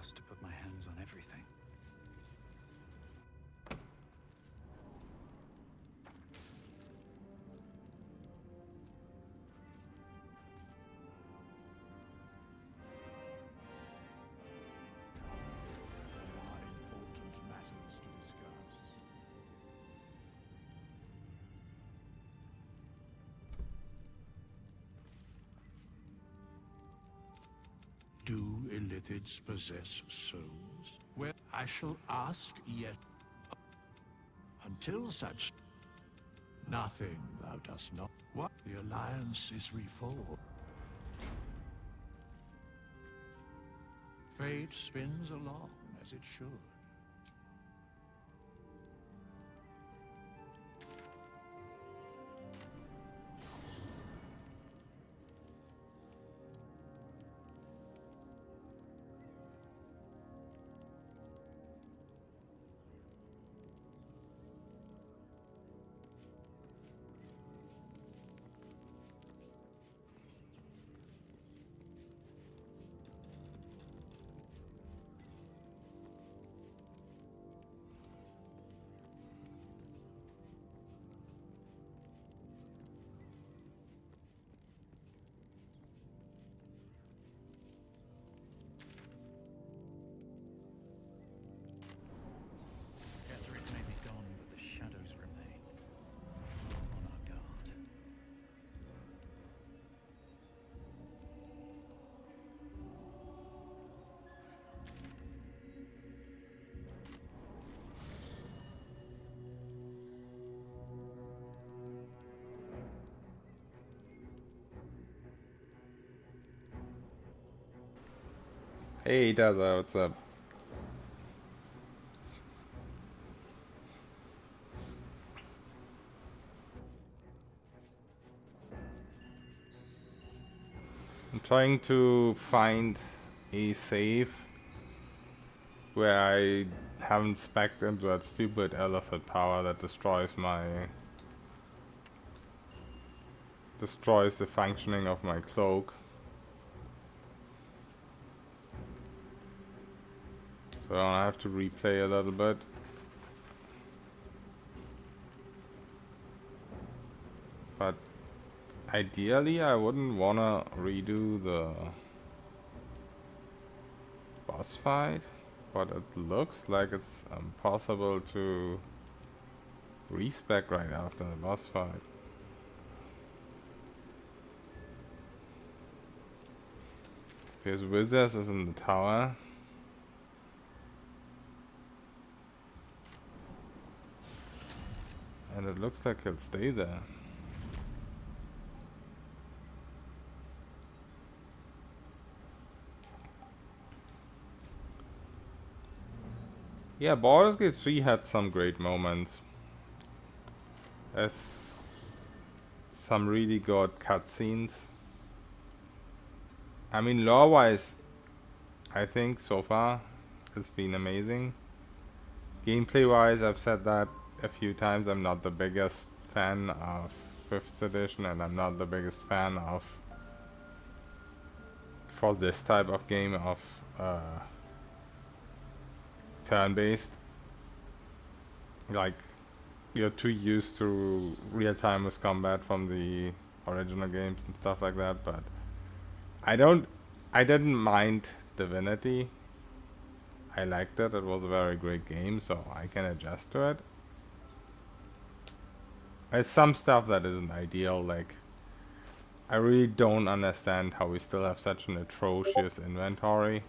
first to put my hands on everything. There are important matters to discuss. Do illithids possess souls? Well, I shall ask yet. Until such... Nothing thou dost not. What? The alliance is reformed. Fate spins along as it should. Catherine may be gone, but the shadows remain. On our guard. Hey, Daza, what's up? I'm trying to find a save where I haven't specced into that stupid elephant power that destroys the functioning of my cloak. So I have to replay a little bit. But ideally I wouldn't wanna redo the boss fight, but it looks like it's impossible to respec right after the boss fight. Because Wizards is in the tower. And it looks like he'll stay there. Yeah, Baldur's Gate 3 had some great moments. As some really good cutscenes. I mean, lore-wise, I think so far it's been amazing. Gameplay-wise, I've said that a few times. I'm not the biggest fan of 5th edition, and I'm not the biggest fan of, for this type of game, of turn-based. Like, you're too used to real-time with combat from the original games and stuff like that, but I didn't mind Divinity. I liked it. It was a very great game, so I can adjust to it. There's some stuff that isn't ideal, like I really don't understand how we still have such an atrocious inventory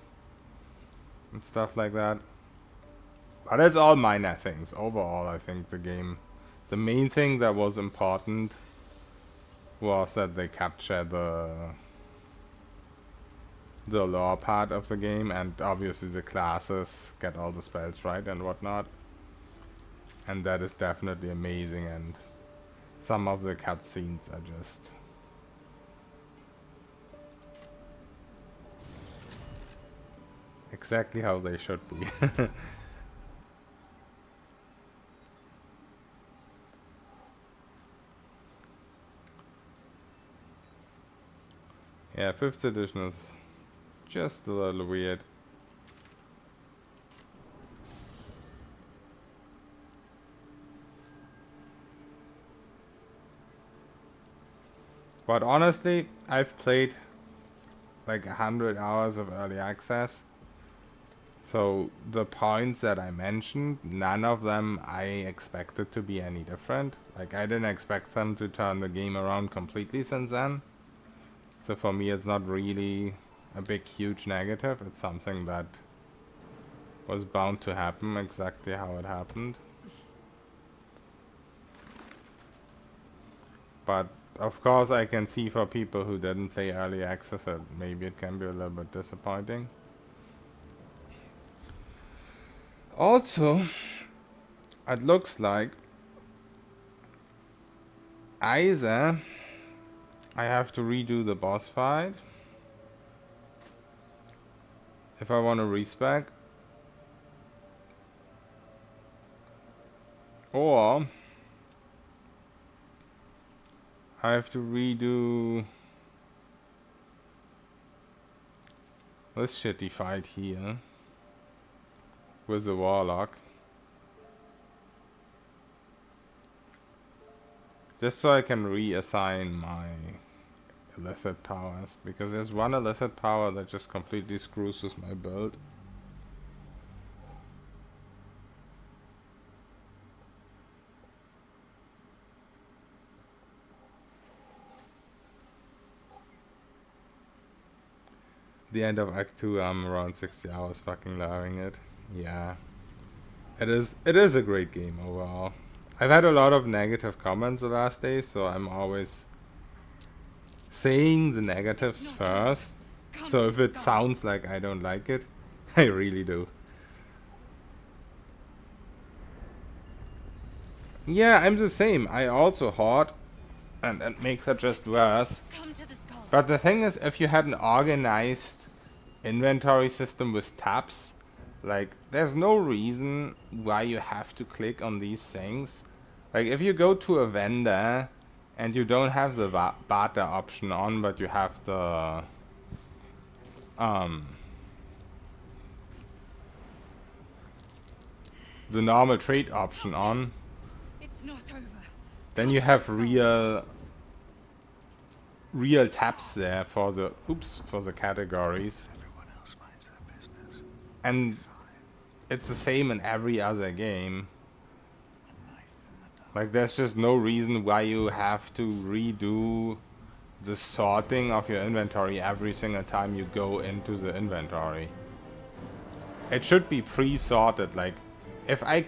and stuff like that. But it's all minor things. Overall, I think the main thing that was important was that they capture the lore part of the game, and obviously the classes get all the spells right and whatnot. And that is definitely amazing, and some of the cutscenes are just exactly how they should be. Yeah, 5th edition is just a little weird. But honestly, I've played like 100 hours of early access. So the points that I mentioned, none of them I expected to be any different. Like I didn't expect them to turn the game around completely since then. So for me it's not really a big huge negative. It's something that was bound to happen exactly how it happened. But of course I can see for people who didn't play early access that maybe it can be a little bit disappointing. Also, it looks like either I have to redo the boss fight if I want to respec, or I have to redo this shitty fight here with the warlock. Just so I can reassign my illicit powers, because there's one illicit power that just completely screws with my build. The end of Act 2, I'm around 60 hours fucking loving it. Yeah. It is a great game overall. I've had a lot of negative comments the last days, so I'm always saying the negatives first. So if it sounds like I don't like it, I really do. Yeah, I'm the same. I also hoard, and it makes it just worse. But the thing is, if you had an organized inventory system with tabs, like, there's no reason why you have to click on these things. Like, if you go to a vendor and you don't have the barter option on, but you have the normal trade option on, then you have real tabs there for the categories. And it's the same in every other game. Like, there's just no reason why you have to redo the sorting of your inventory every single time you go into the inventory. It should be pre-sorted. Like, if I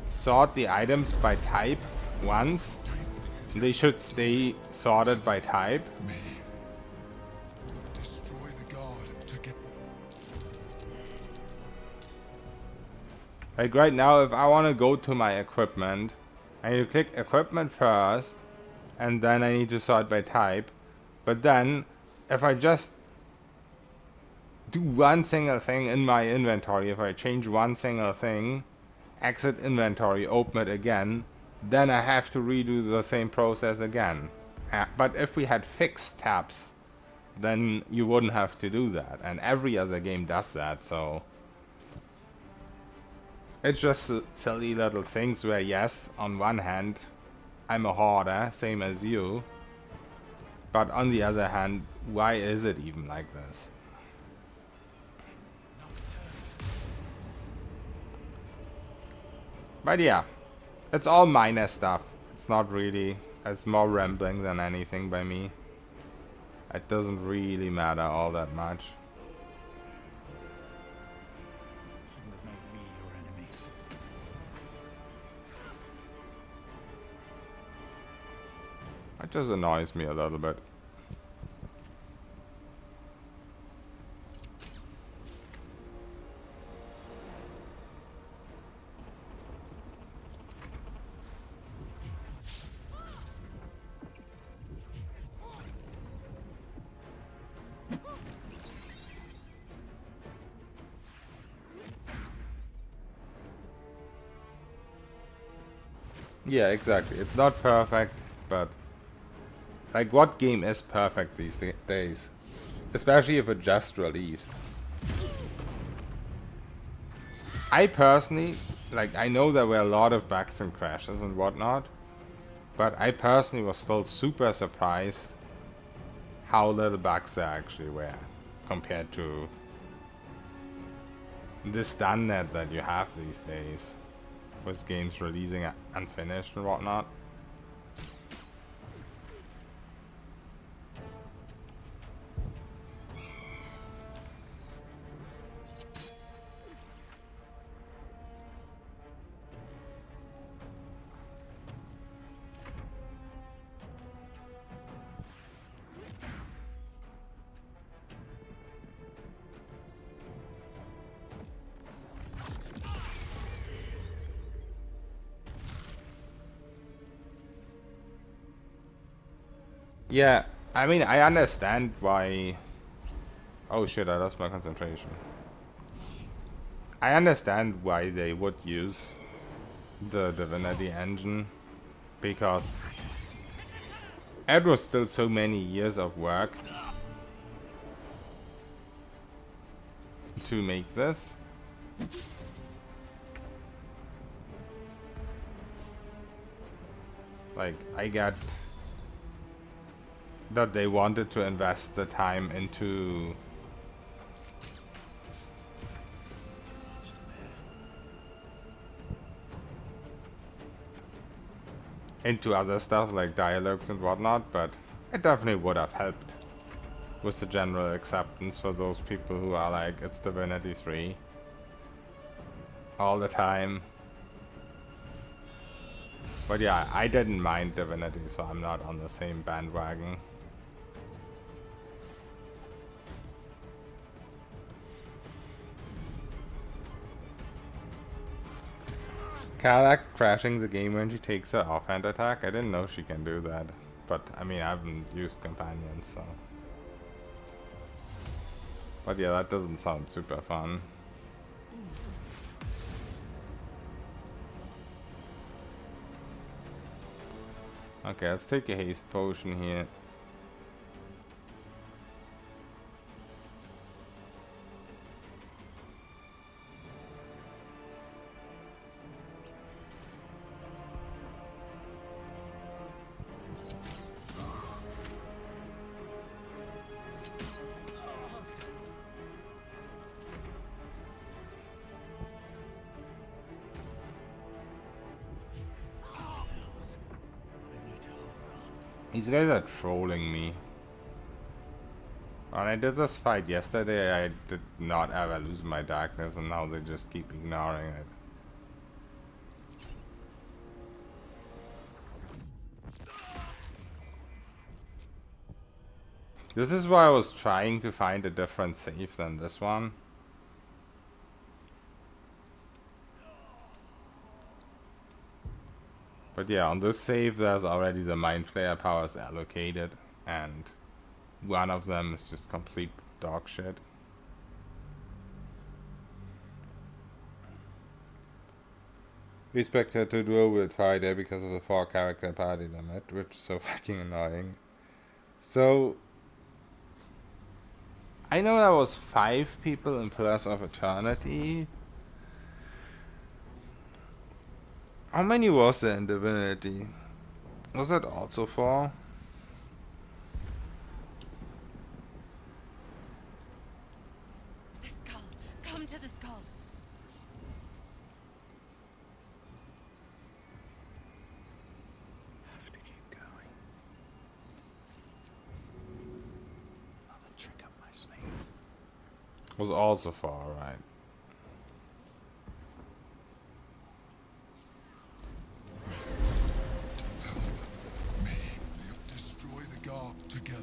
sort the items by type once, they should stay sorted by type. Like right now, if I want to go to my equipment, I need to click equipment first, and then I need to sort by type. But then, if I just do one single thing in my inventory, if I change one single thing, exit inventory, open it again, then I have to redo the same process again. But if we had fixed tabs, then you wouldn't have to do that. And every other game does that, so it's just silly little things where, yes, on one hand, I'm a hoarder, same as you. But on the other hand, why is it even like this? But yeah, it's all minor stuff. It's not really, it's more rambling than anything by me. It doesn't really matter all that much. It just annoys me a little bit. Yeah, exactly. It's not perfect, but like, what game is perfect these days? Especially if it just released. I personally, like, I know there were a lot of bugs and crashes and whatnot, but I personally was still super surprised how little bugs there actually were compared to the standard that you have these days with games releasing unfinished and whatnot. Yeah, I mean, I understand why... Oh shit, I lost my concentration. I understand why they would use the Divinity engine, because it was still so many years of work to make this. Like, I get that they wanted to invest the time into other stuff like dialogues and whatnot, but it definitely would have helped with the general acceptance for those people who are like, it's Divinity 3 all the time. But yeah, I didn't mind Divinity, so I'm not on the same bandwagon. Kalak crashing the game when she takes her offhand attack? I didn't know she can do that. But, I mean, I haven't used companions, so... But yeah, that doesn't sound super fun. Okay, let's take a haste potion here. These guys are trolling me. When I did this fight yesterday, I did not ever lose my darkness, and now they just keep ignoring it. This is why I was trying to find a different save than this one. But yeah, on this save there's already the Mind Flayer powers allocated, and one of them is just complete dog shit. We expect her to duel with Friday because of the 4-character party limit, which is so fucking annoying. So, I know there was 5 people in Pillars of Eternity. How many was there in Divinity? Was that also 4? The skull! Come to the skull! Have to keep going. Another trick up my sleeve. Was also 4, right? Destroy the guard together.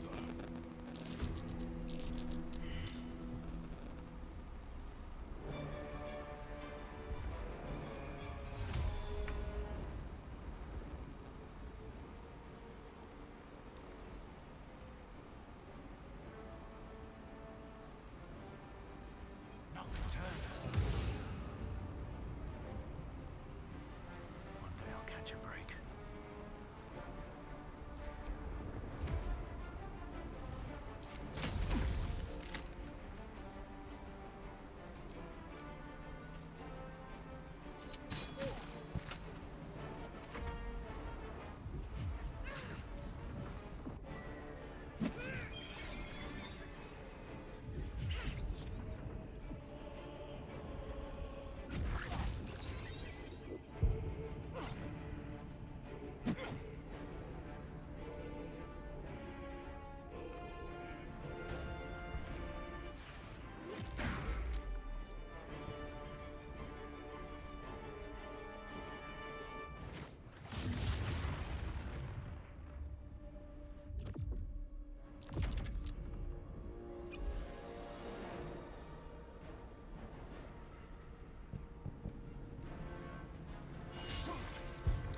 One day I'll catch a break.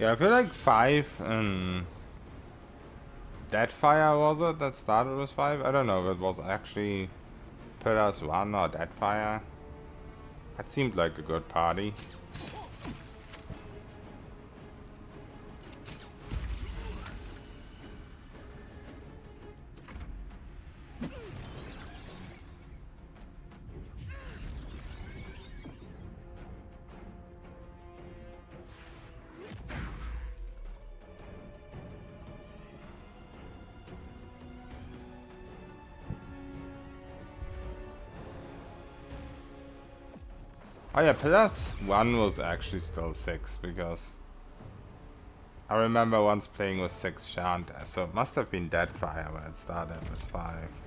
Yeah, I feel like 5 Deadfire was it that started with 5? I don't know if it was actually Pillars 1 or Deadfire. That seemed like a good party. Oh yeah, Pillars 1 was actually still 6 because I remember once playing with 6 Shant, so it must have been Deadfire when it started with 5.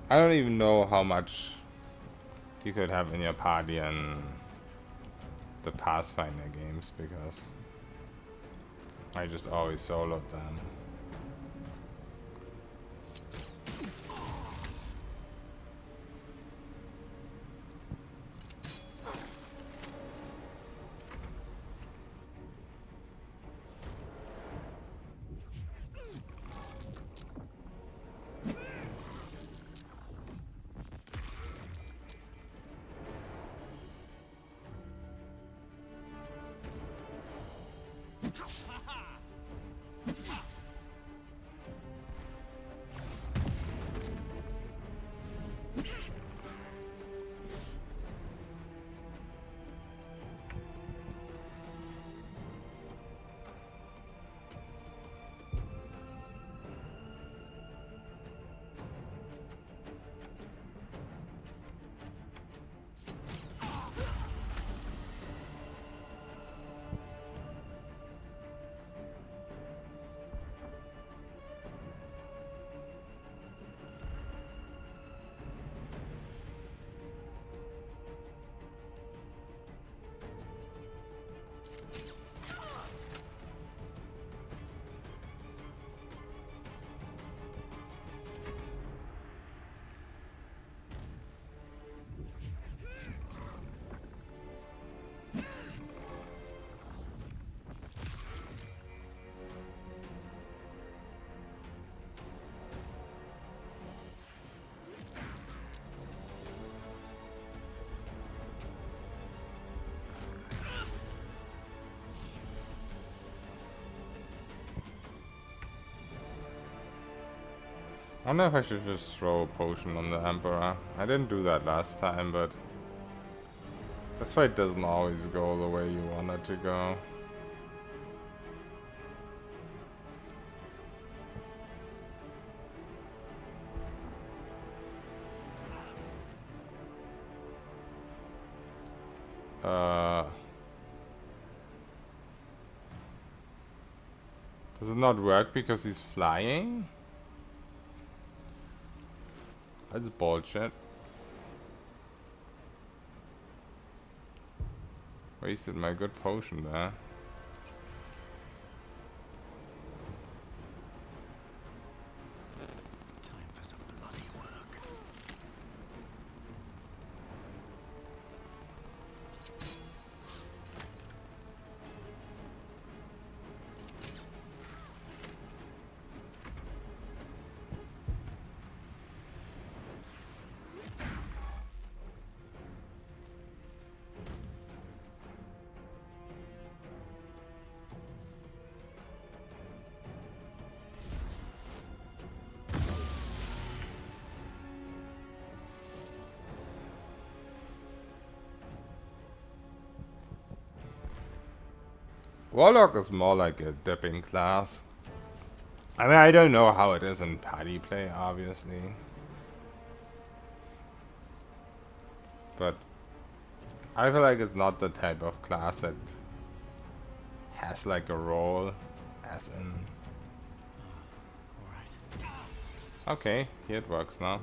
I don't even know how much you could have in your party in the Pathfinder games because I just always soloed them. I wonder if I should just throw a potion on the Emperor. I didn't do that last time, but this fight doesn't always go the way you want it to go. Does it not work because he's flying? That's bullshit. Wasted my good potion there. Time for some bloody work. Warlock is more like a dipping class. I mean, I don't know how it is in party play, obviously. But I feel like it's not the type of class that has like a role, as in... Alright. Okay, here it works now.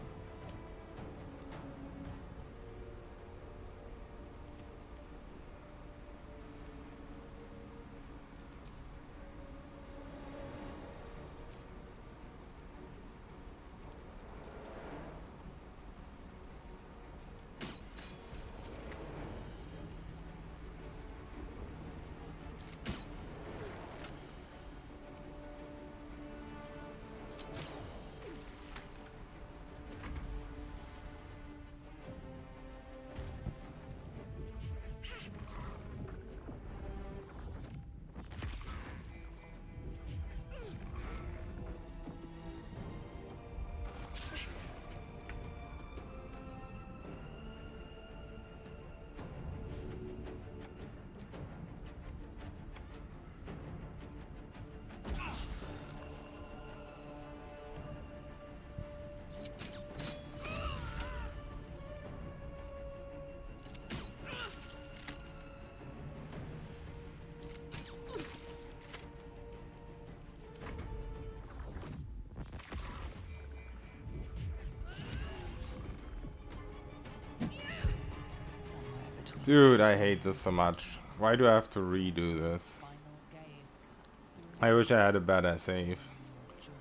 Dude, I hate this so much. Why do I have to redo this? I wish I had a better save.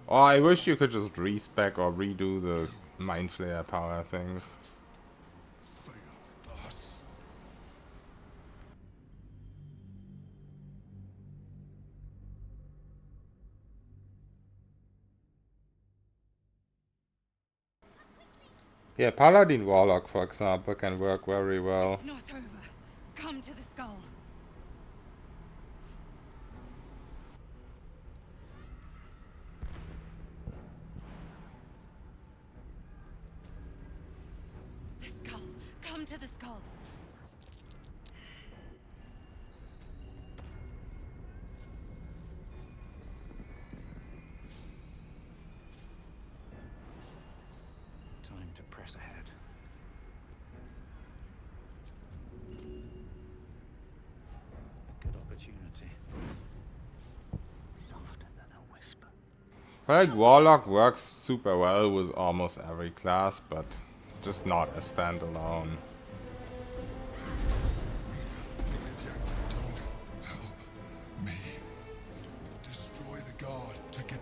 Or I wish you could just respec or redo the Mind Flayer power things. Yeah, Paladin Warlock, for example, can work very well. It's not over. Come to the skull. The skull. Come to the skull. Time to press ahead. A good opportunity. Softer than a whisper. I feel like Warlock works super well with almost every class, but just not a standalone. Me. Destroy the guard to get.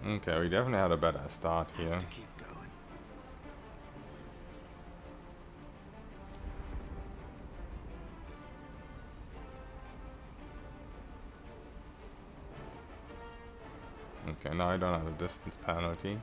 Okay, we definitely had a better start here. Keep going. Okay, now I don't have a distance penalty.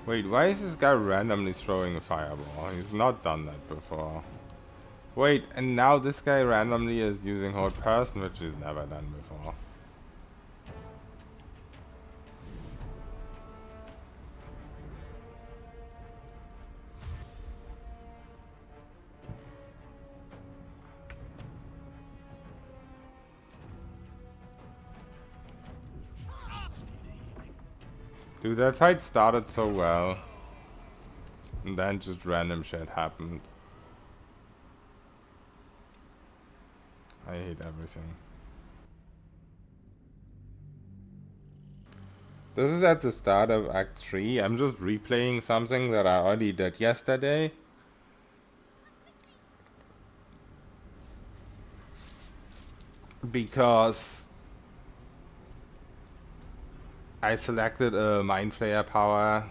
Wait, why is this guy randomly throwing a fireball? He's not done that before. Wait, and now this guy randomly is using hold person, which he's never done before. Dude, that fight started so well. And then just random shit happened. I hate everything. This is at the start of Act 3. I'm just replaying something that I already did yesterday. Because I selected a Mind Flayer power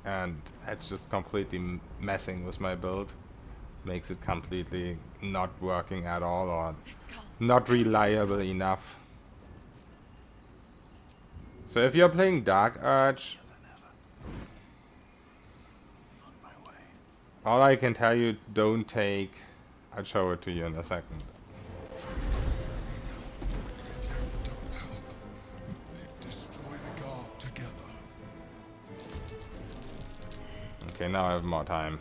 and it's just completely messing with my build. Makes it completely not working at all or not reliable enough. So if you're playing Dark Urge, all I can tell you, don't take... I'll show it to you in a second. Okay, now I have more time.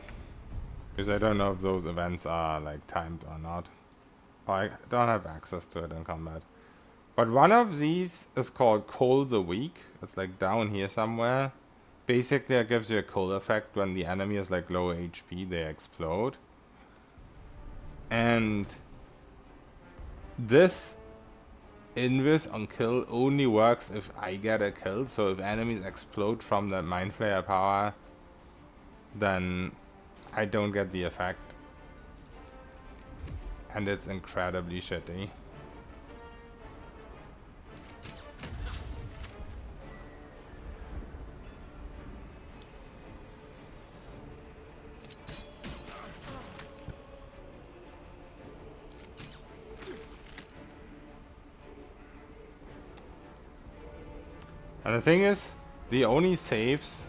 Because I don't know if those events are like timed or not. I don't have access to it in combat. But one of these is called Cull the Weak. It's like down here somewhere. Basically, it gives you a cull effect when the enemy is like low HP, they explode. And this invis on kill only works if I get a kill. So if enemies explode from the Mind Flayer power, then I don't get the effect. And it's incredibly shitty. And the thing is, the only saves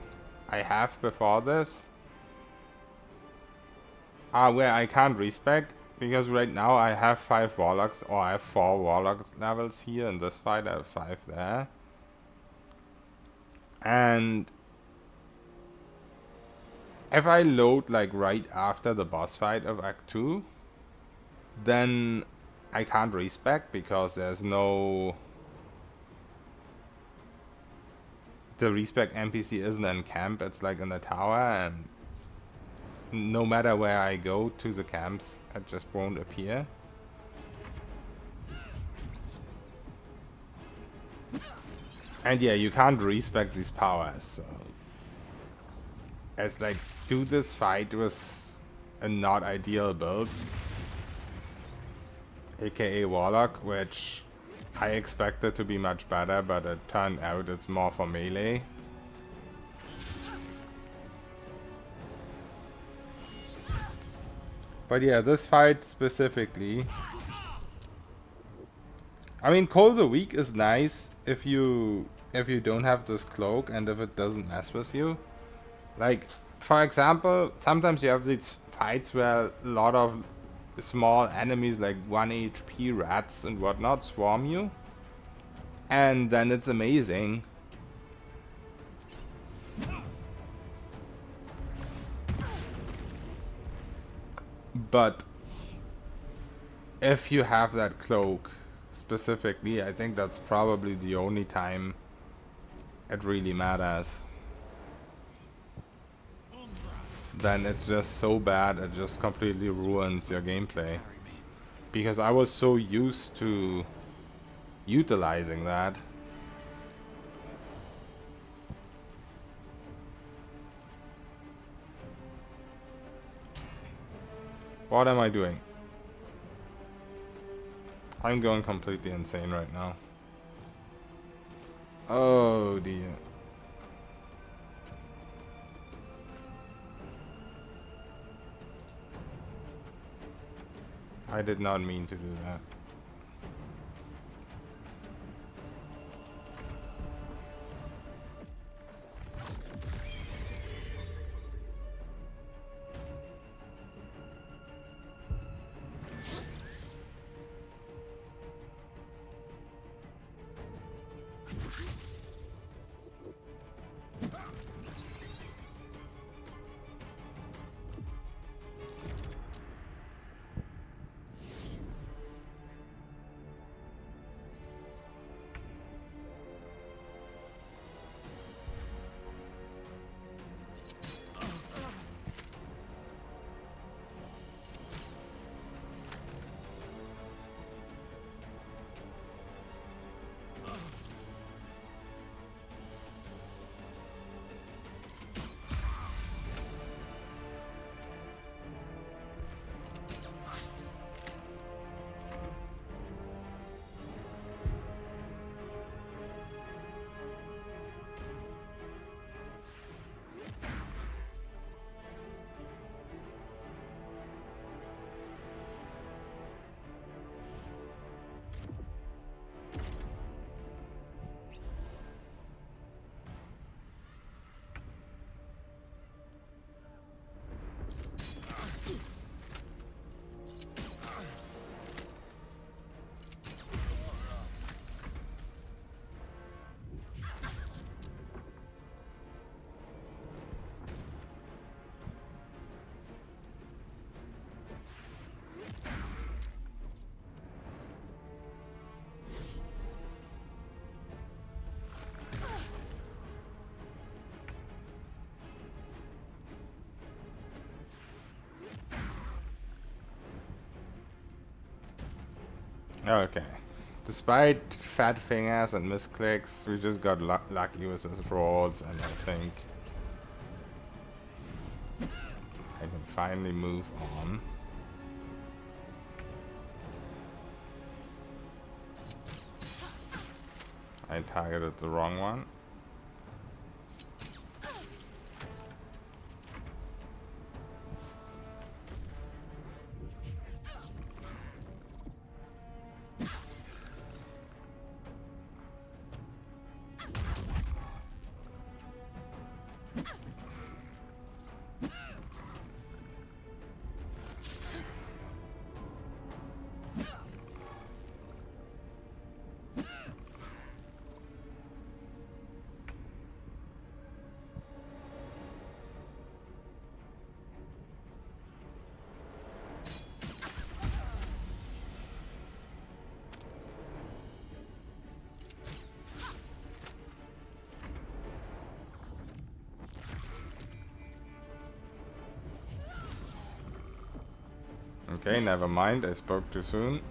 I have before this are where I can't respec, because right now I have 5 warlocks, or I have 4 warlocks levels here in this fight, I have 5 there. And if I load like right after the boss fight of Act 2, then I can't respec because there's no... The respec NPC isn't in camp, it's like in the tower, and no matter where I go to the camps, it just won't appear. And yeah, you can't respec these powers, so it's like, do this fight with a not ideal build, aka Warlock, which I expected to be much better, but it turned out it's more for melee. But yeah, this fight specifically, I mean, Cull the Weak is nice if you don't have this cloak and if it doesn't mess with you. Like, for example, sometimes you have these fights where a lot of small enemies like 1 HP rats and whatnot swarm you, and then it's amazing. But if you have that cloak specifically, I think that's probably the only time it really matters. Then it's just so bad, it just completely ruins your gameplay. Because I was so used to utilizing that. What am I doing? I'm going completely insane right now. Oh dear. I did not mean to do that. Okay. Despite fat fingers and misclicks, we just got lucky with his rolls, and I think I can finally move on. I targeted the wrong one. Okay, never mind, I spoke too soon.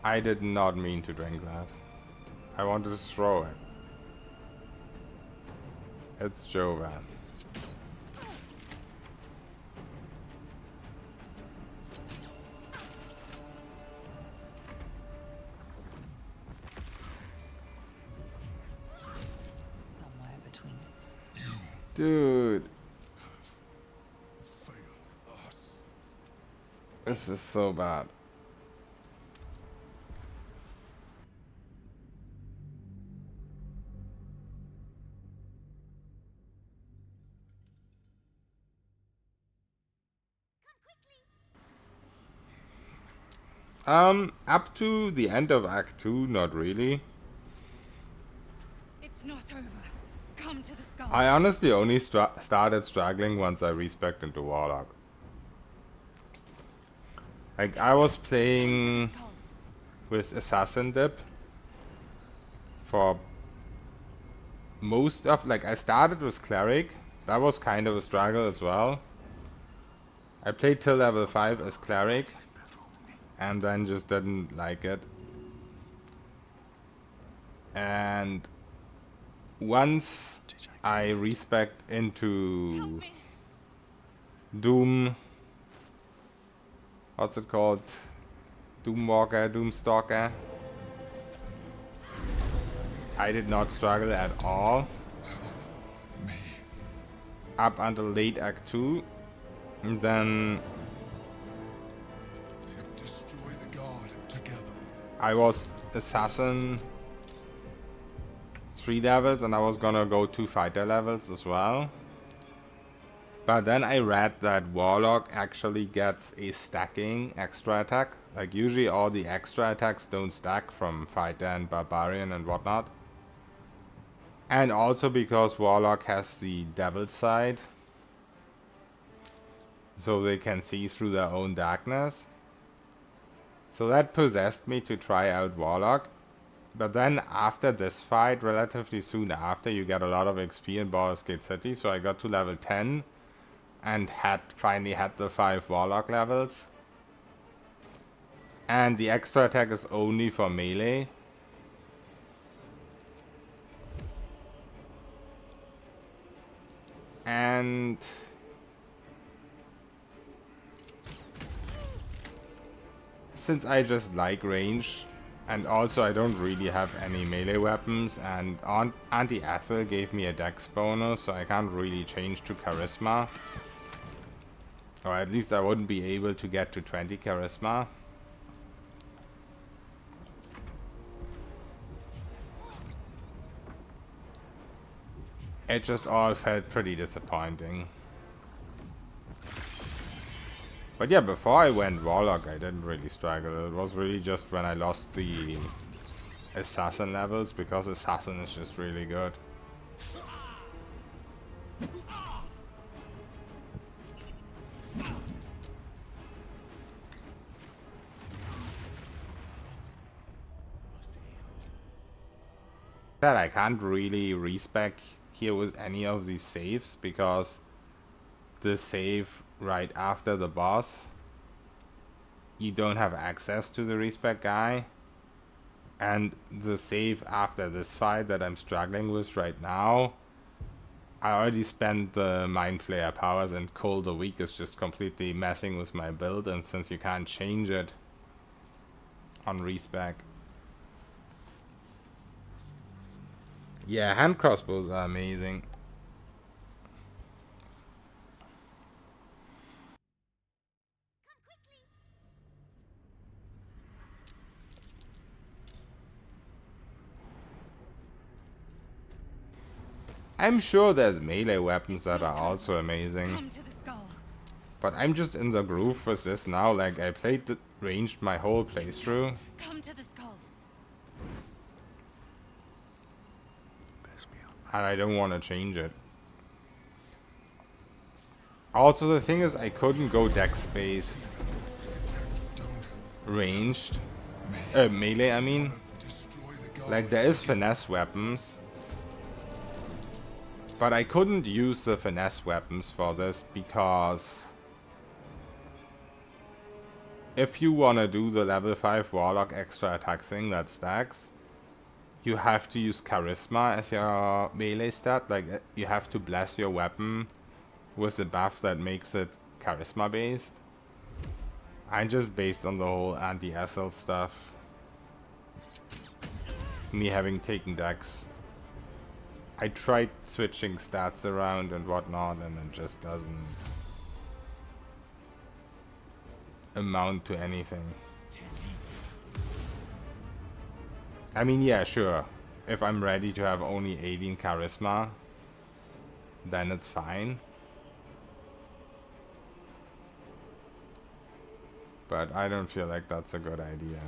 I did not mean to drink that. I wanted to throw it. It's Jovan. Somewhere between. Dude, Fail us. this is so bad. Up to the end of Act 2, not really. It's not over. Come to the skull. I honestly only started struggling once I respec'd into Warlock. Like, I was playing Skull. with Assassin Dip for most of, like, I started with Cleric. That was kind of a struggle as well. I played till level 5 as Cleric and then just didn't like it. And once I respec into Doom, what's it called? Doomwalker, Doomstalker. I did not struggle at all. Up until late Act 2. And then Destroy the guard together. I was Assassin 3 levels and I was gonna go 2 fighter levels as well. But then I read that Warlock actually gets a stacking extra attack. Like usually all the extra attacks don't stack from fighter and barbarian and whatnot. And also because Warlock has the devil's side. So they can see through their own darkness. So that possessed me to try out Warlock. But then after this fight, relatively soon after, you get a lot of XP in Baldur's Gate City. So I got to level 10 and finally had the 5 Warlock levels. And the extra attack is only for melee. And since I just like range, and also I don't really have any melee weapons, and Auntie Ethel gave me a dex bonus, so I can't really change to charisma. Or at least I wouldn't be able to get to 20 charisma. It just all felt pretty disappointing. But yeah, before I went Warlock, I didn't really struggle. It was really just when I lost the Assassin levels, because Assassin is just really good. That I can't really respec here with any of these saves because the save right after the boss, you don't have access to the respec guy, and the save after this fight that I'm struggling with right now, I already spent the Mind Flayer powers, and Cull the Weak is just completely messing with my build, and since you can't change it on respec. Yeah, hand crossbows are amazing. I'm sure there's melee weapons that are also amazing. Come to the skull. But I'm just in the groove with this now. Like, I played the ranged my whole playthrough. Come to the skull. And I don't want to change it. Also, the thing is, I couldn't go dex-based. Ranged. Melee, I mean. Like, there is finesse weapons. But I couldn't use the finesse weapons for this because if you want to do the level 5 Warlock extra attack thing that stacks, you have to use Charisma as your melee stat. Like, you have to bless your weapon with a buff that makes it Charisma based. I'm just based on the whole anti-Ethel stuff. Me having taken Dex. I tried switching stats around and whatnot, and it just doesn't amount to anything. I mean, yeah, sure. If I'm ready to have only 18 charisma, then it's fine. But I don't feel like that's a good idea.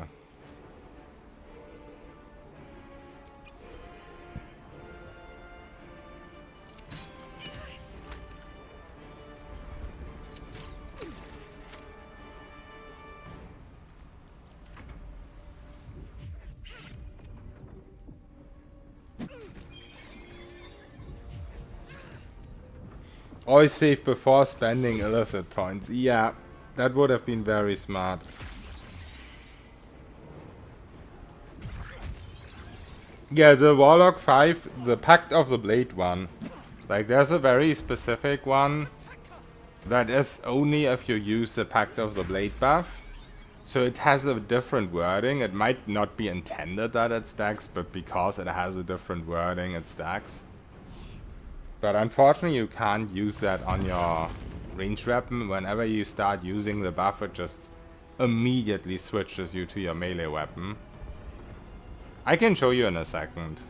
Always save before spending illicit points. Yeah, that would have been very smart. Yeah, the Warlock 5, the Pact of the Blade one. Like, there's a very specific one that is only if you use the Pact of the Blade buff. So it has a different wording. It might not be intended that it stacks, but because it has a different wording, it stacks. But unfortunately, you can't use that on your ranged weapon. Whenever you start using the buff, it just immediately switches you to your melee weapon. I can show you in a second.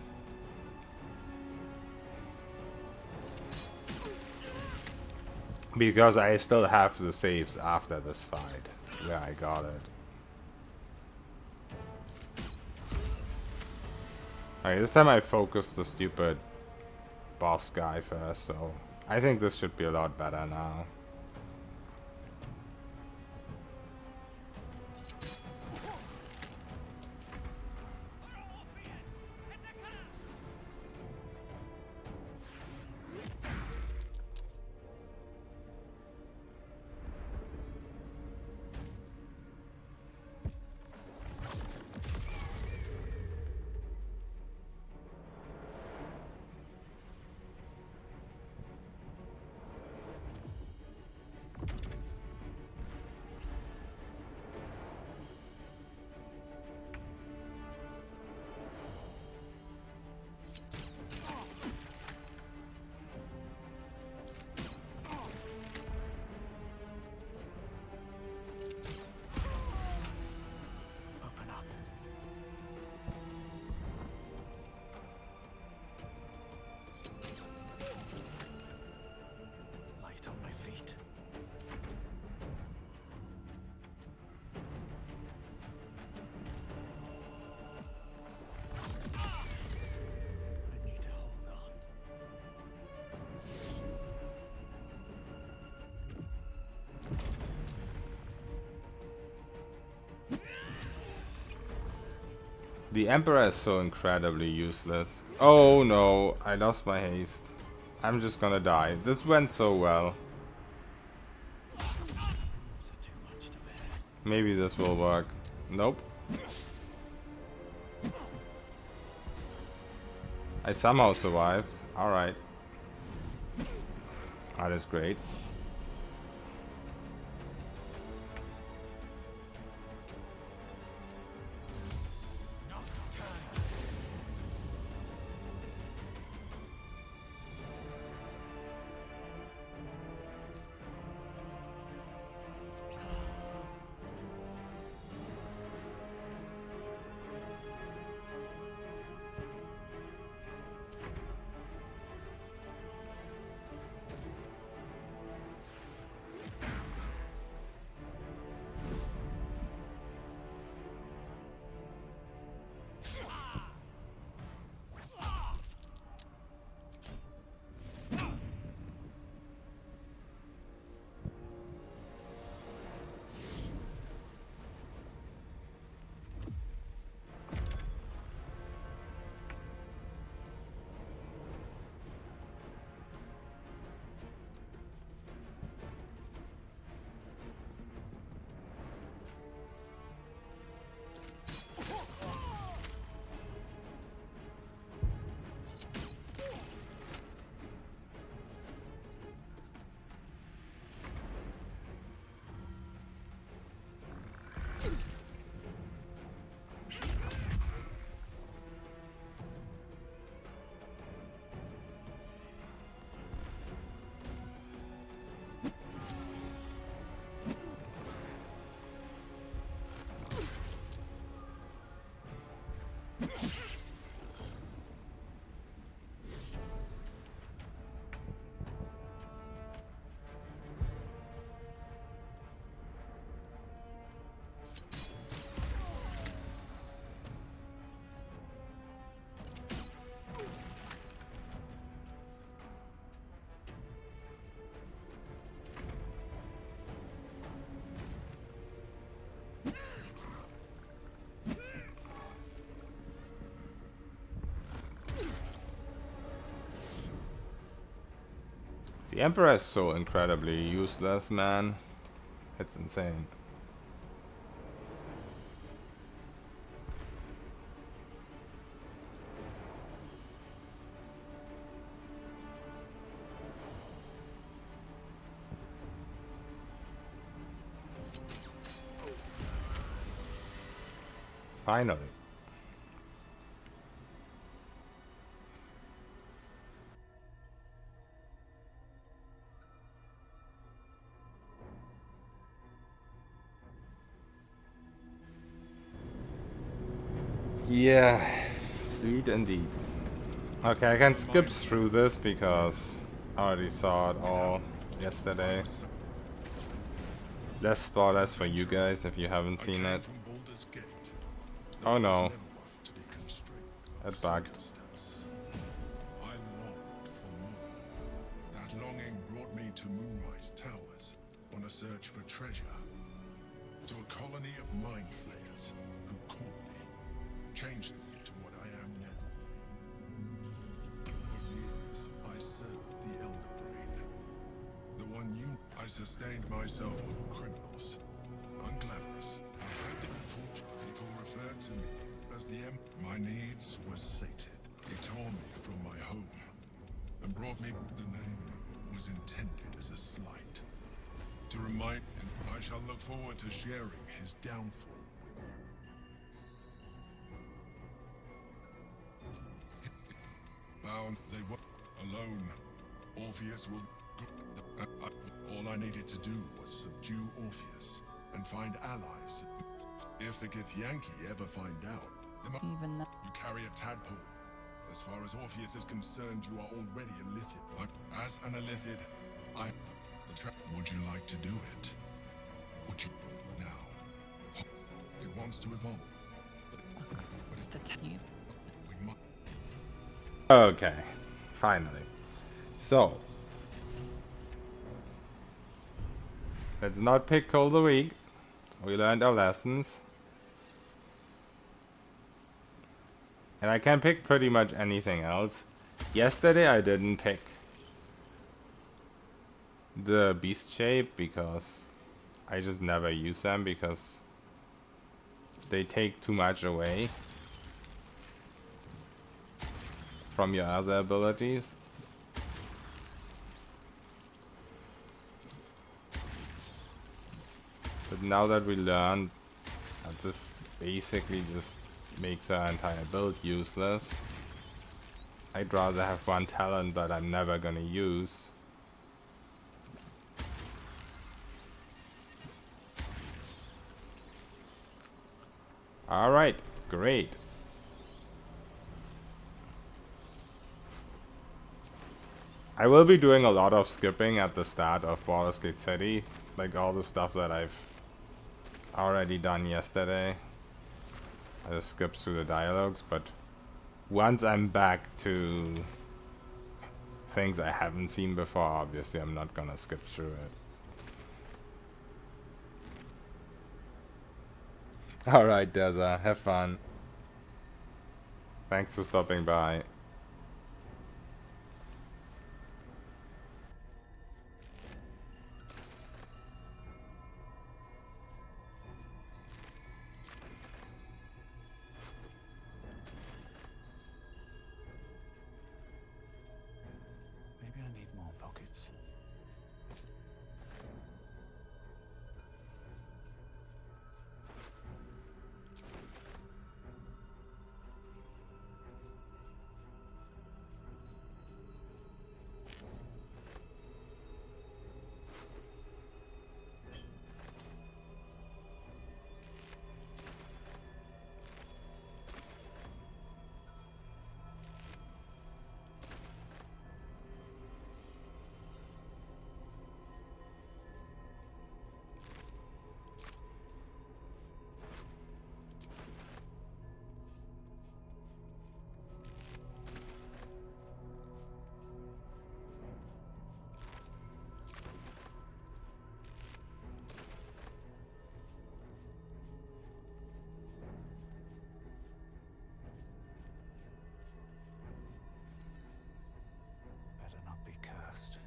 Because I still have the saves after this fight, where I got it. Alright, this time I focused the stupid boss guy first, so I think this should be a lot better now. The Emperor is so incredibly useless. Oh no, I lost my haste. I'm just gonna die. This went so well. Rules are too much to bear. Maybe this will work. Nope. I somehow survived. Alright. That is great. The Emperor is so incredibly useless, man. It's insane. Finally. Yeah, sweet indeed. Okay, I can skip through this because I already saw it all yesterday. Less spoilers for you guys if you haven't seen it. From Baldur's Gate. Oh no, Never want to be constrained by it bugged. circumstance. I longed for more. That longing brought me to Moonrise Towers on a search for treasure. To a colony of mind flayers who caught me, changed me to what I am now. For years, I served the Elder Brain. The one I sustained myself on criminals. Unglamorous. I had the fortune. People referred to me as the My needs were sated. He tore me from my home and brought me. The name was intended as a slight. To remind him, I shall look forward to sharing his downfall with you. Bound, they were alone. Orpheus will. All I needed to do was subdue Orpheus and find allies. If the Githyanki ever find out, Even though you carry a tadpole. As far as Orpheus is concerned, you are already a Lithid. As an Elithid, would you like to do it? Would you now? It wants to evolve. it's the you. We must. Okay, finally. So, let's not pick Cull of the Week. We learned our lessons. And I can pick pretty much anything else. Yesterday I didn't pick the beast shape because I just never use them because they take too much away from your other abilities. But now that we learned that this basically just makes our entire build useless, I'd rather have one talent that I'm never gonna use. Alright, great. I will be doing a lot of skipping at the start of Baldur's Gate City, like all the stuff that I've already done yesterday. I just skip through the dialogues, but once I'm back to things I haven't seen before, obviously I'm not gonna skip through it. Alright, Deza, have fun. Thanks for stopping by. Maybe I need more pockets. Better not be cursed.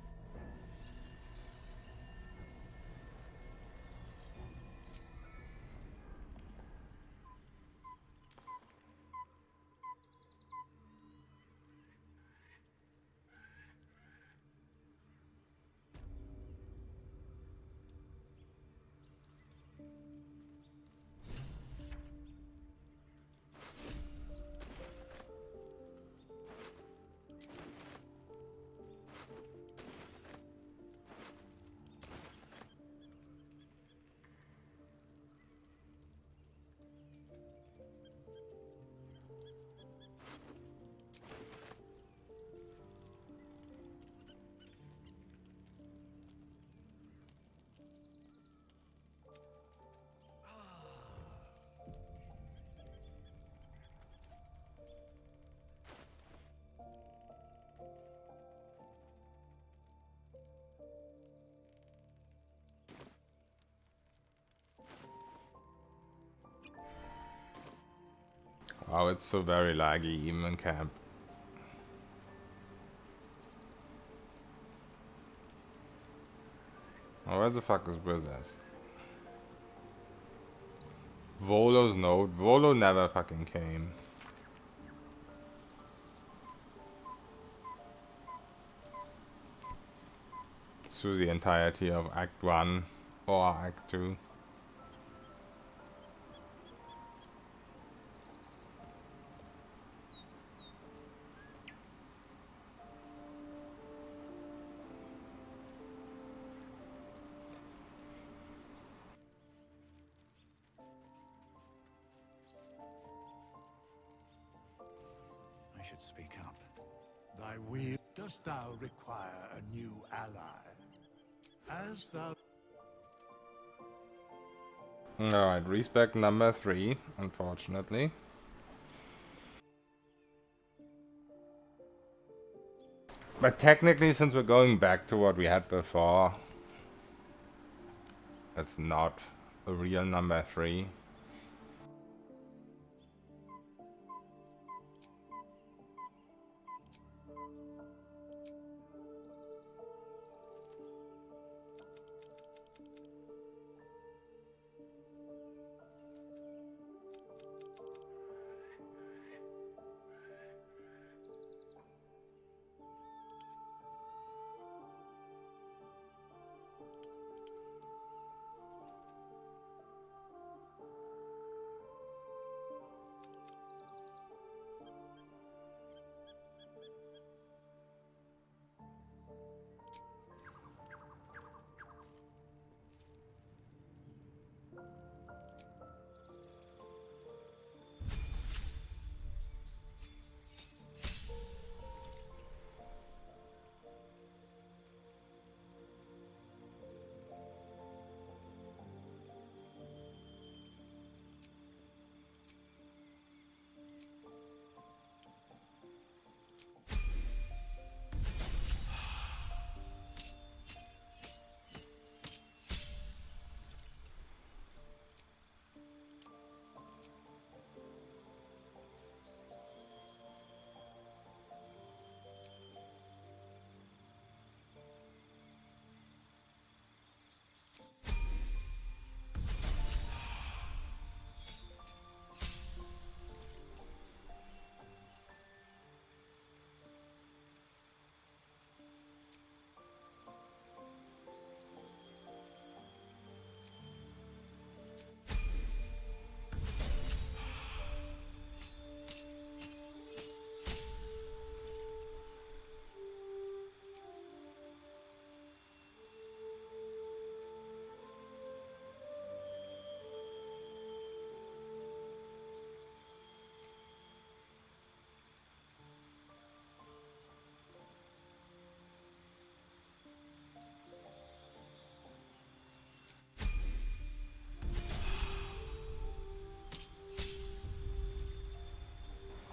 Oh, it's so very laggy even in camp. Oh, where the fuck is Brizzes? Volo's note. Volo never fucking came. Through the entirety of Act 1 or Act 2. I should speak up. Thy will. Dost thou require a new ally? As thou... Alright, respec number 3, unfortunately. But technically, since we're going back to what we had before, it's not a real number 3.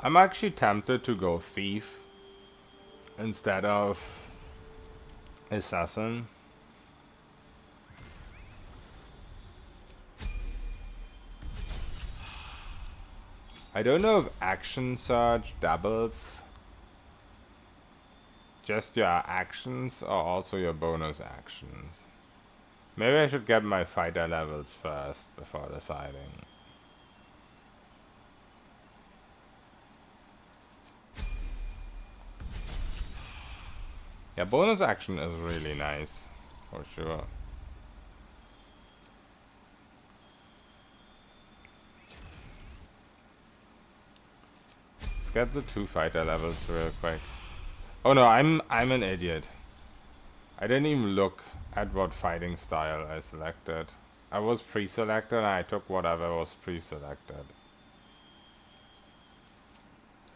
I'm actually tempted to go thief instead of assassin. I don't know if action surge doubles just your actions or also your bonus actions. Maybe I should get my fighter levels first before deciding. Yeah, bonus action is really nice, for sure. Let's get the 2 fighter levels real quick. Oh no, I'm an idiot. I didn't even look at what fighting style I selected. I was pre-selected and I took whatever was pre-selected.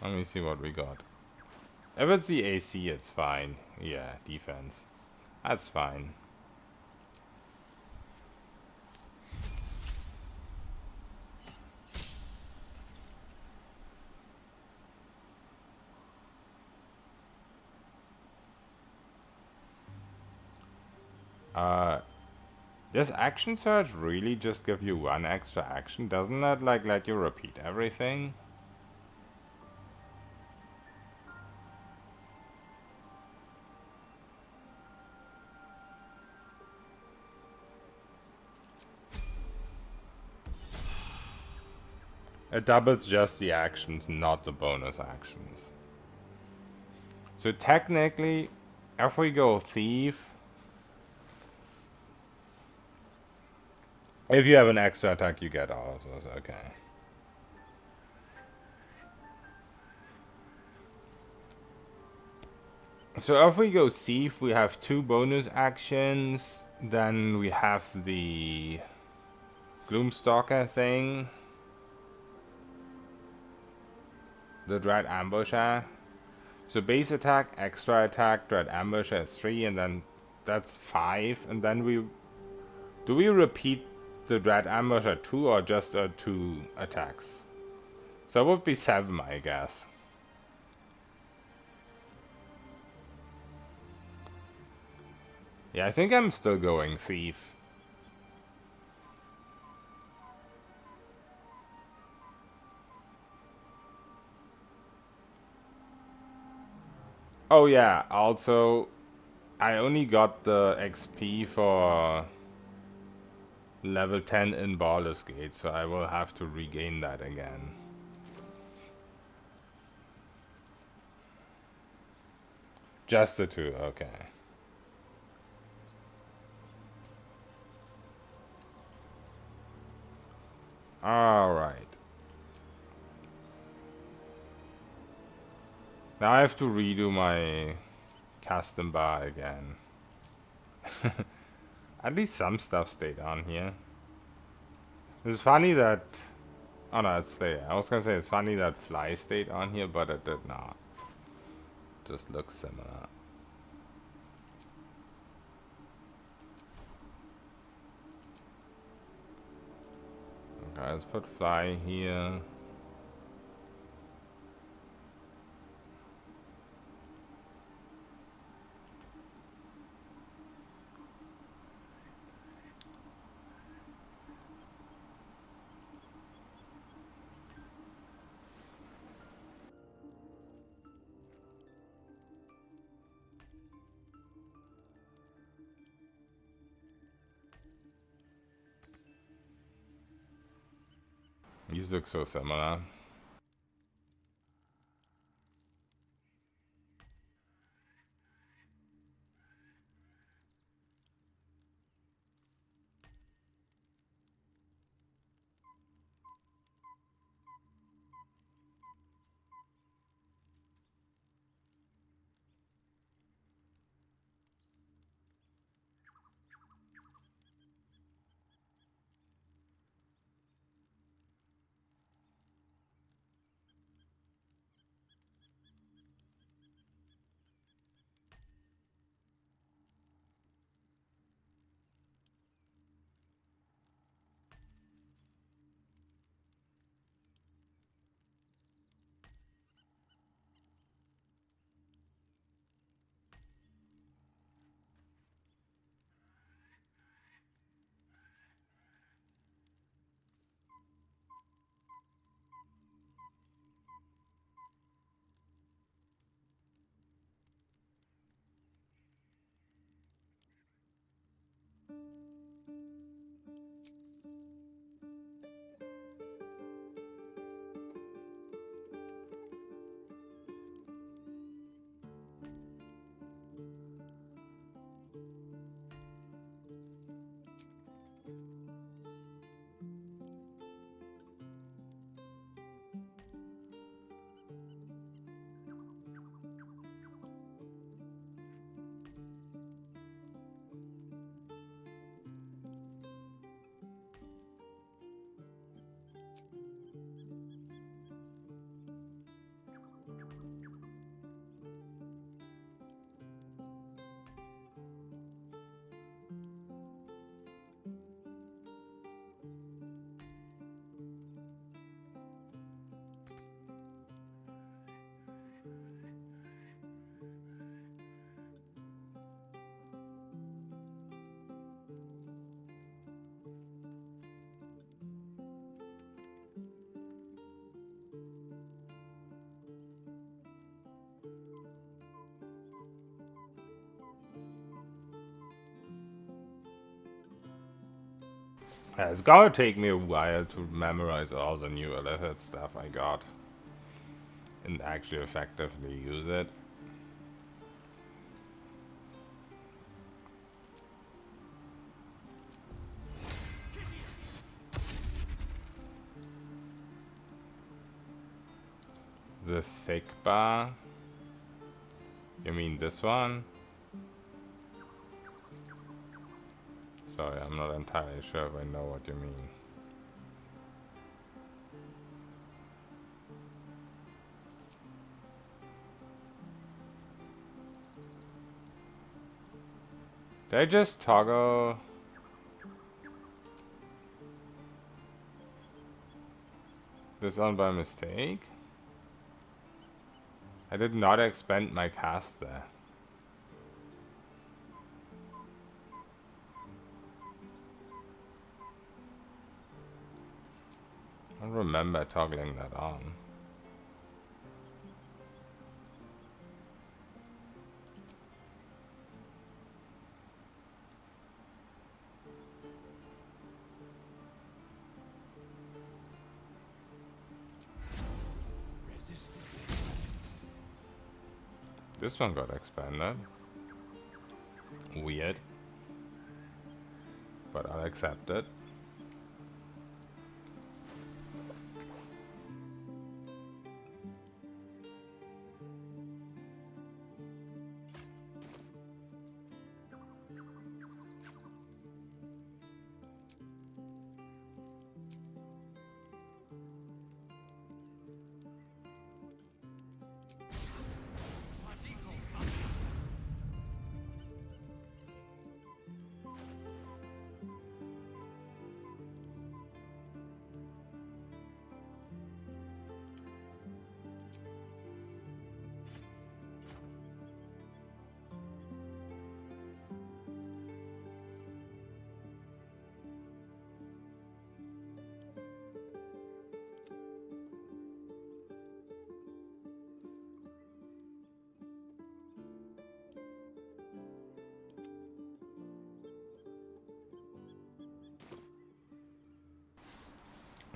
Let me see what we got. If it's the AC, it's fine. Yeah, defense. That's fine. Does action surge really just give you 1 extra action? Doesn't that like let you repeat everything? It doubles just the actions, not the bonus actions. So technically, if we go thief, if you have an extra attack, you get all of those. Okay. So if we go thief, we have 2 bonus actions. Then we have the Gloomstalker thing. The Dread Ambusher. So base attack, extra attack, Dread Ambusher is 3, and then that's 5. And then do we repeat the Dread Ambusher 2 or just 2 attacks? So it would be 7, I guess. Yeah, I think I'm still going thief. Oh yeah, also I only got the XP for level 10 in Baldur's Gate, so I will have to regain that again. Just the two, okay. Alright. Now I have to redo my custom bar again. At least some stuff stayed on here. It's funny that... Oh no, it stayed. I was gonna say it's funny that fly stayed on here, but it did not. Just looks similar. Okay, let's put fly here. These look so similar. Yeah, it's gonna take me a while to memorize all the new illithid stuff I got and actually effectively use it. The thick bar? You mean this one? Sorry, I'm not entirely sure if I know what you mean. Did I just toggle this on by mistake? I did not expand my cast there. I don't remember toggling that on. This one got expanded. Weird. But I'll accept it.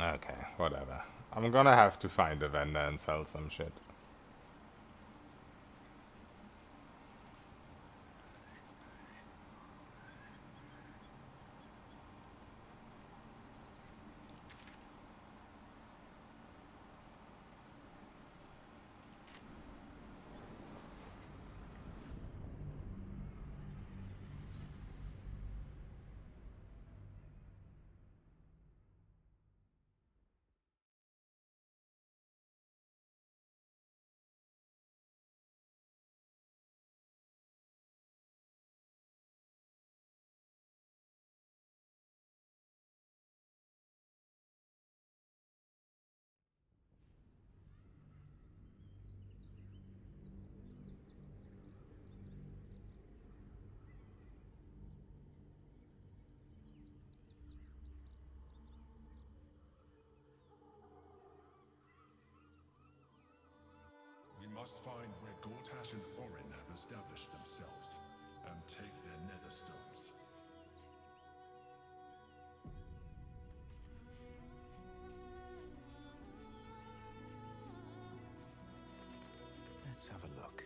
Okay, whatever. I'm gonna have to find a vendor and sell some shit. We must find where Gortash and Orin have established themselves, and take their nether stones. Let's have a look.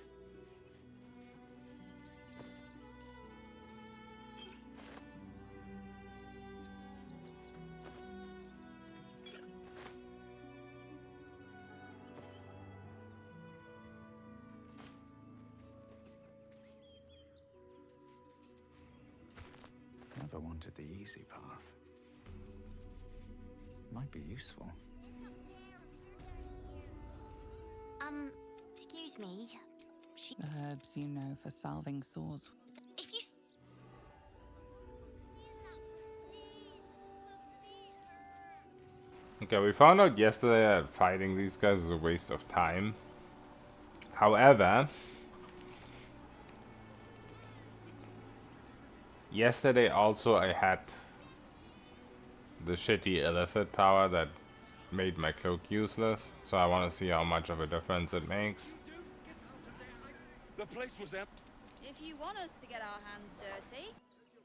Never wanted the easy path. Might be useful. Excuse me. The herbs you know for salving sores. If you... Okay, we found out yesterday that fighting these guys is a waste of time. However, yesterday also I had the shitty illicit power that made my cloak useless, so I want to see how much of a difference it makes. The place was empty. If you want us to get our hands dirty,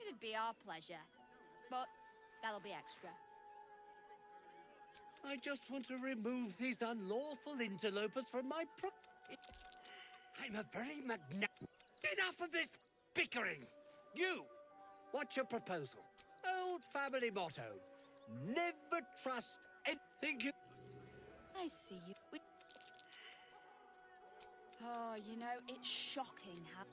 it'd be our pleasure. But that'll be extra. I just want to remove these unlawful interlopers from my I'm a very Enough of this bickering! You! What's your proposal? Old family motto. Never trust and think you... I see you. Oh, you know, it's shocking how...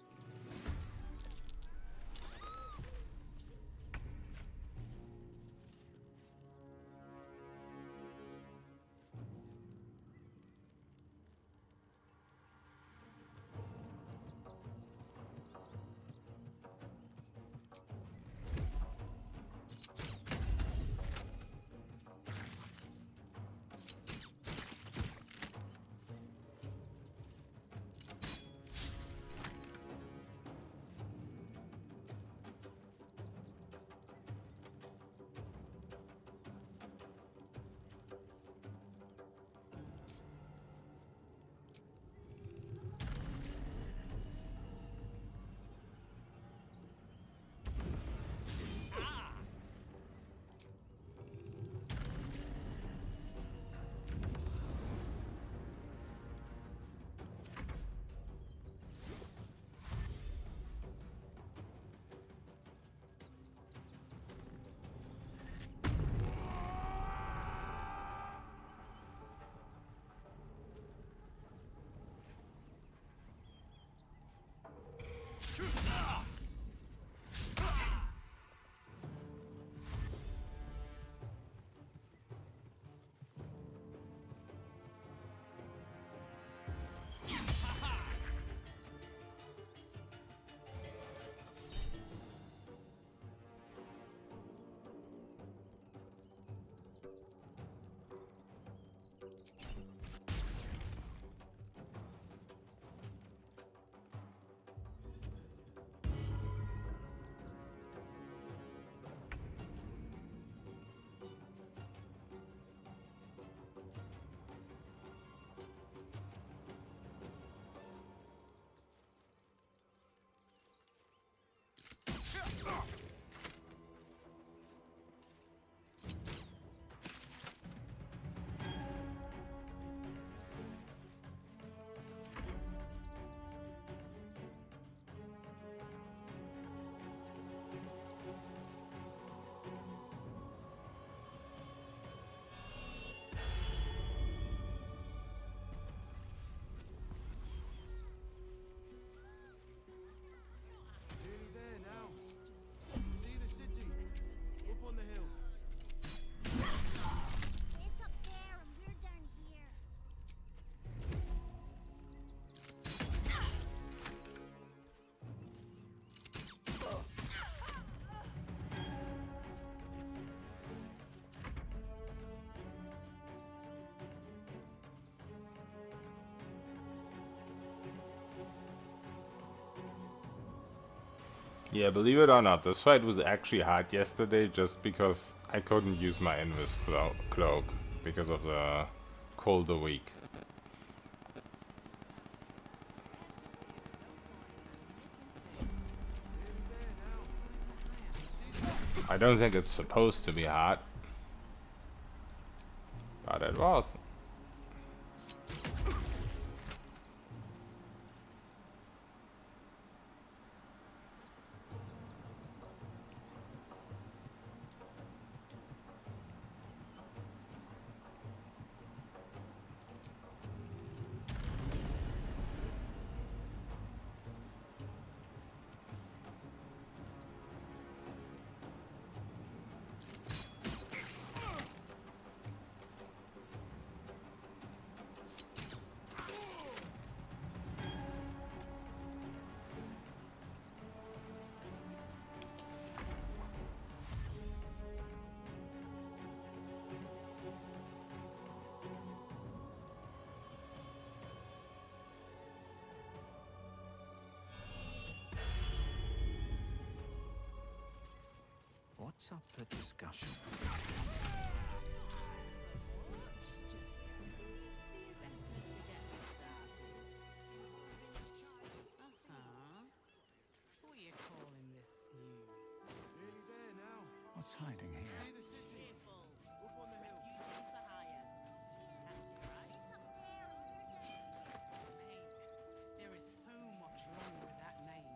Yeah, believe it or not, this fight was actually hard yesterday just because I couldn't use my Invis cloak because of the colder week. I don't think it's supposed to be hard, but it was. What's up for discussion? What are you calling this new? What's hiding here? There is so much wrong with that name.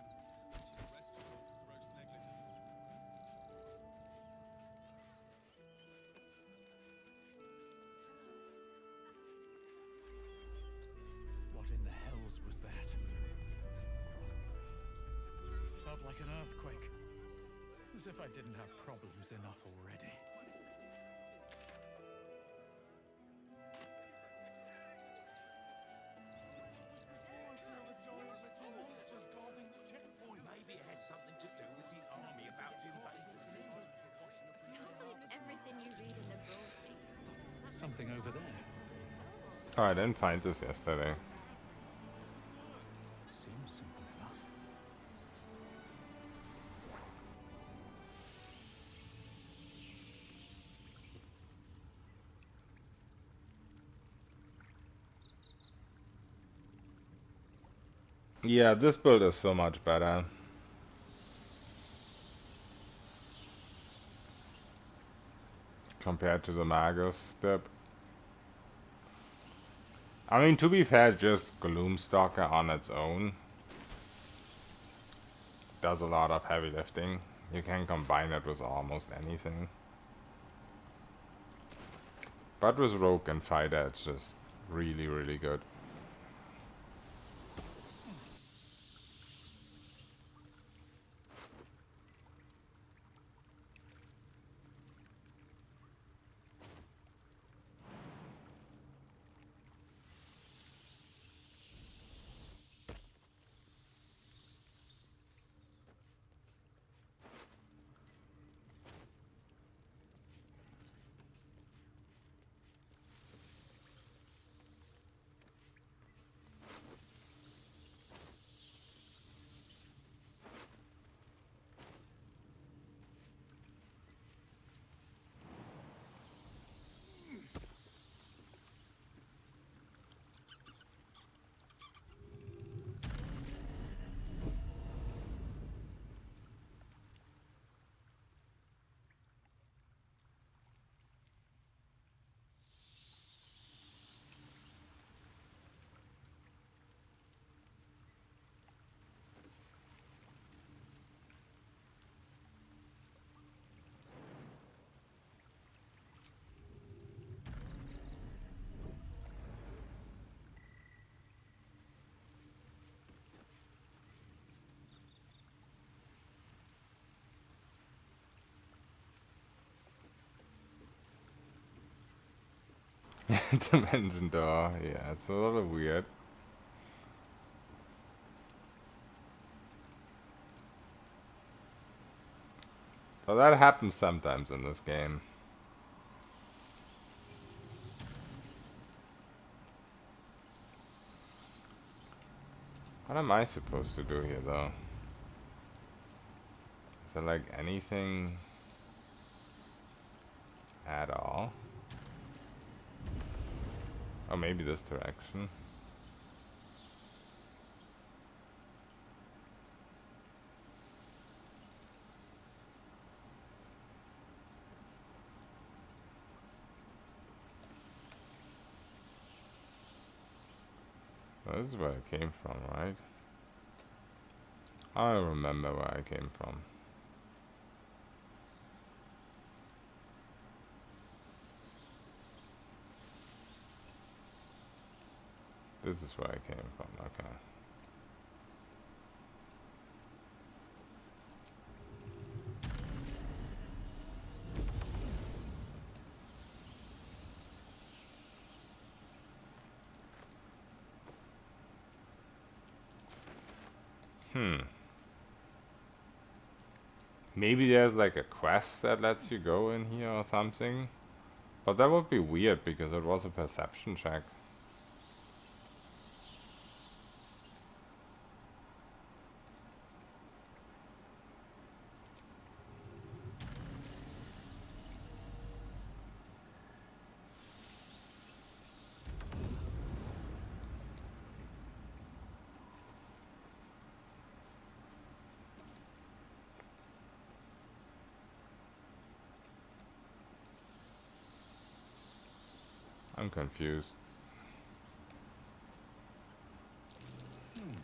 What in the hells was that? Felt like an earthquake. As if I didn't have problems enough already. Maybe it has something to do with the army about to invade the city. Everything you read in the book. Something over there. Oh, I didn't find this yesterday. Seems simple enough. Yeah, this build is so much better. Compared to the Magus step. I mean, to be fair, just Gloomstalker on its own does a lot of heavy lifting. You can combine it with almost anything. But with Rogue and Fighter, it's just really, really good. Dimension door, yeah, it's a little weird. But that happens sometimes in this game. What am I supposed to do here, though? Is there like anything at all? Oh, maybe this direction. Oh, this is where I came from, right? I remember where I came from. This is where I came from, okay. Maybe there's like a quest that lets you go in here or something. But that would be weird because it was a perception check. I'm confused.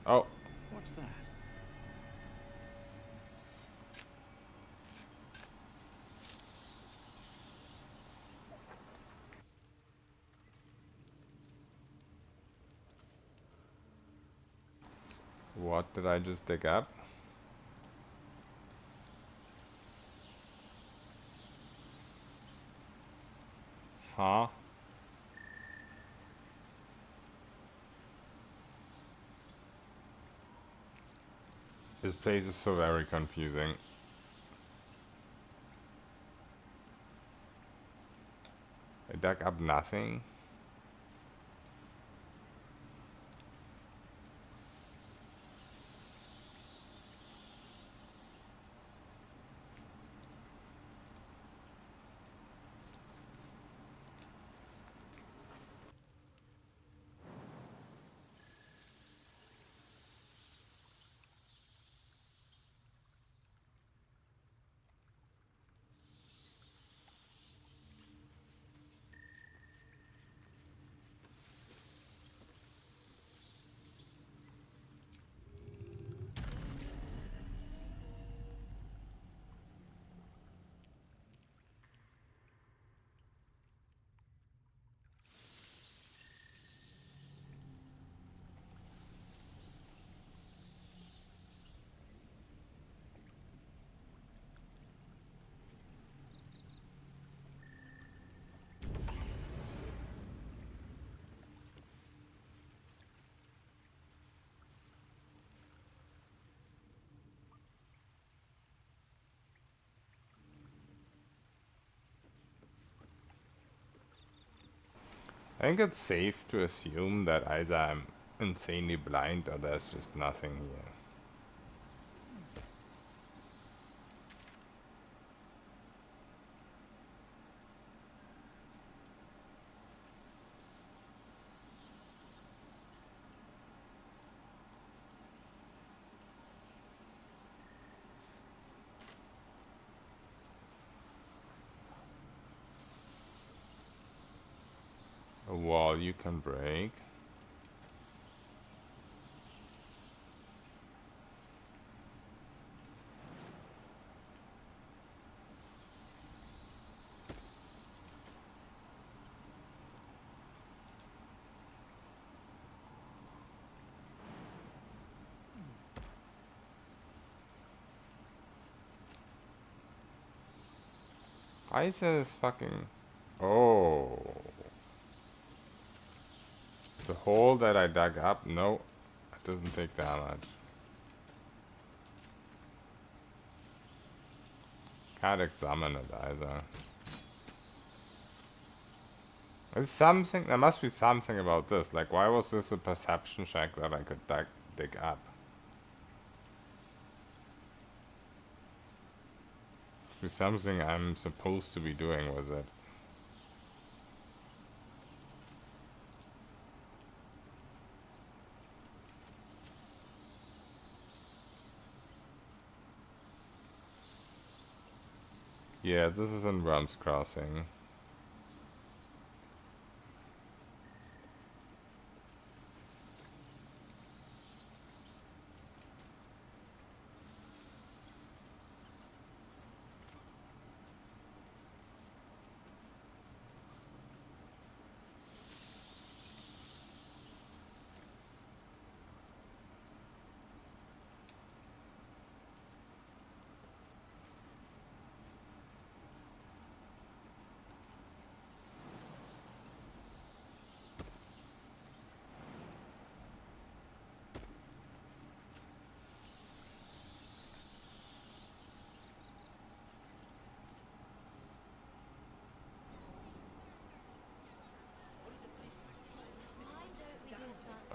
Oh, What's that? what did I just dig up? Huh? This place is so very confusing. I dug up nothing. I think it's safe to assume that either I'm insanely blind or there's just nothing here. A wall you can break. Why is this fucking... Oh. The hole that I dug up, no, it doesn't take damage. Can't examine it either. There's something, there must be something about this. Like, why was this a perception check that I could dig up? be something I'm supposed to be doing with it. Yeah, this is in Worms Crossing.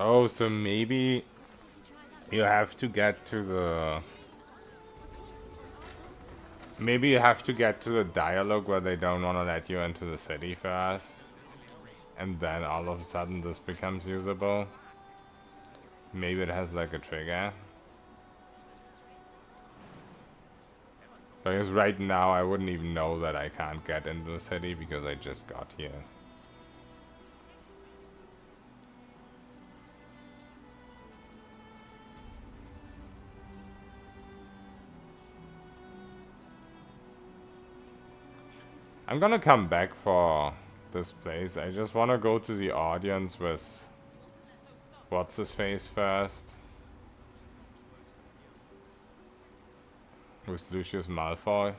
Oh, so maybe you have to get to the... Maybe you have to get to the dialogue where they don't want to let you into the city first. And then all of a sudden this becomes usable. Maybe it has like a trigger. Because right now I wouldn't even know that I can't get into the city because I just got here. I'm gonna come back for this place. I just wanna go to the audience with what's his face first. With Lucius Malfoy.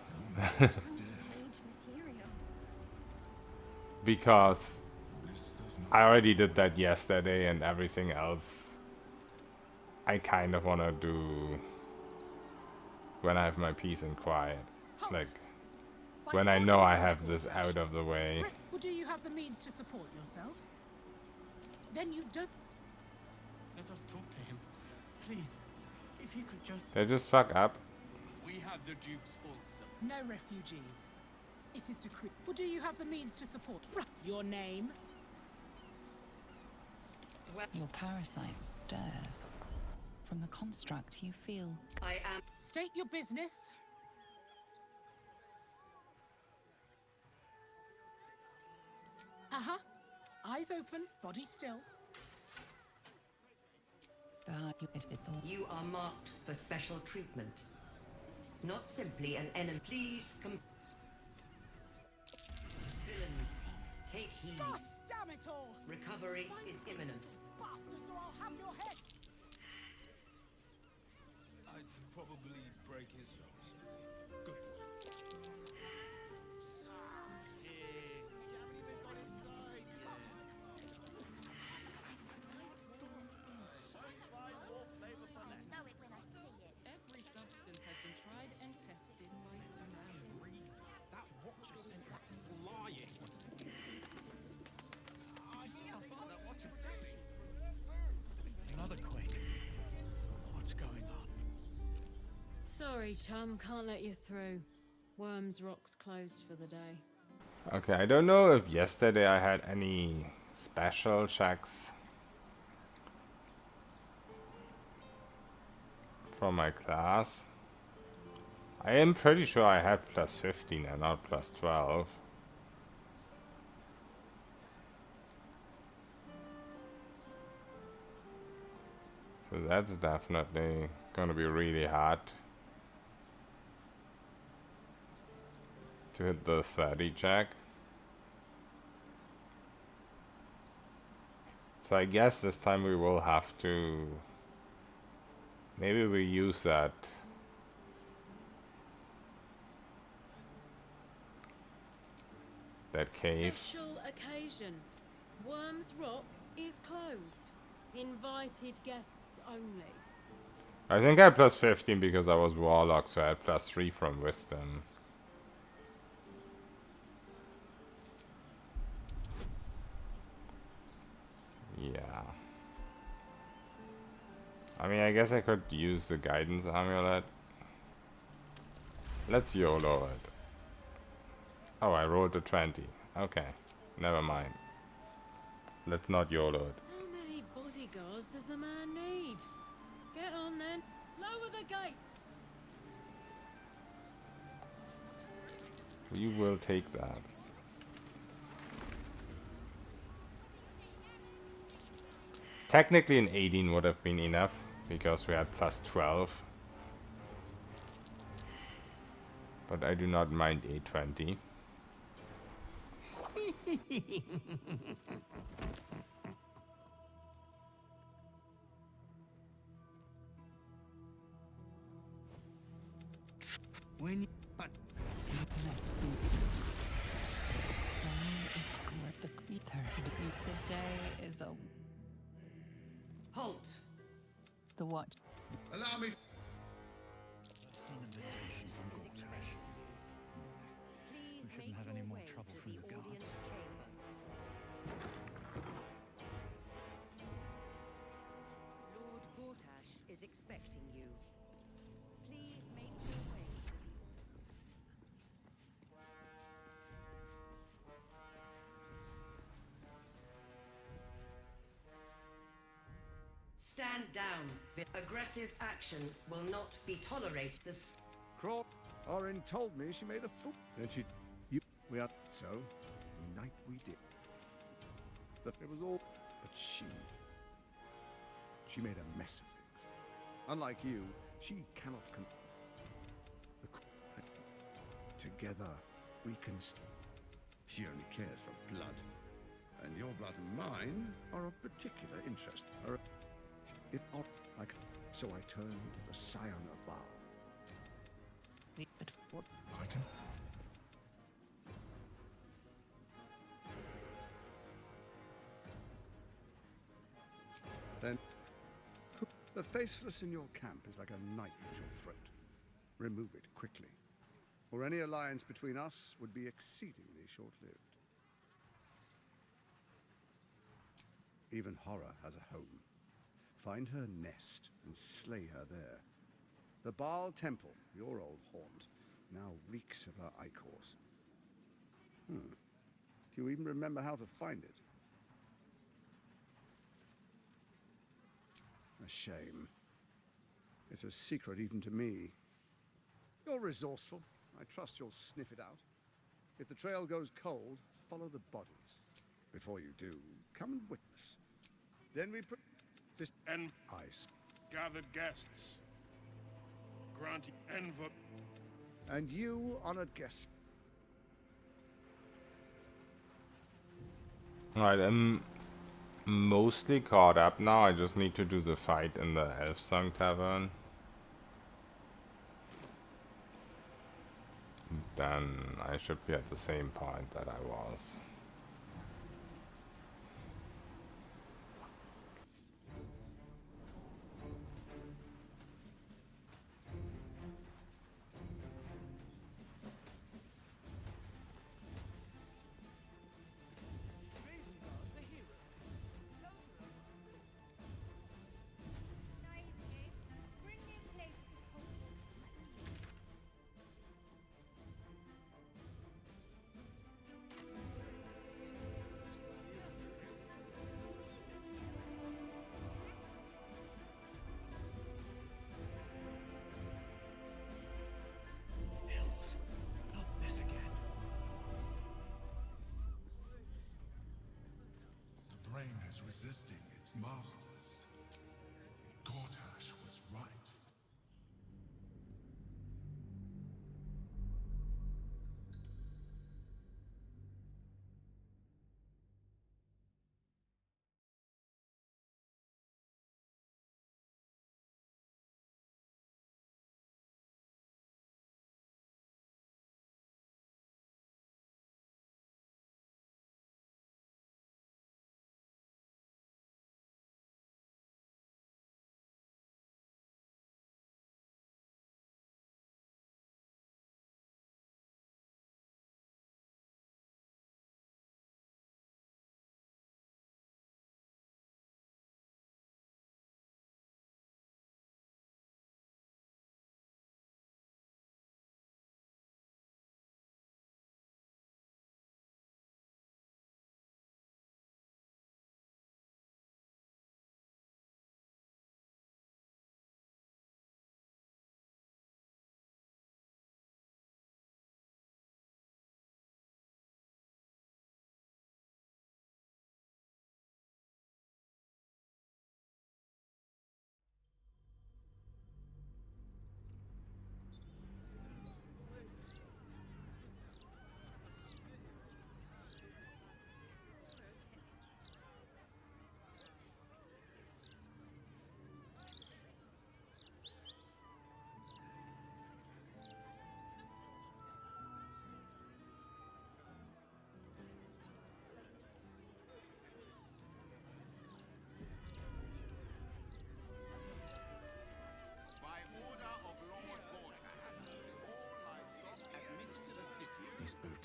Because I already did that yesterday and everything else I kind of wanna do when I have my peace and quiet. Like, when I know I have this out of the way. Well, do you have the means to support yourself? Then you don't. Let us talk to him. Please, if you could just... They just fuck up. We have the Duke's full support. No refugees. It is decreed. Well, do you have the means to support? Your name? Your parasite stirs. From the construct, you feel... I am. State your business. Eyes open, body still. You are marked for special treatment. Not simply an enemy. Please come. Villains, take heed. God damn it all! Recovery is imminent. Bastards, or I'll have your heads! I'd probably break his nose. Good boy. Every substance has been tried and tested. That watcher sent that flying. I see how far that watcher takes. Another quake. What's going on? Sorry, chum, can't let you through. Worms Rock's closed for the day. Okay, I don't know if yesterday I had any special checks for my class. I am pretty sure I had plus 15 and not plus 12. So that's definitely gonna be really hard to hit the 30 check. So I guess this time we will have to... Maybe we use that cave. Special occasion. Worms Rock is closed. Invited guests only. I think I had plus 15 because I was Warlock, so I had plus 3 from Wisdom. Yeah. I mean, I guess I could use the Guidance Amulet. Let's YOLO it. Oh, I rolled a 20. Okay, never mind. Let's not YOLO it. How many bodyguards does the man need? Get on then. Lower the gates. We will take that. Technically an 18 would have been enough, because we had plus 12. But I do not mind a 20. When but Today is a Halt! the watch. Allow me. That's an invitation from Baldur. We shouldn't have any more trouble from the guards. Lord Gortash is expecting you. Please make your way. Stand down. Aggressive action will not be tolerated. Crawl. Orin told me she made a fool. Then she... We are... So, night we did. But it was all... But she made a mess of things. Unlike you, she cannot Together, we can... She only cares for blood. And your blood and mine are of particular interest. If I can... So I turned to the Scion of Baal. What? I can. Then, the faceless in your camp is like a knife at your throat. Remove it quickly, or any alliance between us would be exceedingly short-lived. Even horror has a home. Find her nest and slay her there. The Baal Temple, your old haunt, now reeks of her ichors. Do you even remember how to find it? A shame. It's a secret even to me. You're resourceful. I trust you'll sniff it out. If the trail goes cold, follow the bodies. Before you do, come and witness. Then we this And ice. gathered guests. Granting envoy. And you, honored guest. Alright, I'm mostly caught up now. I just need to do the fight in the Elf Song Tavern. Then I should be at the same point that I was. Hills, not this again. The brain is resisting its masters. Gortash was right.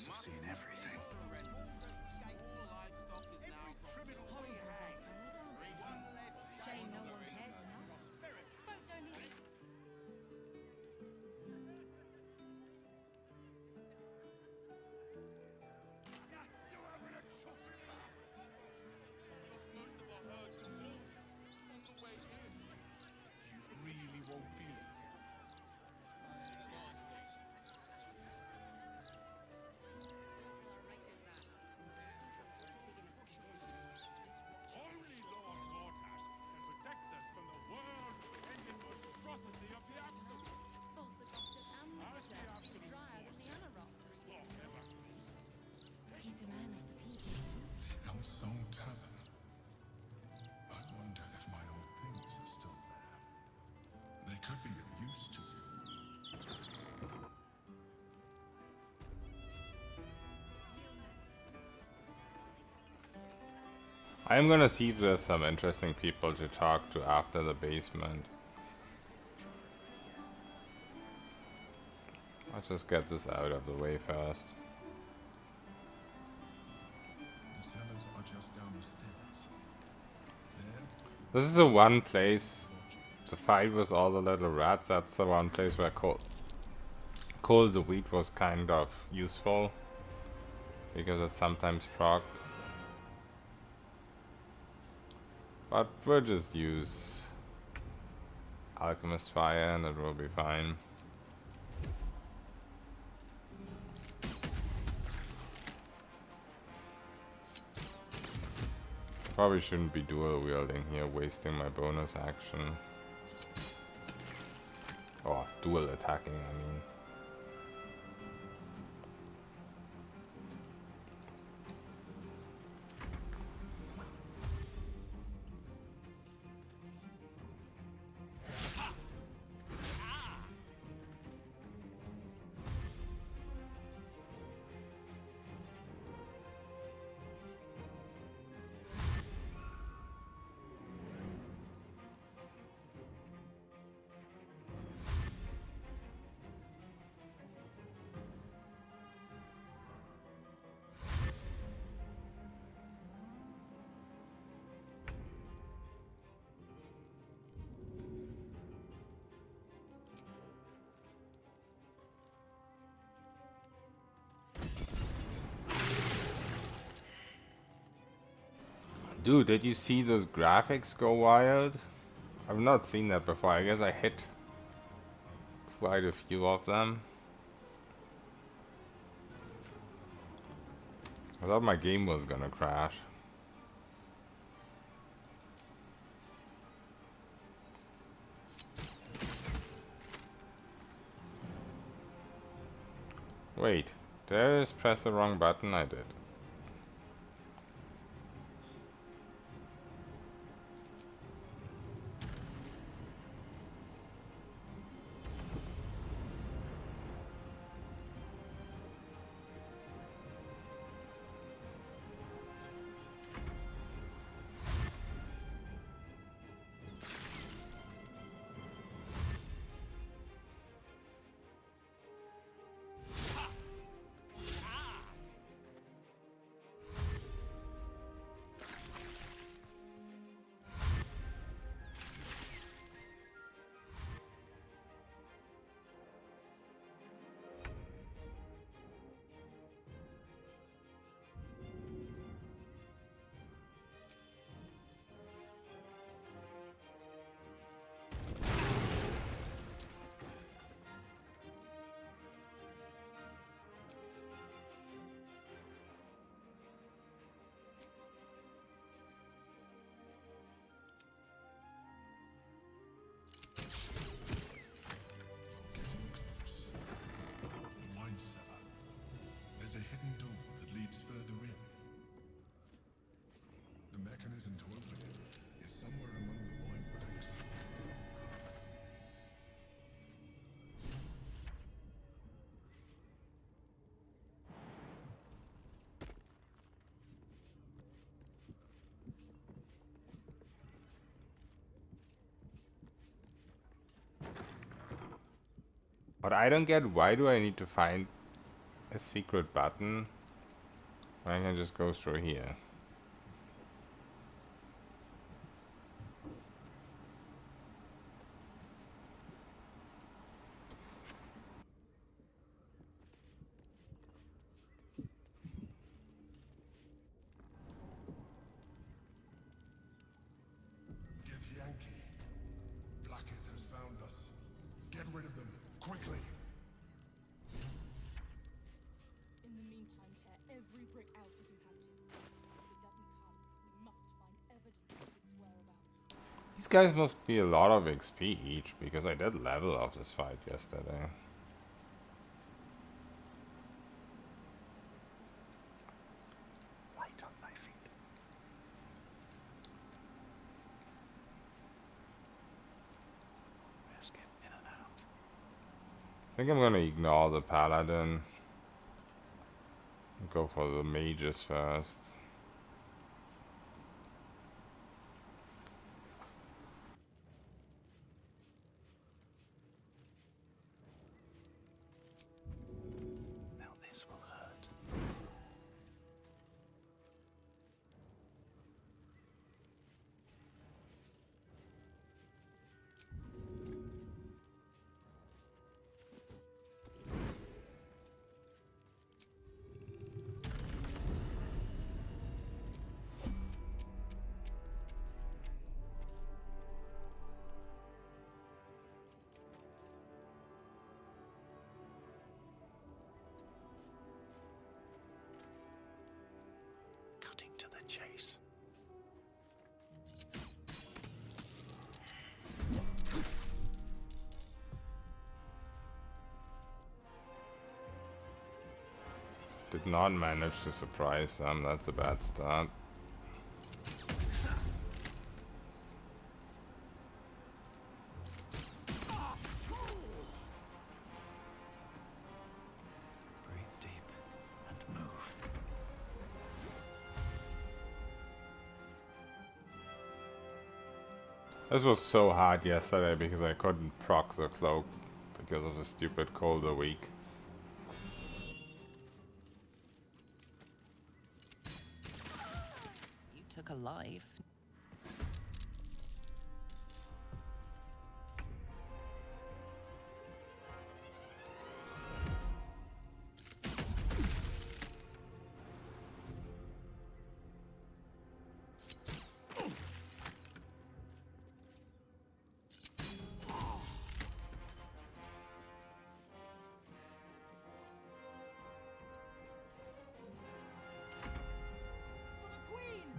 chance of seeing everything. Shame no one cares enough. Folk don't even... Really won't feel it. Only Lord Gortash can protect us from the world-ending monstrosity of the Absolute. Both the gossip and the As the research is Absolute drier than the other rock. forever. He's a man of the people, too. The Elsong Tavern. I wonder if my old things are still there. They could be of use to you. I'm gonna see if there's some interesting people to talk to after the basement. Let's just get this out of the way first. The cellars are just down the stairs. There, This is the one place, the fight with all the little rats, that's the one place where Coal the Wheat was kind of useful. Because it's sometimes proc. But we'll just use Alchemist Fire and it will be fine. Probably shouldn't be dual wielding here, wasting my bonus action. Or dual attacking, I mean. Dude, did you see those graphics go wild? I've not seen that before. I guess I hit quite a few of them. I thought my game was gonna crash. Wait, did I just press the wrong button? I did. mechanism to open it is somewhere among the wine racks. But I don't get, why do I need to find a secret button? I can just go through here. Get Yankee. Blackheath has found us. Get rid of them, quickly. In the meantime, tear every brick out if you have to. If it doesn't come, we must find evidence of its whereabouts. These guys must be a lot of XP each, because I did level up this fight yesterday. Light on my feet. Let's get in and out. I think I'm gonna ignore the paladin. Go for the mages first. Now this will hurt. Cutting to the chase. Did not manage to surprise them, that's a bad start. Breathe deep and move. This was so hard yesterday because I couldn't proc the cloak because of the stupid colder week. You took a life. For the Queen!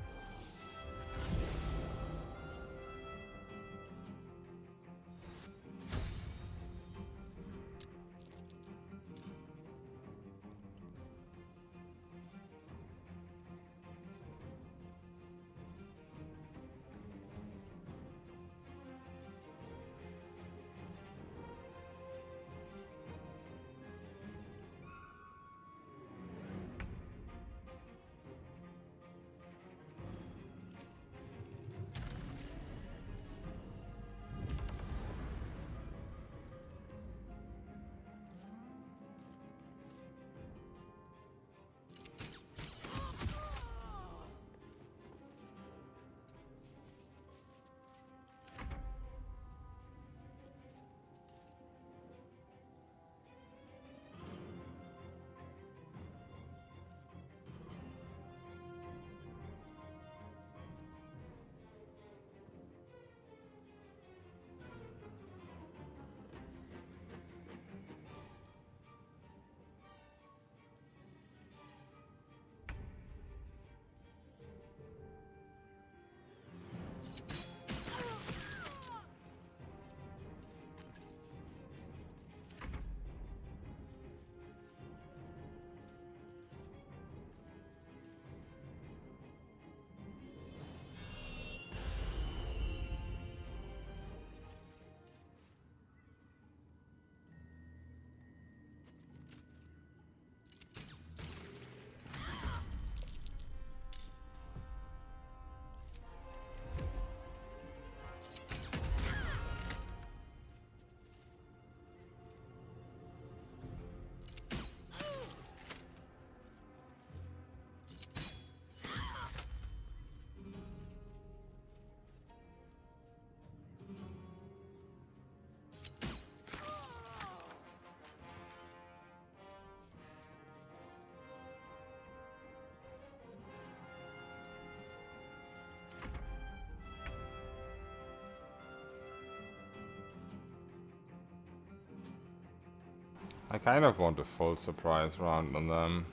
I kind of want a full surprise round on them.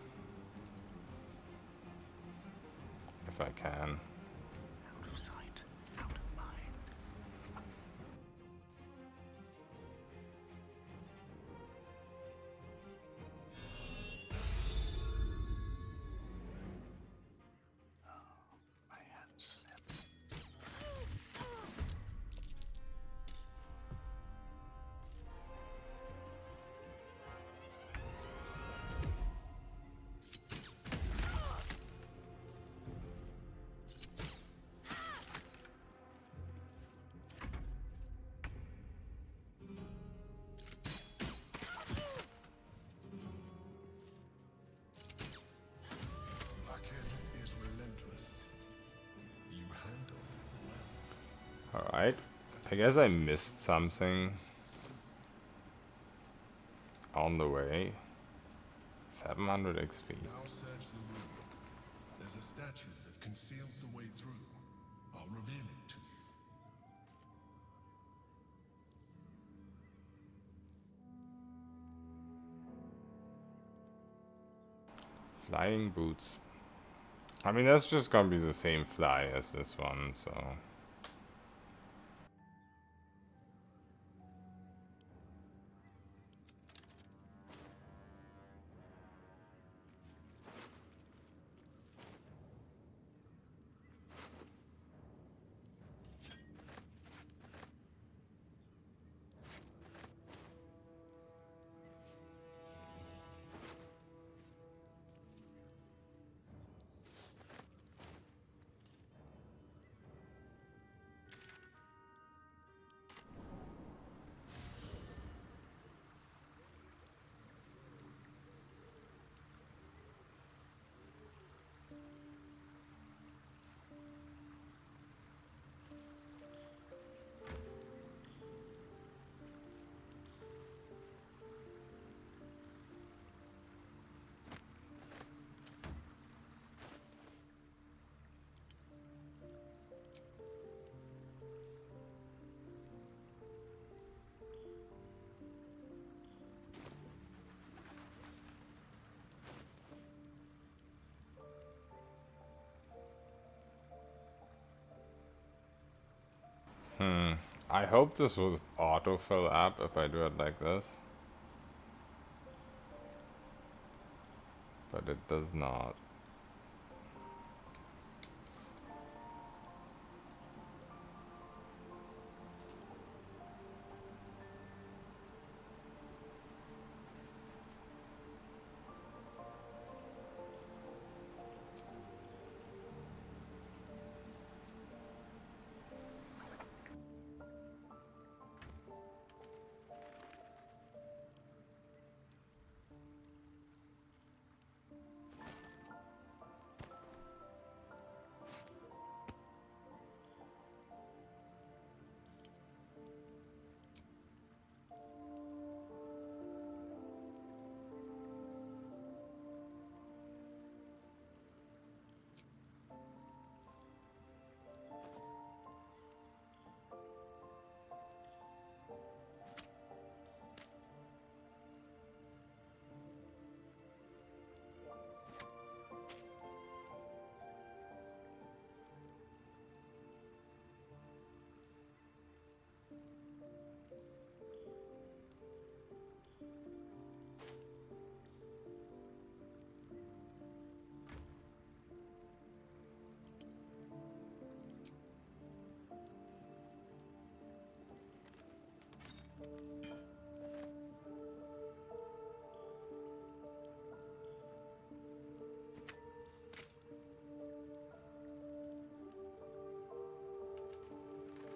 If I can. Out of sight, out of mind. Oh, my hand slipped. Blackhead is relentless. You handle well. Alright. I guess I missed something on the way. 700 XP. Now search the room. There's a statue that conceals the way through. I'll reveal it to you. Flying boots. I mean, that's just gonna be the same fly as this one, so... I hope this will autofill up if I do it like this. But it does not.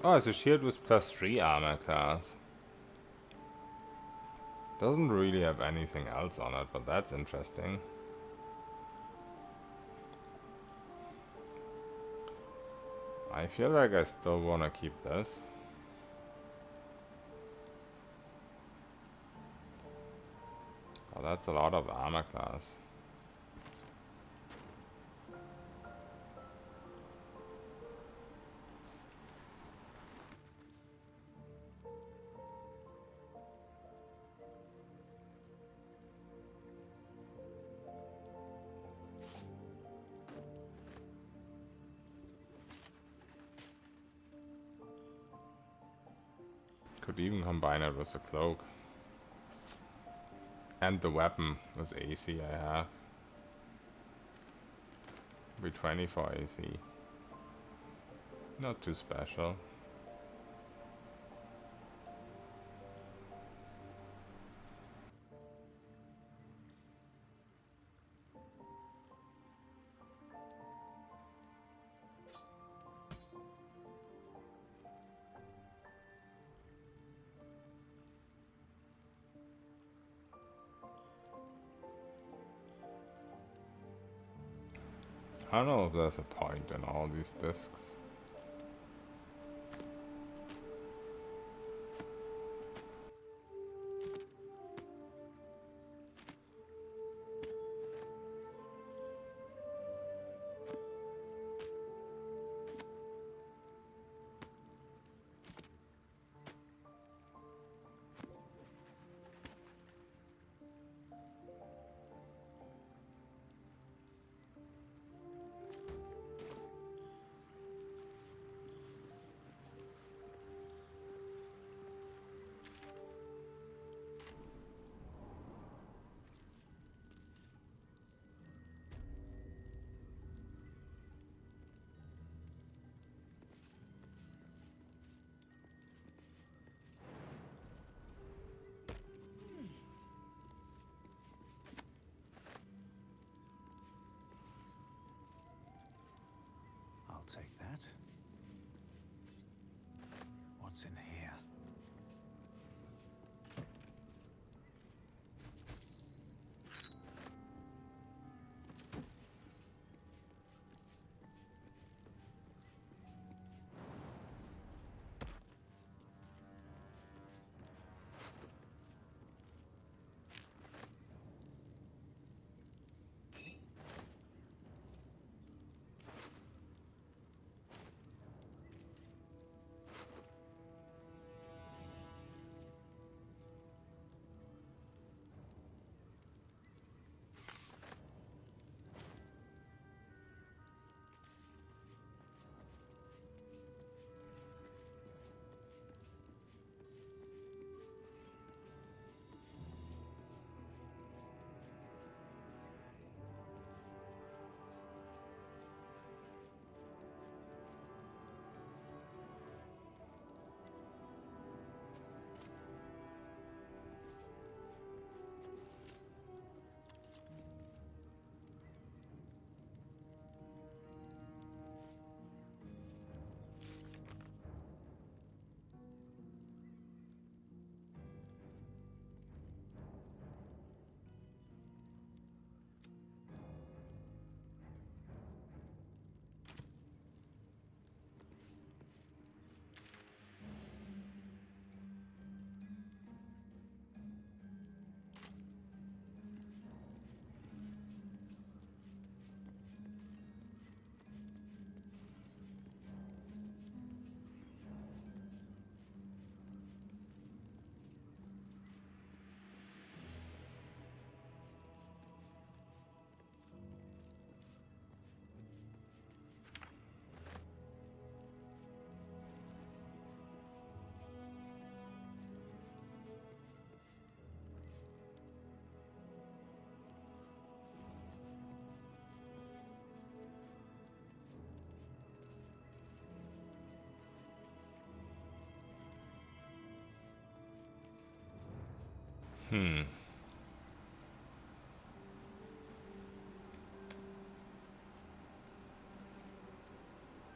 Oh, it's a shield with +3 armor class. Doesn't really have anything else on it, but that's interesting. I feel like I still want to keep this. Oh, that's a lot of armor class. Could even combine it with the cloak. And the weapon with AC I have. Be 20 for AC. Not too special. I don't know if there's a point in all these discs. I'll take that. What's in here?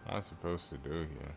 What am I supposed to do here?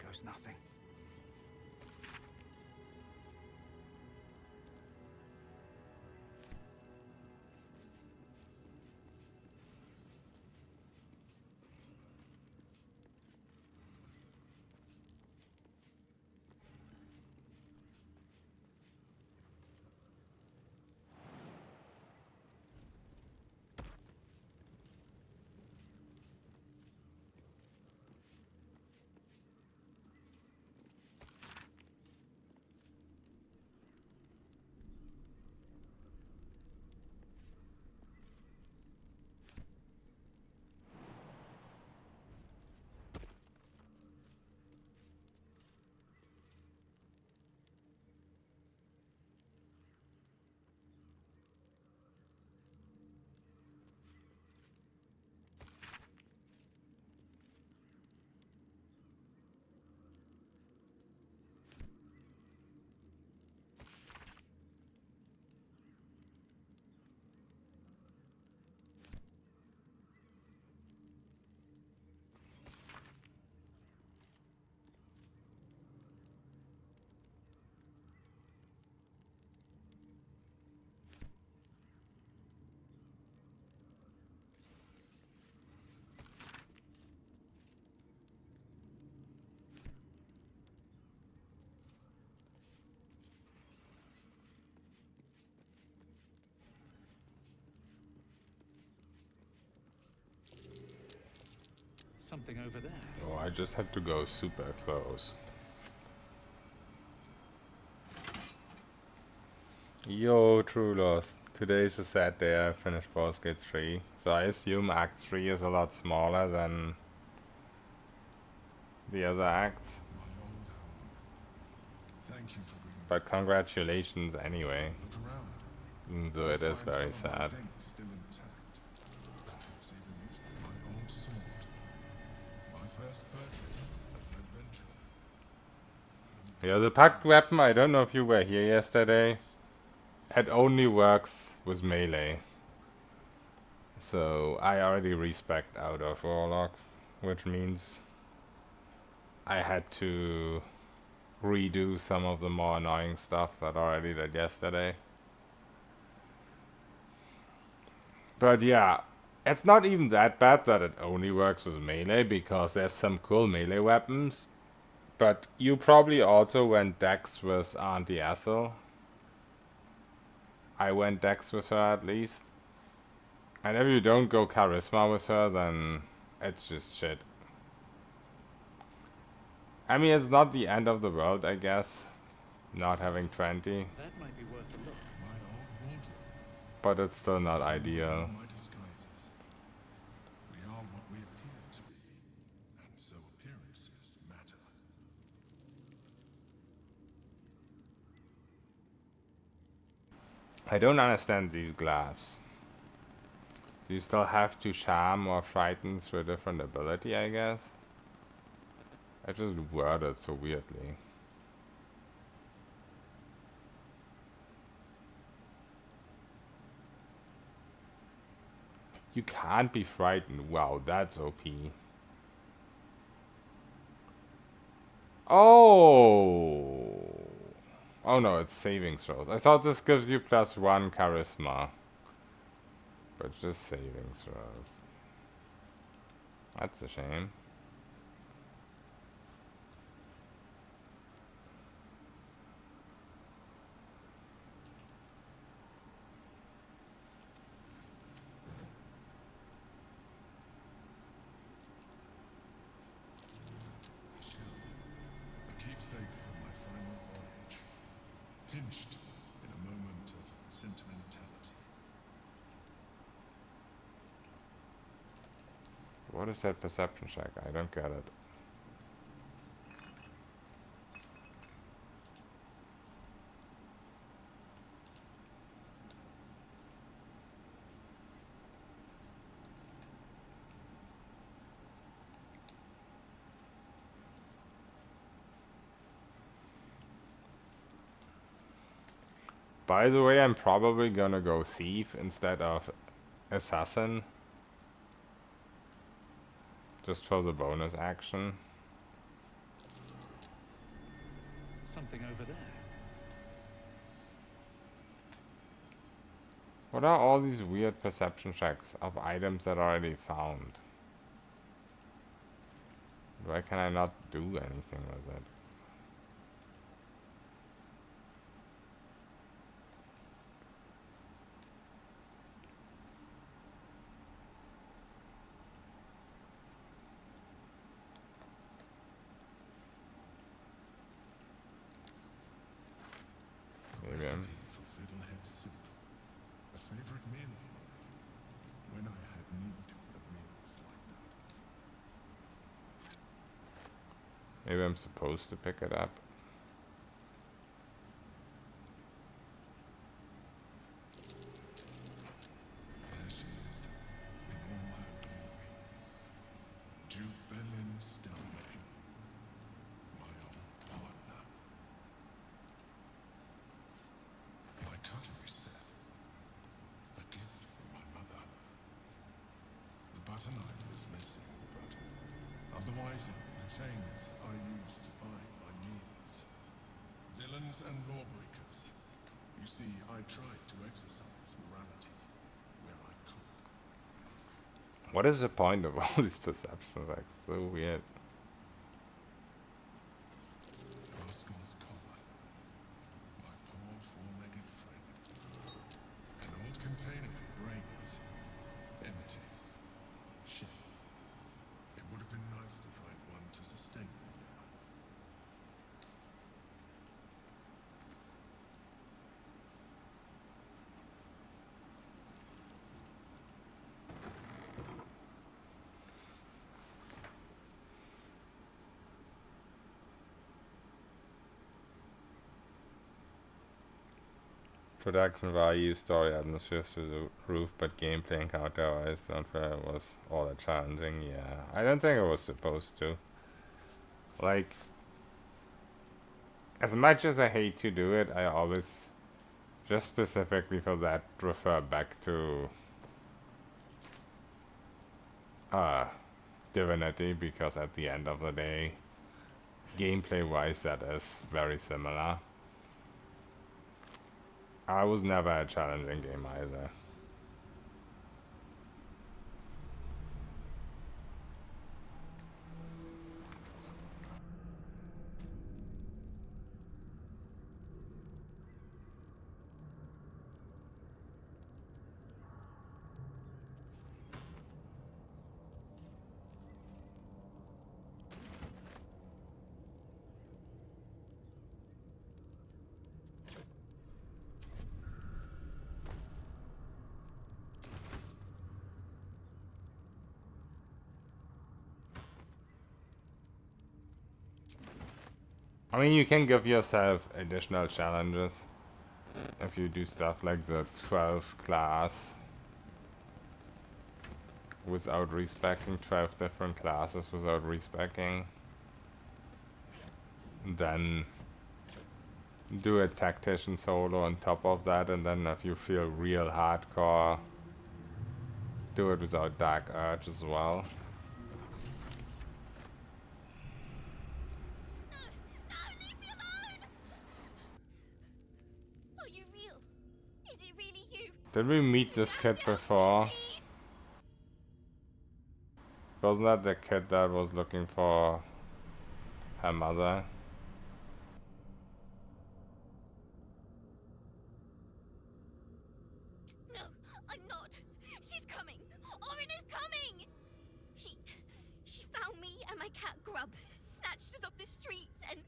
goes nothing. Something over there. Oh, I just had to go super close. Yo, True Lost. Today's a sad day. I finished Boss Gate 3. So I assume Act 3 is a lot smaller than the other acts. Thank you for bringing But congratulations anyway. Even though it is very sad. still intact. Perhaps even my old sword. My first purchase as an adventurer. Yeah, the packed weapon, I don't know if you were here yesterday. It only works with melee. So I already respec out of Warlock, which means I had to redo some of the more annoying stuff that I already did yesterday. But yeah, it's not even that bad that it only works with melee, because there's some cool melee weapons. But you probably also went Dex with Auntie Ethel. I went Dex with her at least. And if you don't go Charisma with her, then it's just shit. I mean, it's not the end of the world, I guess, not having 20. That might be worth a look. My old wardrobe. But it's still not ideal. My disguises. We are what we appear to be. And so appearances matter. I don't understand these gloves. Do you still have to charm or frighten through a different ability, I guess? I just worded so weirdly. You can't be frightened. Wow, that's OP. Oh! Oh no, it's saving throws. I thought this gives you +1 charisma. But just saving throws. That's a shame. A keepsake from my final voyage. Pinched in a moment of sentimentality. What is that perception check? I don't get it. By the way, I'm probably gonna go Thief instead of Assassin. Just for the bonus action. something over there. What are all these weird perception checks of items that are already found? Why can I not do anything with it? Recipe for fiddlehead soup. A favorite meal of mine. When I had need of meals like that. Maybe I'm supposed to pick it up. There she is, in all her glory. Jubilin Stanley, my old partner. My cutlery set, a gift from my mother. The butter knife is missing, but otherwise the chains I use to find my meals. Villains and lawbreakers. You see, I tried to exercise morality where I could. What is the point of all these perceptions? Like, so weird. Rascal's collar. My poor four-legged friend. An old container for brains. Empty. Shit. It would have been nice to find one to sustain me now. Production value, story, atmosphere through the roof, but gameplay encounter-wise, unfair was all that challenging. Yeah, I don't think it was supposed to. Like, as much as I hate to do it, I always, just specifically for that, refer back to Divinity, because at the end of the day, gameplay-wise, that is very similar. I was never a challenging game either. I mean, you can give yourself additional challenges if you do stuff like the 12 class without respecking 12 different classes without respecking. Then do a tactician solo on top of that, and then if you feel real hardcore, do it without Dark Urge as well. Did we meet this kid before? Wasn't that the kid that was looking for her mother? No, I'm not. She's coming. Orin is coming. She found me and my cat Grub, snatched us off the streets, and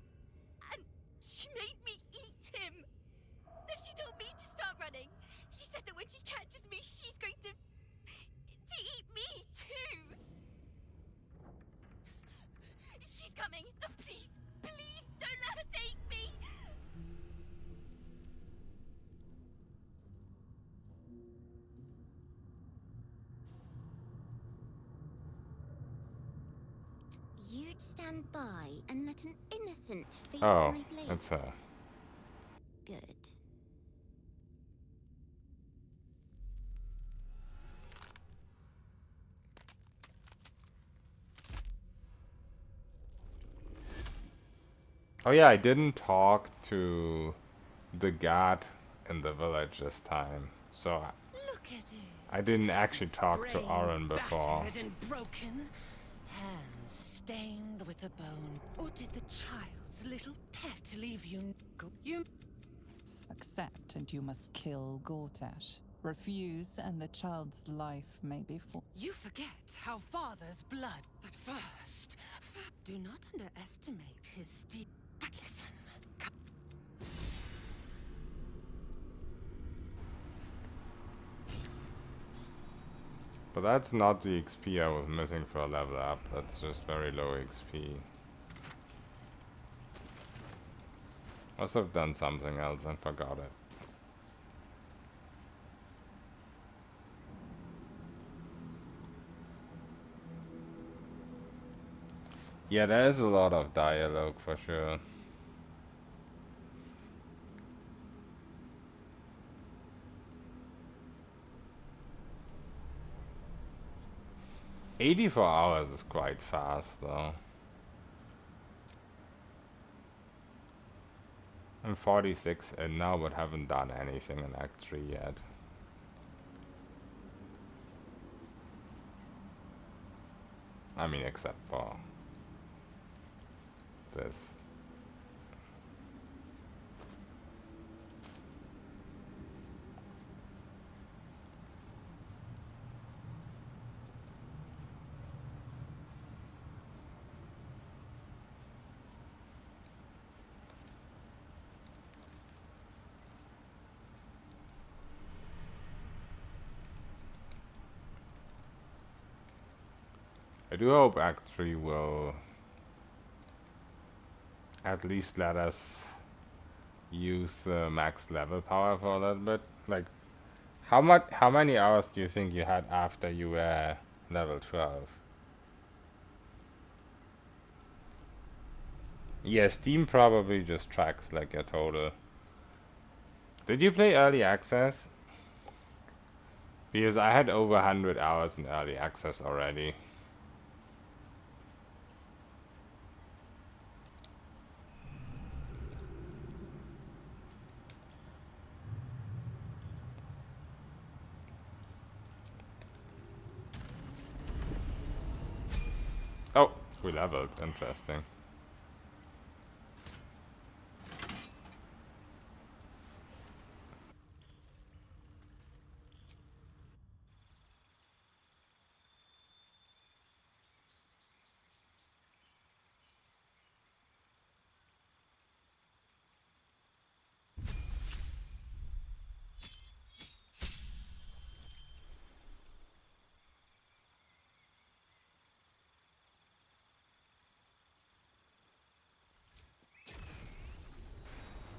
she made me eat him. Then she told me to start running. She said that when she catches me, she's going to eat me too. She's coming. Oh, please, please don't let her take me. You'd stand by and let an innocent face Oh, my blades. that's her. Good. Oh yeah, I didn't talk to the god in the village this time, so Look at it. I didn't actually talk to Brain Aaron before. battered and broken, hands stained with a bone. Or did the child's little pet leave you? You Accept and you must kill Gortash. Refuse and the child's life may be for. You forget how father's blood. But first, do not underestimate his steep. But listen. But that's not the XP I was missing for a level up. That's just very low XP. Must have done something else and forgot it. Yeah, there is a lot of dialogue for sure. $84 is quite fast though. I'm 46 and now but haven't done anything in Act 3 yet. I mean, except for this. I do hope Act 3 will at least let us use max level power for a little bit. Like, how many hours do you think you had after you were level 12? Yeah, Steam probably just tracks like your total. Did you play early access? Because I had over 100 hours in early access already. Oh, we leveled. Interesting.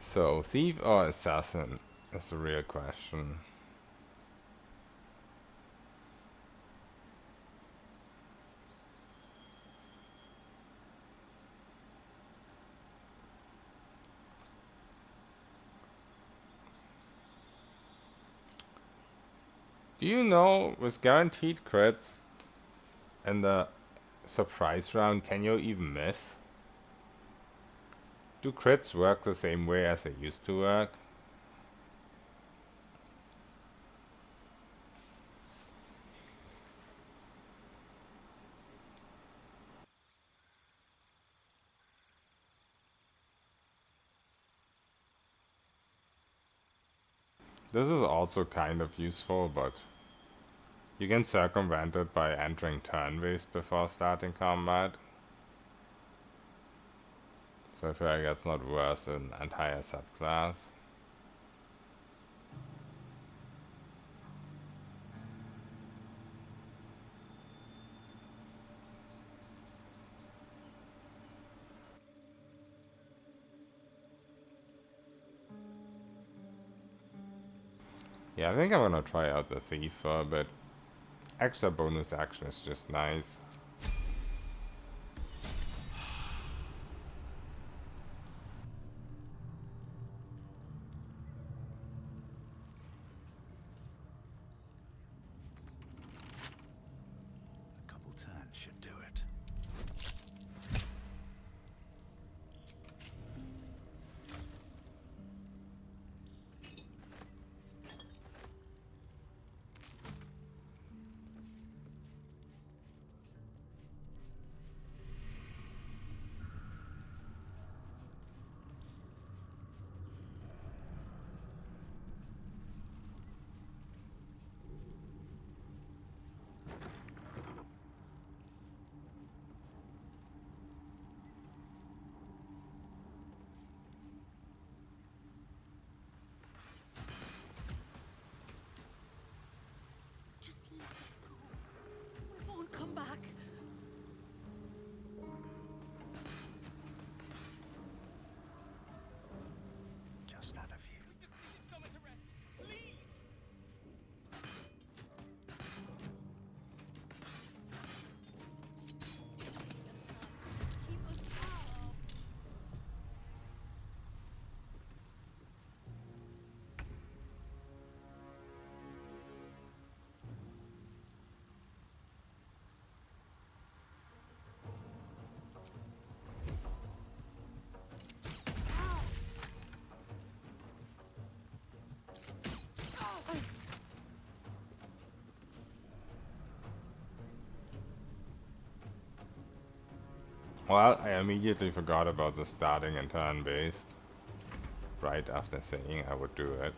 So, thief or assassin is the real question. Do you know, with guaranteed crits in the surprise round, can you even miss? Do crits work the same way as they used to work? This is also kind of useful, but you can circumvent it by entering turn-based before starting combat. So I feel like that's not worse than an entire subclass. Yeah, I think I'm gonna try out the thief for a bit. Extra bonus action is just nice. A couple turns should do it. Well, I immediately forgot about the starting and turn-based. Right after saying I would do it.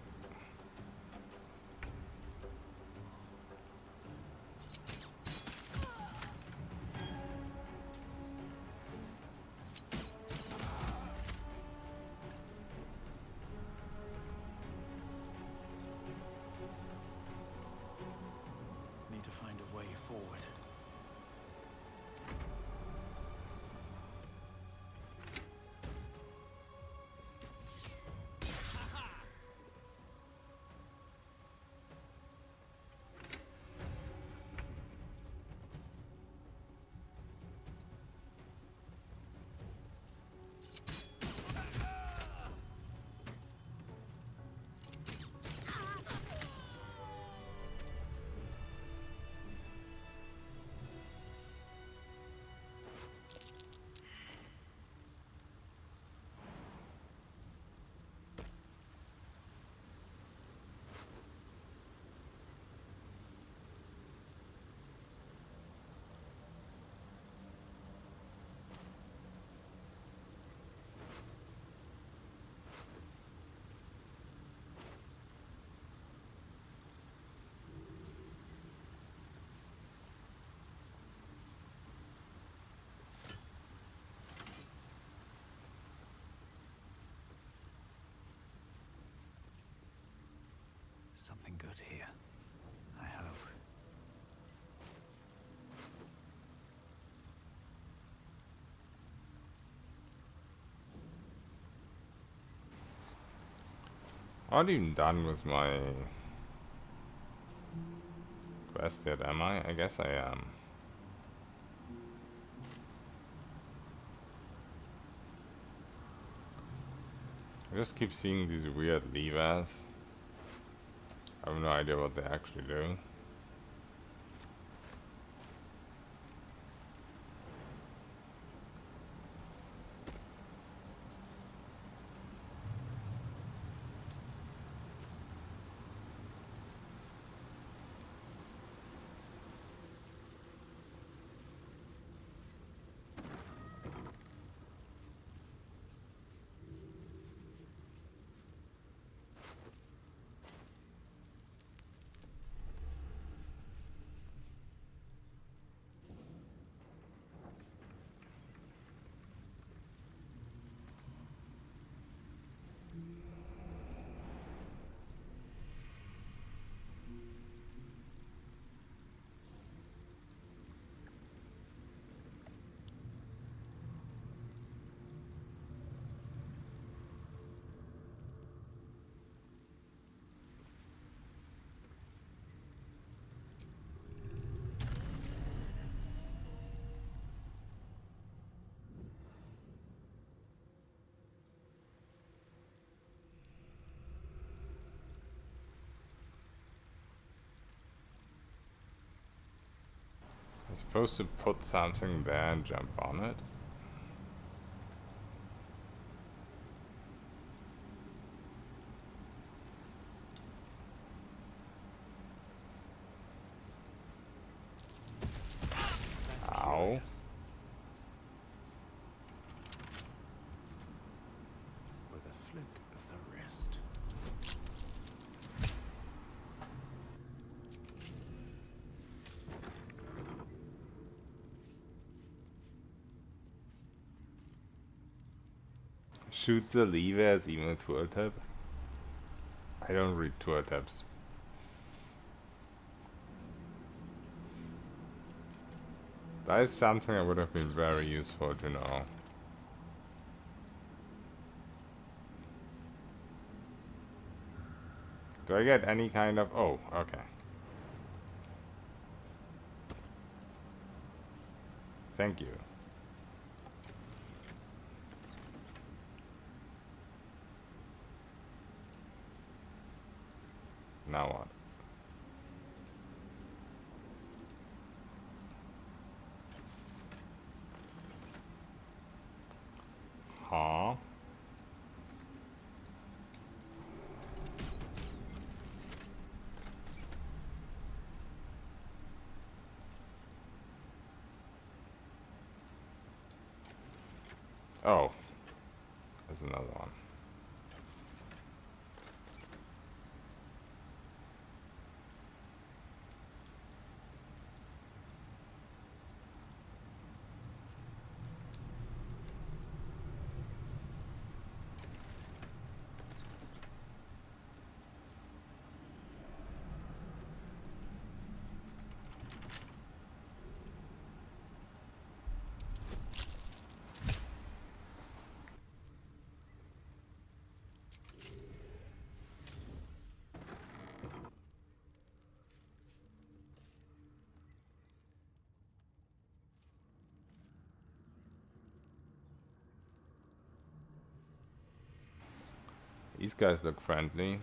Need to find a way forward. Something good here, I hope. I'm not even done with my quest yet, am I? I guess I am. I just keep seeing these weird levers. I have no idea what they actually do. I'm supposed to put something there and jump on it. Ow. With a flick of the wrist. Shoot the levers even with tooltip? I don't read tooltips. That is something that would have been very useful to know. Do I get any kind of... Oh, okay. Thank you. Now what? Huh? Oh, there's another one. These guys look friendly.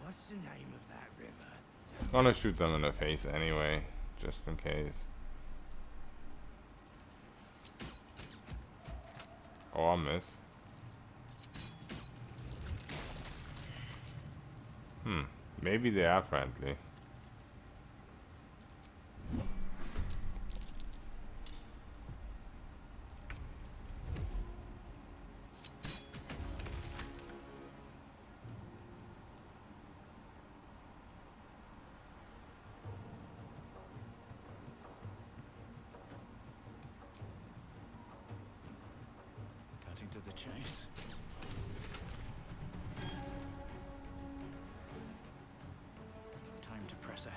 What's the name of that river? I'm gonna shoot them in the face anyway, just in case. Oh, I miss. Maybe they are friendly. Cutting to the chase. Time to press ahead.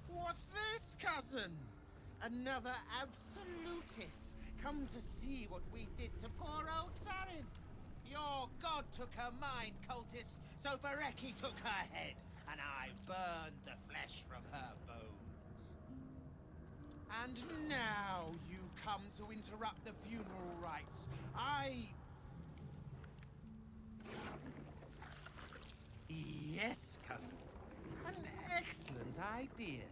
What's this, cousin? Another absolutist come to see what we did to poor old Sarin. Your god took her mind, cultist, so Bereki took her head, and I burned the flesh from her bones. And now you come to interrupt the funeral rites. Yes, cousin. An excellent idea.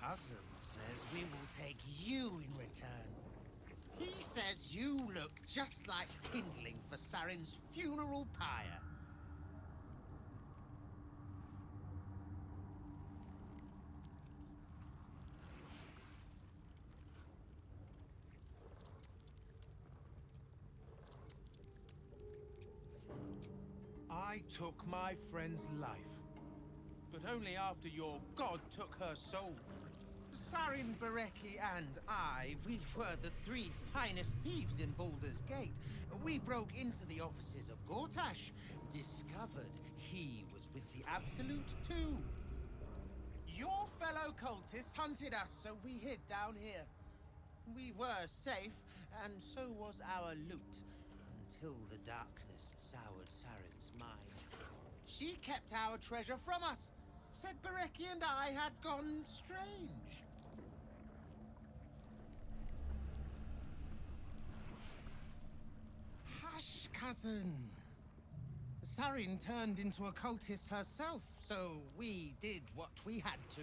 Cousin says we will take you in return. He says you look just like kindling for Sarin's funeral pyre. I took my friend's life, but only after your god took her soul. Sarin, Bereki, and I, we were the three finest thieves in Baldur's Gate. We broke into the offices of Gortash, discovered he was with the Absolute too. Your fellow cultists hunted us, so we hid down here. We were safe, and so was our loot, until the darkness soured Sarin's mind. She kept our treasure from us, said Bereki and I had gone strange. Hush, cousin. Sarin turned into a cultist herself, so we did what we had to.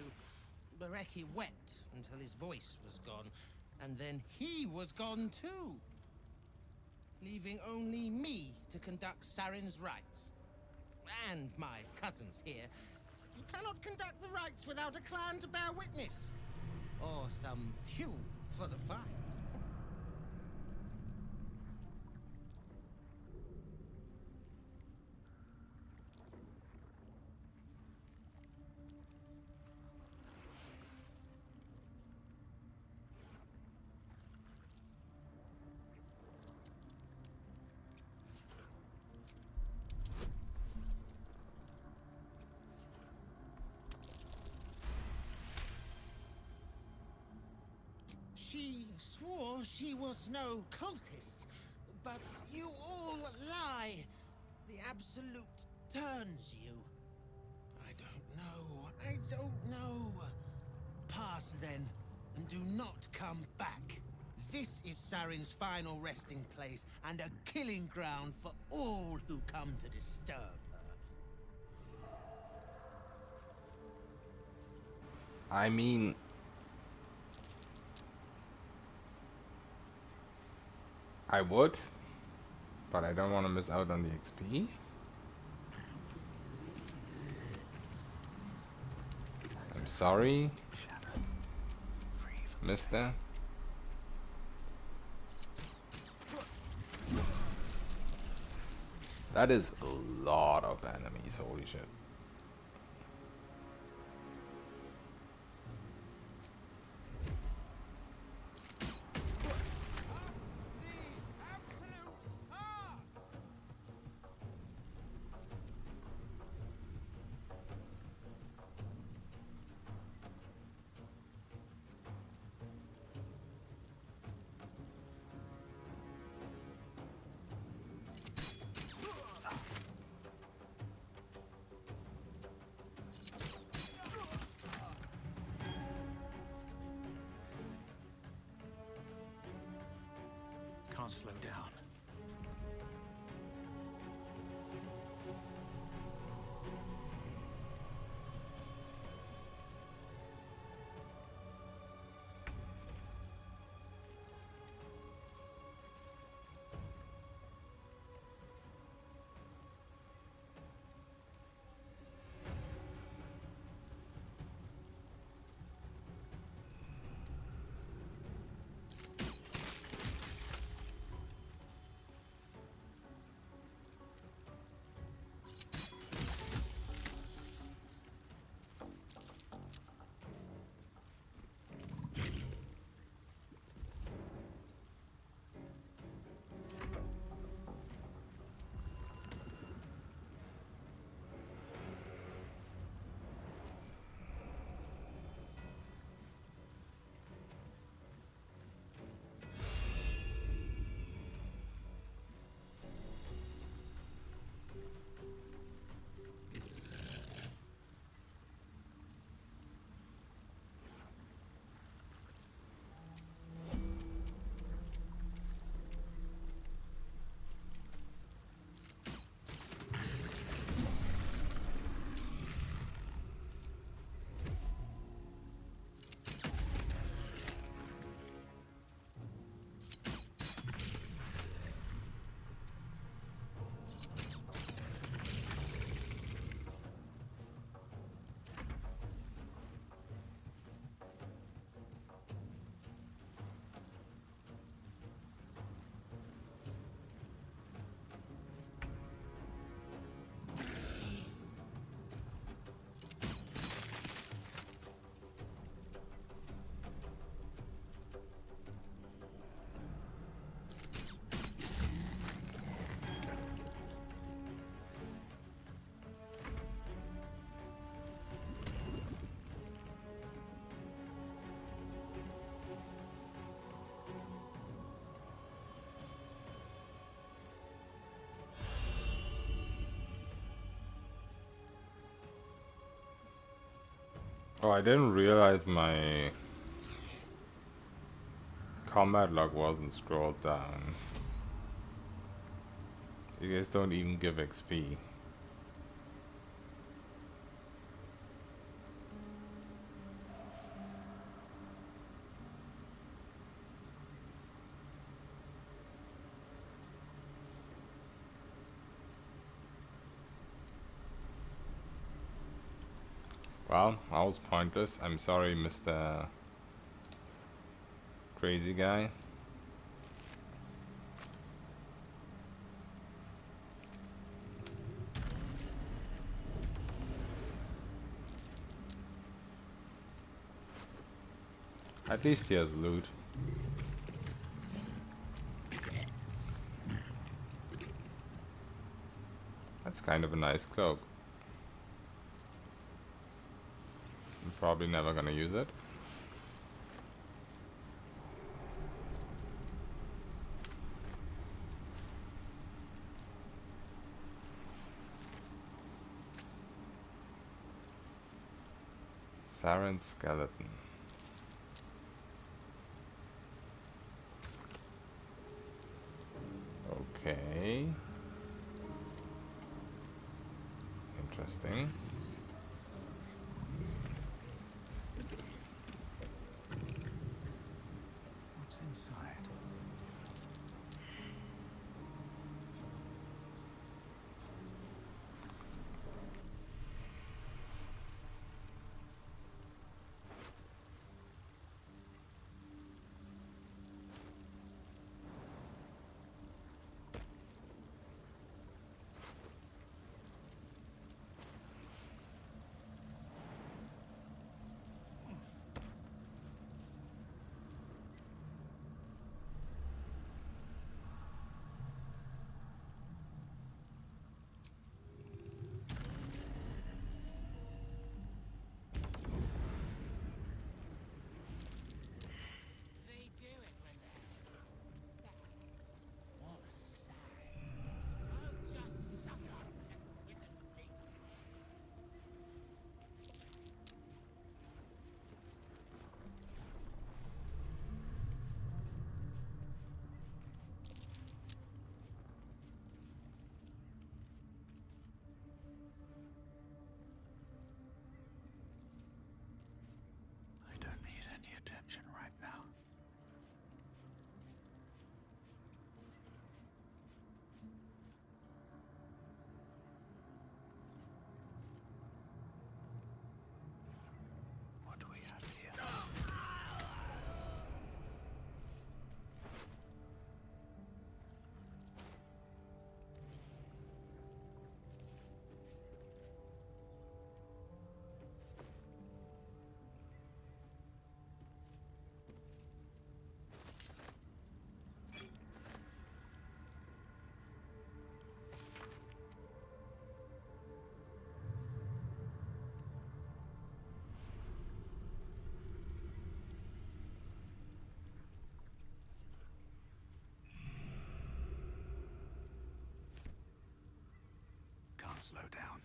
Bereki wept until his voice was gone, and then he was gone too, leaving only me to conduct Sarin's rites. And my cousins here. You cannot conduct the rites without a clan to bear witness, or some fuel for the fire. She swore she was no cultist, but you all lie. The Absolute turns you. I don't know. Pass then, and do not come back. This is Sarin's final resting place, and a killing ground for all who come to disturb her. I mean, I would, but I don't want to miss out on the XP. I'm sorry, mister. That is a lot of enemies, holy shit. Can't slow down. Oh, I didn't realize my combat log wasn't scrolled down. You guys don't even give XP. Well, I was pointless. I'm sorry, Mr. Crazy Guy. At least he has loot. That's kind of a nice cloak. I'm probably never gonna use it. Sarin skeleton. Okay. Interesting. What's inside? I don't need any attention right now. What do we have here? Can't slow down.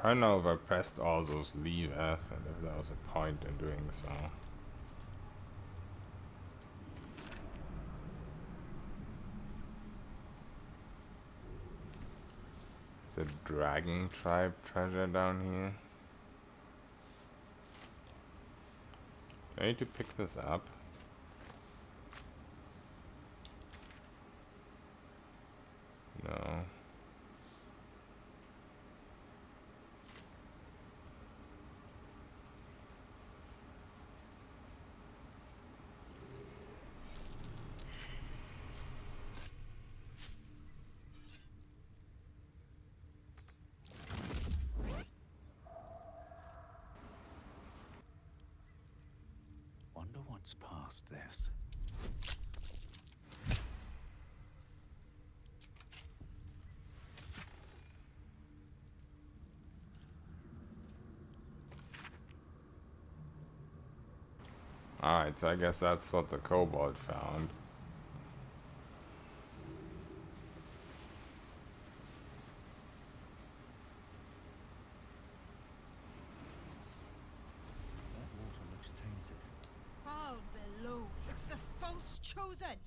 I don't know if I pressed all those levers and if there was a point in doing so. Is a dragon tribe treasure down here? Do I need to pick this up? No. Wonder what's past this. Alright, so I guess that's what the kobold found. That water looks tainted. Fall below. It's the false chosen.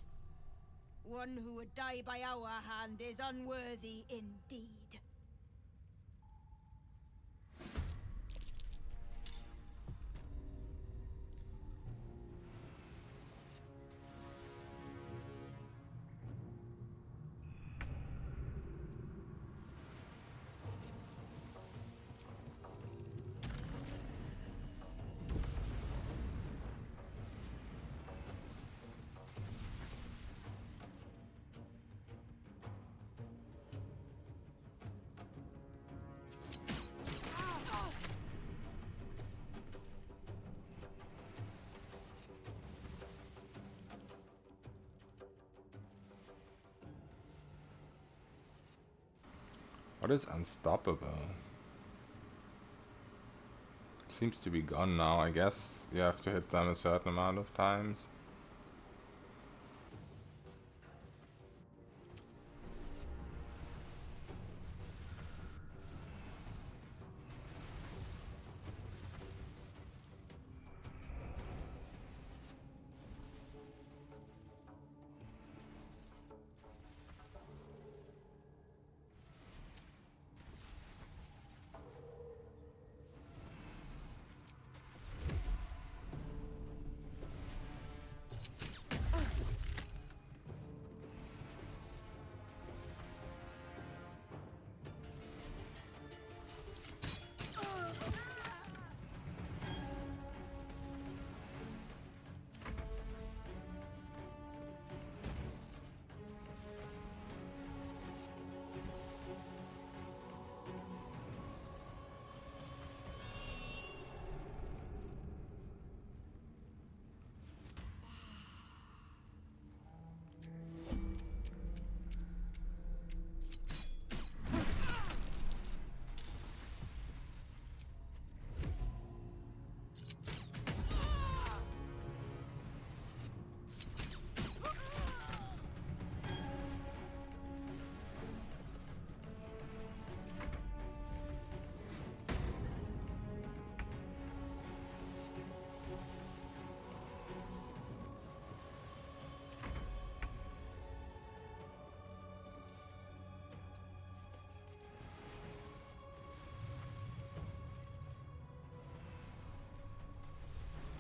One who would die by our hand is unworthy indeed. What is unstoppable? seems to be gone now. I guess you have to hit them a certain amount of times.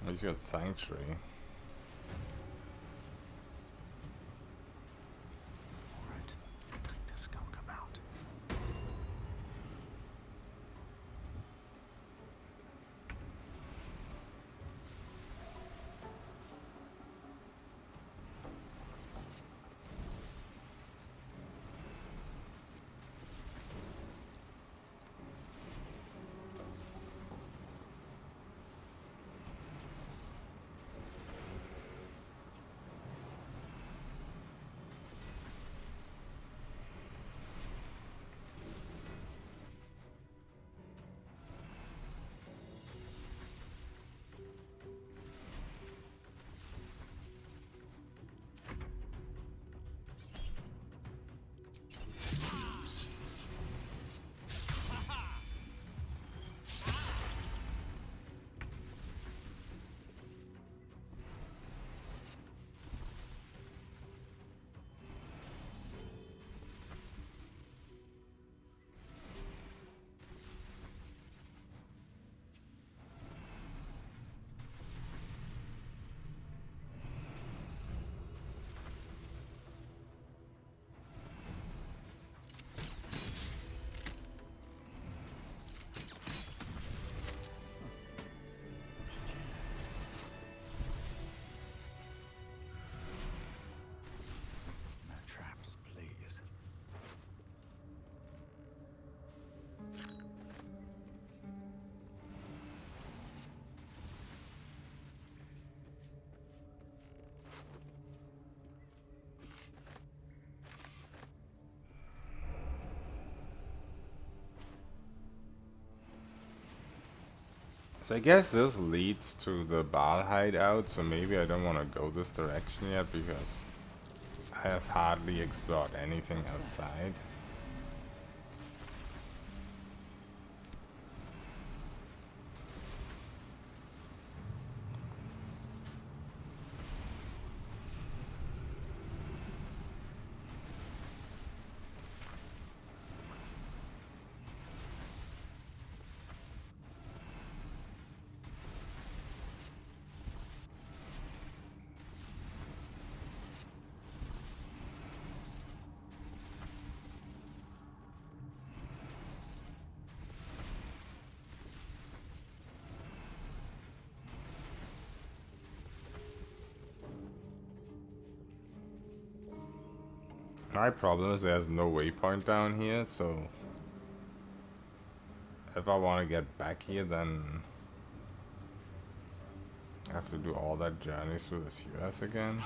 He's got Sanctuary. No traps, please. So I guess this leads to the Baal hideout, so maybe I don't want to go this direction yet because I have hardly explored anything outside. My problem is there's no waypoint down here, so if I want to get back here, then I have to do all that journey through this US again.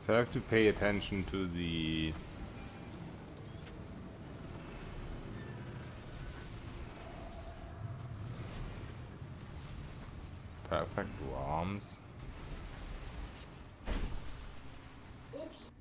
So I have to pay attention to the perfect worms. Oops.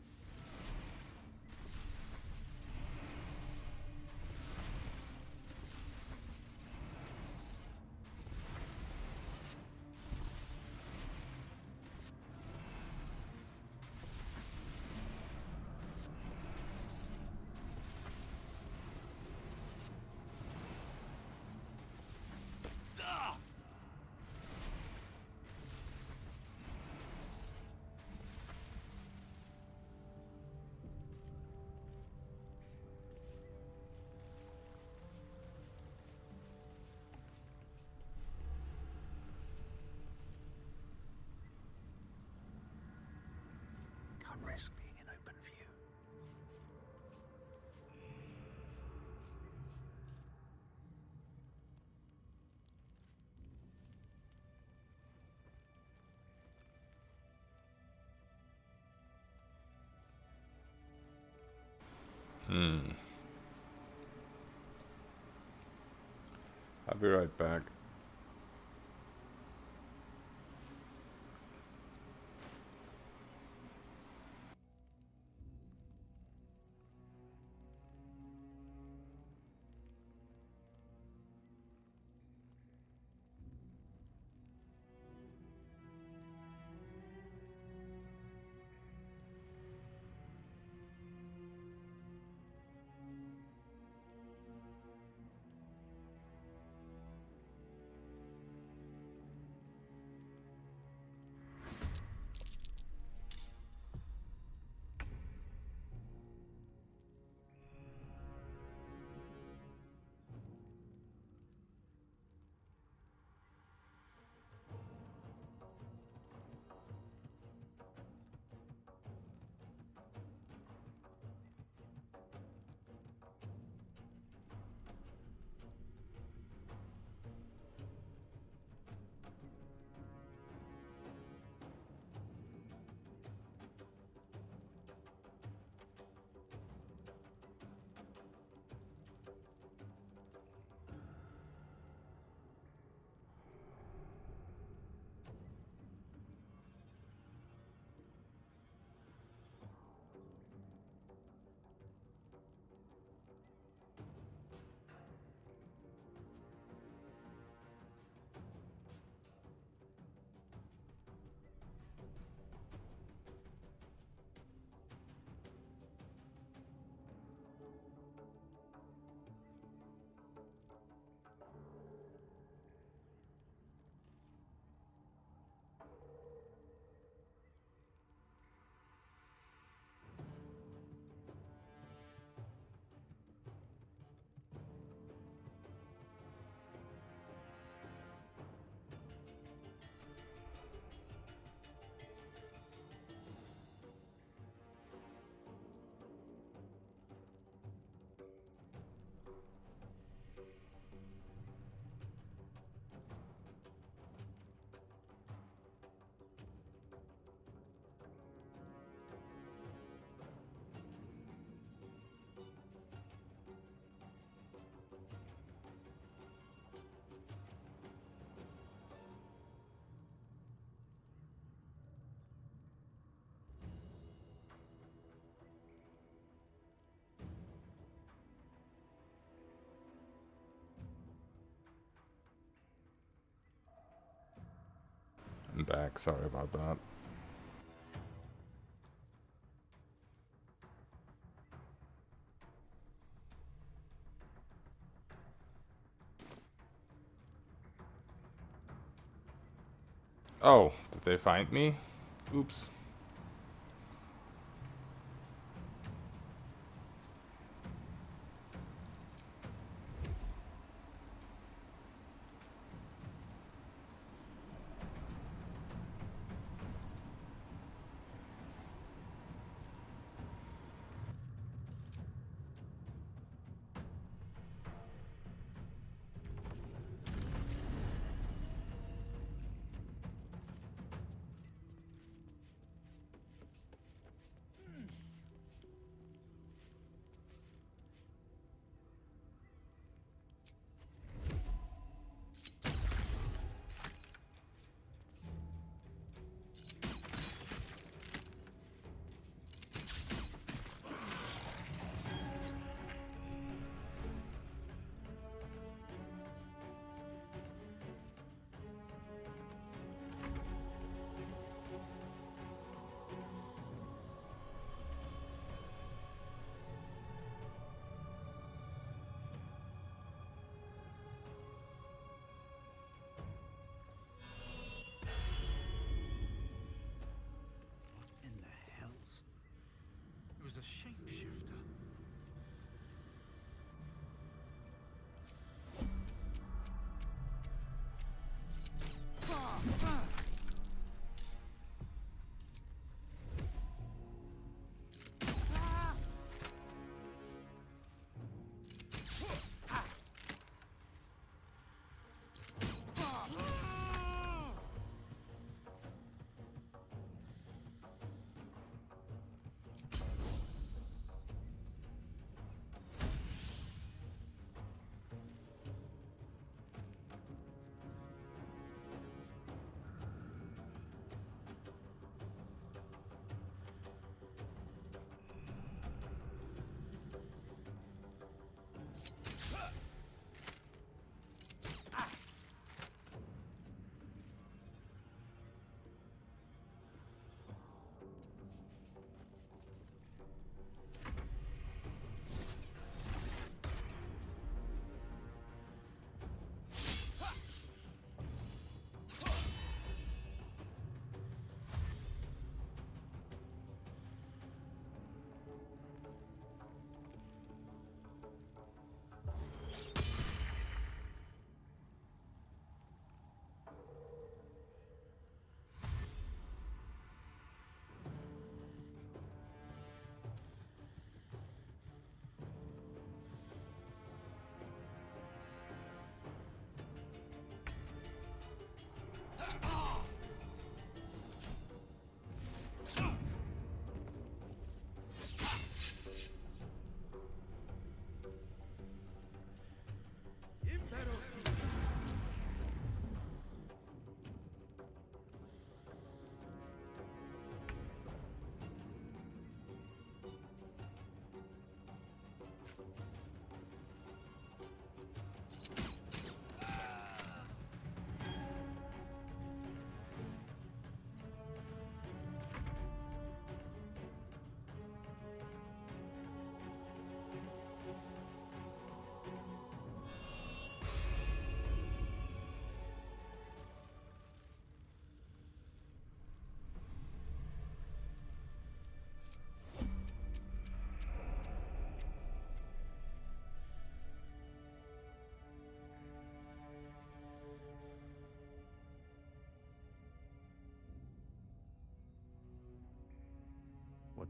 Can't risk being in open view. I'll be right back. I'm back, sorry about that. Oh, did they find me? Oops.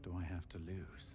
What do I have to lose?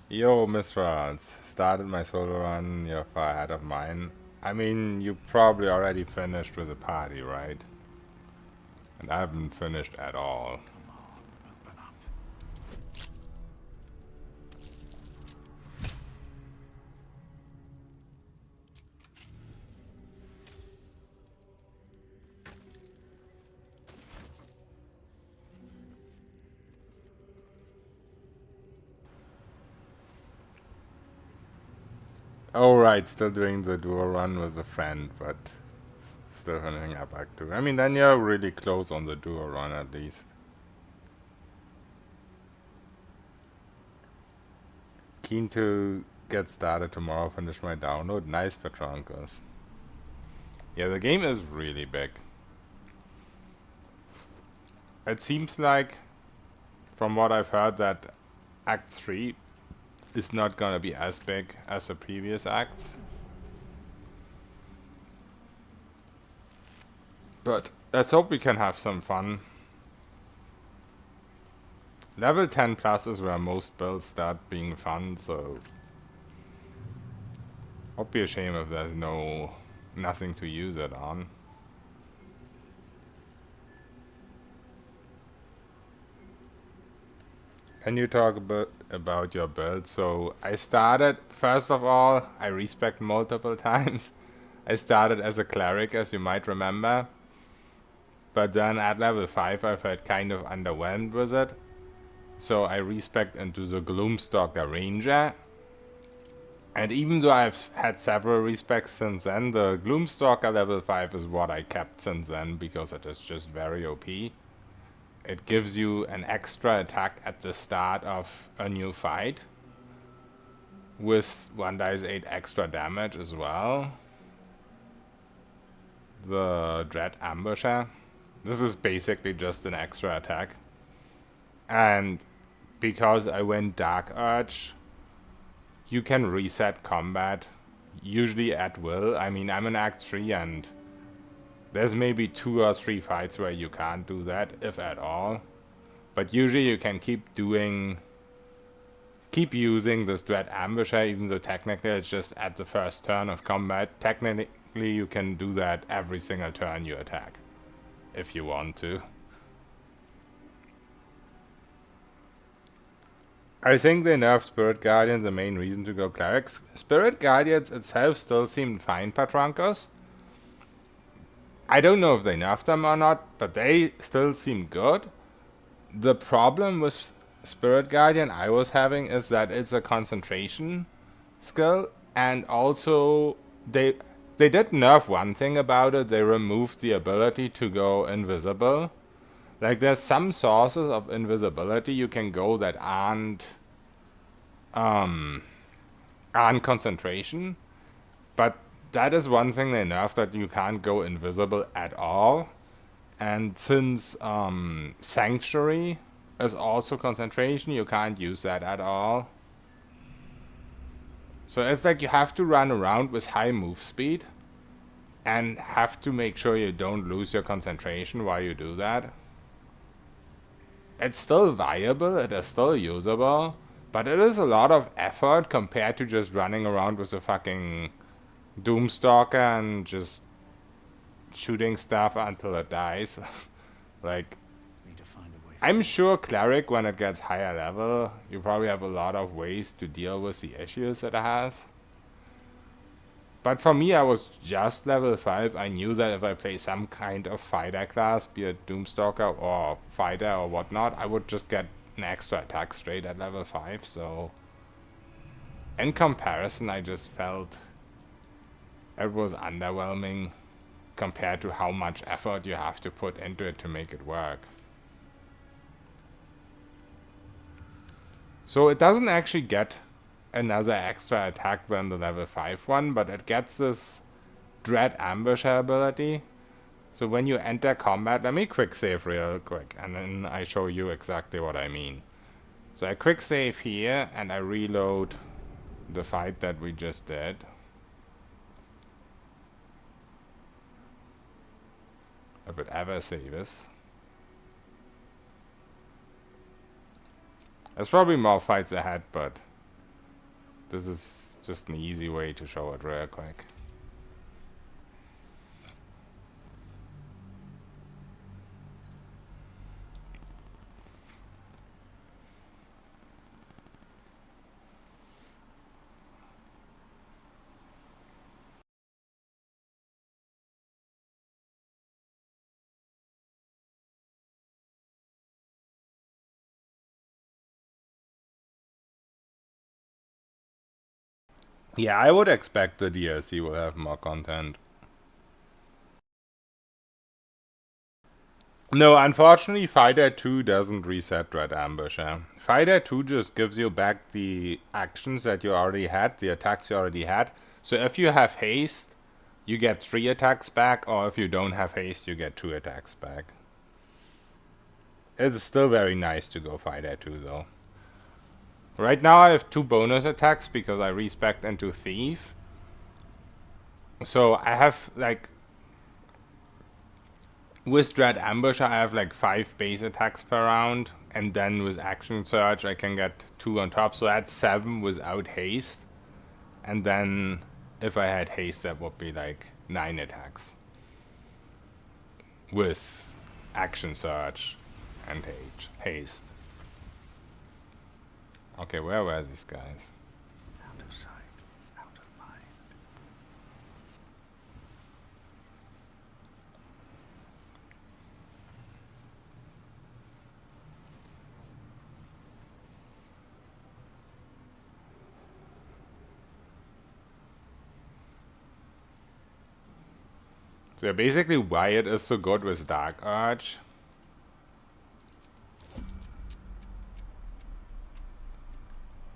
Yo, Mistrals. Started my solo run, you're far ahead of mine. I mean, you probably already finished with the party, right? And I haven't finished at all. Oh right, still doing the dual run with a friend, but still finishing up Act 2. I mean, then you're really close on the dual run at least. Keen to get started tomorrow, finish my download. Nice, Petronkos. Yeah, the game is really big. It seems like, from what I've heard, that Act 3 is not gonna be as big as the previous acts. But let's hope we can have some fun. Level 10 plus is where most builds start being fun, so I'll be a shame if there's nothing to use it on. Can you talk about your build? So I started, first of all, I respec multiple times. I started as a cleric, as you might remember. But then at level 5 I felt kind of underwhelmed with it. So I respec into the Gloomstalker Ranger. And even though I've had several respecs since then, the Gloomstalker level 5 is what I kept since then because it is just very OP. It gives you an extra attack at the start of a new fight with 1d8 extra damage as well. The Dread Ambusher. This is basically just an extra attack. And because I went Dark Urge, you can reset combat, usually at will. I mean, I'm in Act 3 and there's maybe 2 or 3 fights where you can't do that, if at all. But usually you can keep using this Dread Ambusher, even though technically it's just at the first turn of combat. Technically you can do that every single turn you attack, if you want to. I think they nerfed Spirit Guardians, the main reason to go Clerics. Spirit Guardians itself still seemed fine, Patronkos. I don't know if they nerfed them or not, but they still seem good. the problem with Spirit Guardian I was having is that it's a concentration skill, and also they did nerf one thing about it. They removed the ability to go invisible. Like, there's some sources of invisibility you can go that aren't concentration, but that is one thing they nerfed, that you can't go invisible at all. And since Sanctuary is also concentration, you can't use that at all. So it's like you have to run around with high move speed and have to make sure you don't lose your concentration while you do that. It's still viable, it is still usable, but it is a lot of effort compared to just running around with a fucking Doomstalker and just shooting stuff until it dies. Like, I'm sure Cleric, when it gets higher level, you probably have a lot of ways to deal with the issues it has. But for me, I was just level 5. I knew that if I play some kind of fighter class, be it Doomstalker or fighter or whatnot, I would just get an extra attack straight at level 5. So in comparison, I just felt it was underwhelming compared to how much effort you have to put into it to make it work. So it doesn't actually get another extra attack than the level 5 one, but it gets this Dread Ambusher ability. So when you enter combat, let me quick save real quick, and then I show you exactly what I mean. So I quick save here, and I reload the fight that we just did. If it ever saves. There's probably more fights ahead, but this is just an easy way to show it real quick. Yeah, I would expect the DLC will have more content. No, unfortunately, Fighter 2 doesn't reset Dread Ambusher. Fighter 2 just gives you back the actions that you already had, the attacks you already had. So if you have haste, you get 3 attacks back, or if you don't have haste, you get 2 attacks back. It's still very nice to go Fighter 2 though. Right now I have 2 bonus attacks because I respec into Thief. So I have like, with Dread Ambusher I have like 5 base attacks per round, and then with Action Surge I can get 2 on top, so that's 7 without haste. And then if I had haste, that would be like 9 attacks with Action Surge and haste. Okay, where were these guys? Out of sight, out of mind. So yeah, basically why it is so good with Dark Urge.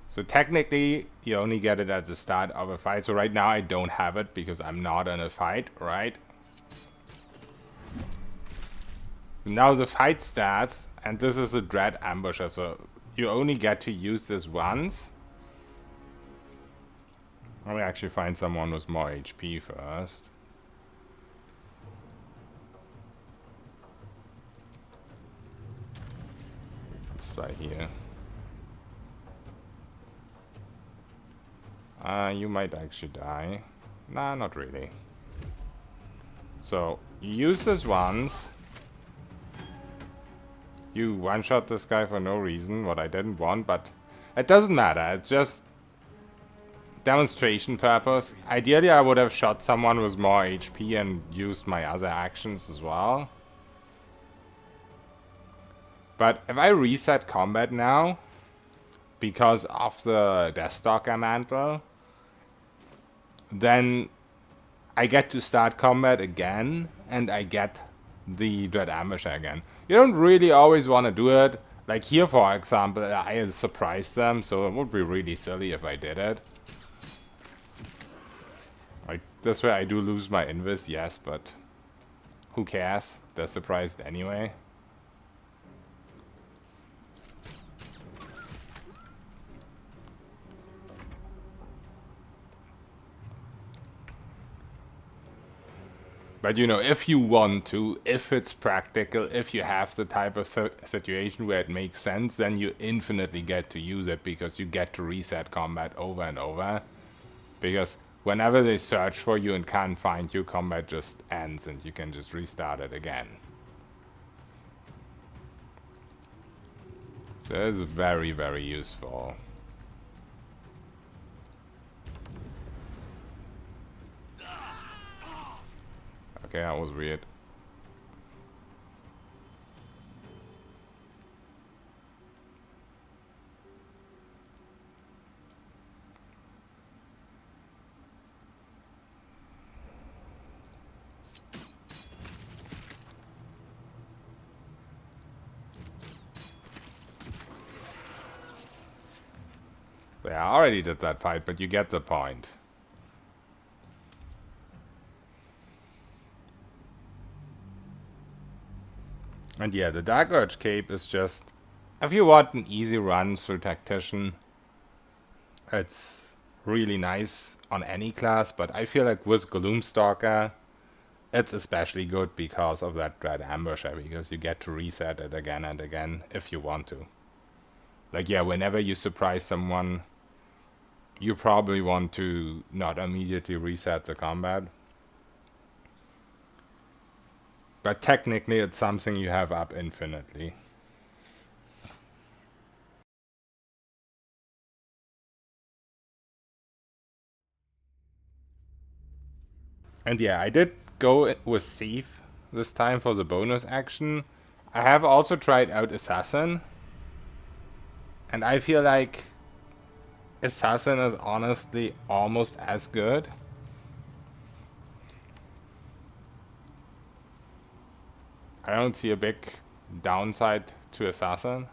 So technically, you only get it at the start of a fight. So right now I don't have it because I'm not in a fight, right? Now the fight starts, and this is a Dread Ambusher, so you only get to use this once. Let me actually find someone with more HP first. Let's fly here. You might actually die. Nah, not really. So, you use this once. You one-shot this guy for no reason, what I didn't want, but it doesn't matter. It's just demonstration purpose. Ideally, I would have shot someone with more HP and used my other actions as well. But if I reset combat now, because of the Deathstalker mantle, then I get to start combat again, and I get the Dread Ambusher again. You don't really always want to do it. Like here, for example, I surprised them, so it would be really silly if I did it. Like, this way I do lose my invis, yes, but who cares? They're surprised anyway. But you know, if you want to, if it's practical, if you have the type of situation where it makes sense, then you infinitely get to use it because you get to reset combat over and over. Because whenever they search for you and can't find you, combat just ends and you can just restart it again. So it's very, very useful. Okay, that was weird. Yeah, I already did that fight, but you get the point. And yeah, the Dark Urge Cape is just... If you want an easy run through Tactician, it's really nice on any class, but I feel like with Gloomstalker, it's especially good because of that Dread Ambusher, because you get to reset it again and again if you want to. Like, yeah, whenever you surprise someone, you probably want to not immediately reset the combat. But technically, it's something you have up infinitely. And yeah, I did go with Thief this time for the bonus action. I have also tried out Assassin. And I feel like Assassin is honestly almost as good. I don't see a big downside to Assassin.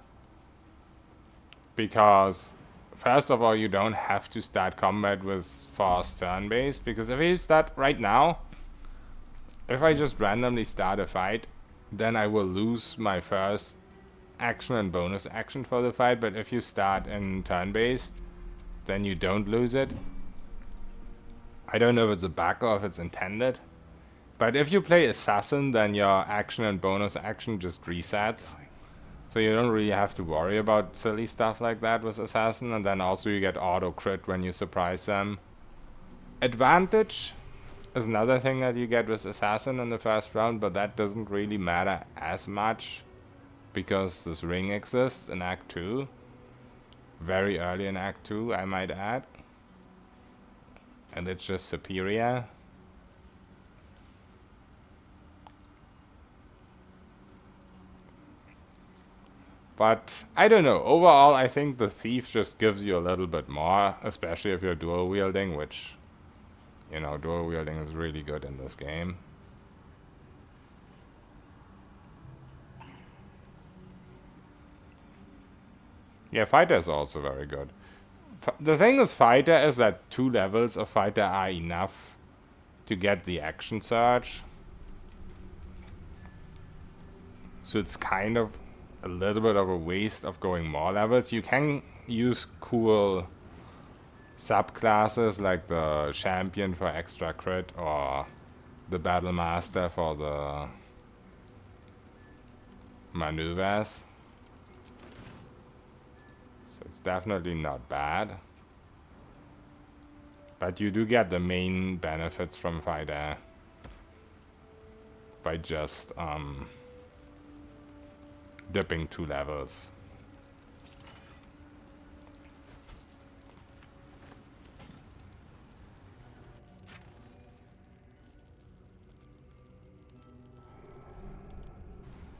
Because, first of all, you don't have to start combat with fast turn-based. Because if you start right now, if I just randomly start a fight, then I will lose my first action and bonus action for the fight. But if you start in turn-based, then you don't lose it. I don't know if it's a bug or if it's intended. But if you play Assassin, then your action and bonus action just resets. So you don't really have to worry about silly stuff like that with Assassin. And then also you get auto crit when you surprise them. Advantage is another thing that you get with Assassin in the first round, but that doesn't really matter as much because this ring exists in Act 2. Very early in Act 2, I might add. And it's just superior. But, I don't know, overall I think the Thief just gives you a little bit more, especially if you're dual wielding, which, you know, dual wielding is really good in this game. Yeah, Fighter is also very good. The thing with Fighter is that 2 levels of Fighter are enough to get the action surge. So it's kind of a little bit of a waste of going more levels. You can use cool subclasses like the Champion for extra crit or the Battle Master for the maneuvers. So it's definitely not bad. But you do get the main benefits from Fighter by just dipping 2 levels.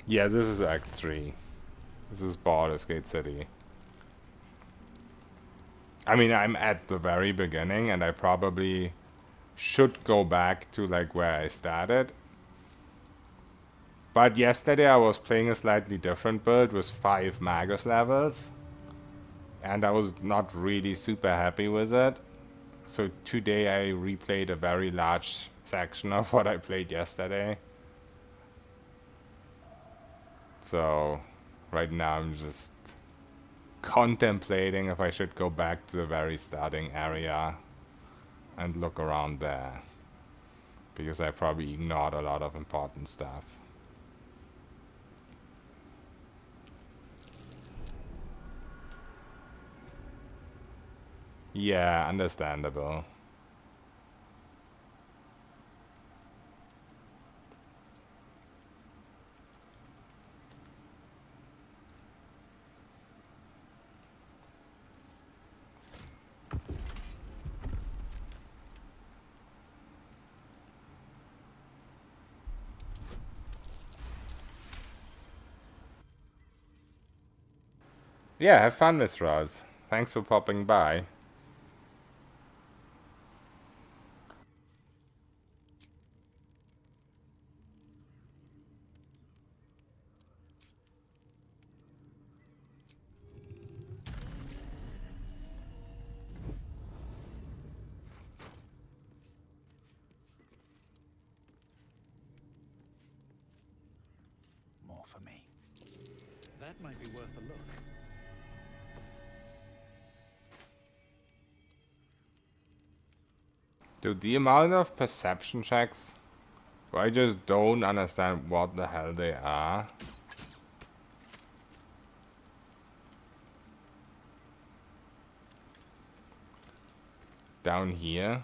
Yeah, this is Act 3. This is Baldur's Gate City. I mean, I'm at the very beginning, and I probably should go back to like where I started. But yesterday I was playing a slightly different build with 5 Magus levels, and I was not really super happy with it. So today I replayed a very large section of what I played yesterday. So right now I'm just contemplating if I should go back to the very starting area and look around there, because I probably ignored a lot of important stuff. Yeah, understandable. Yeah, have fun, Miss Roz. Thanks for popping by. More for me. That might be worth a look. Dude, the amount of perception checks where I just don't understand what the hell they are. Down here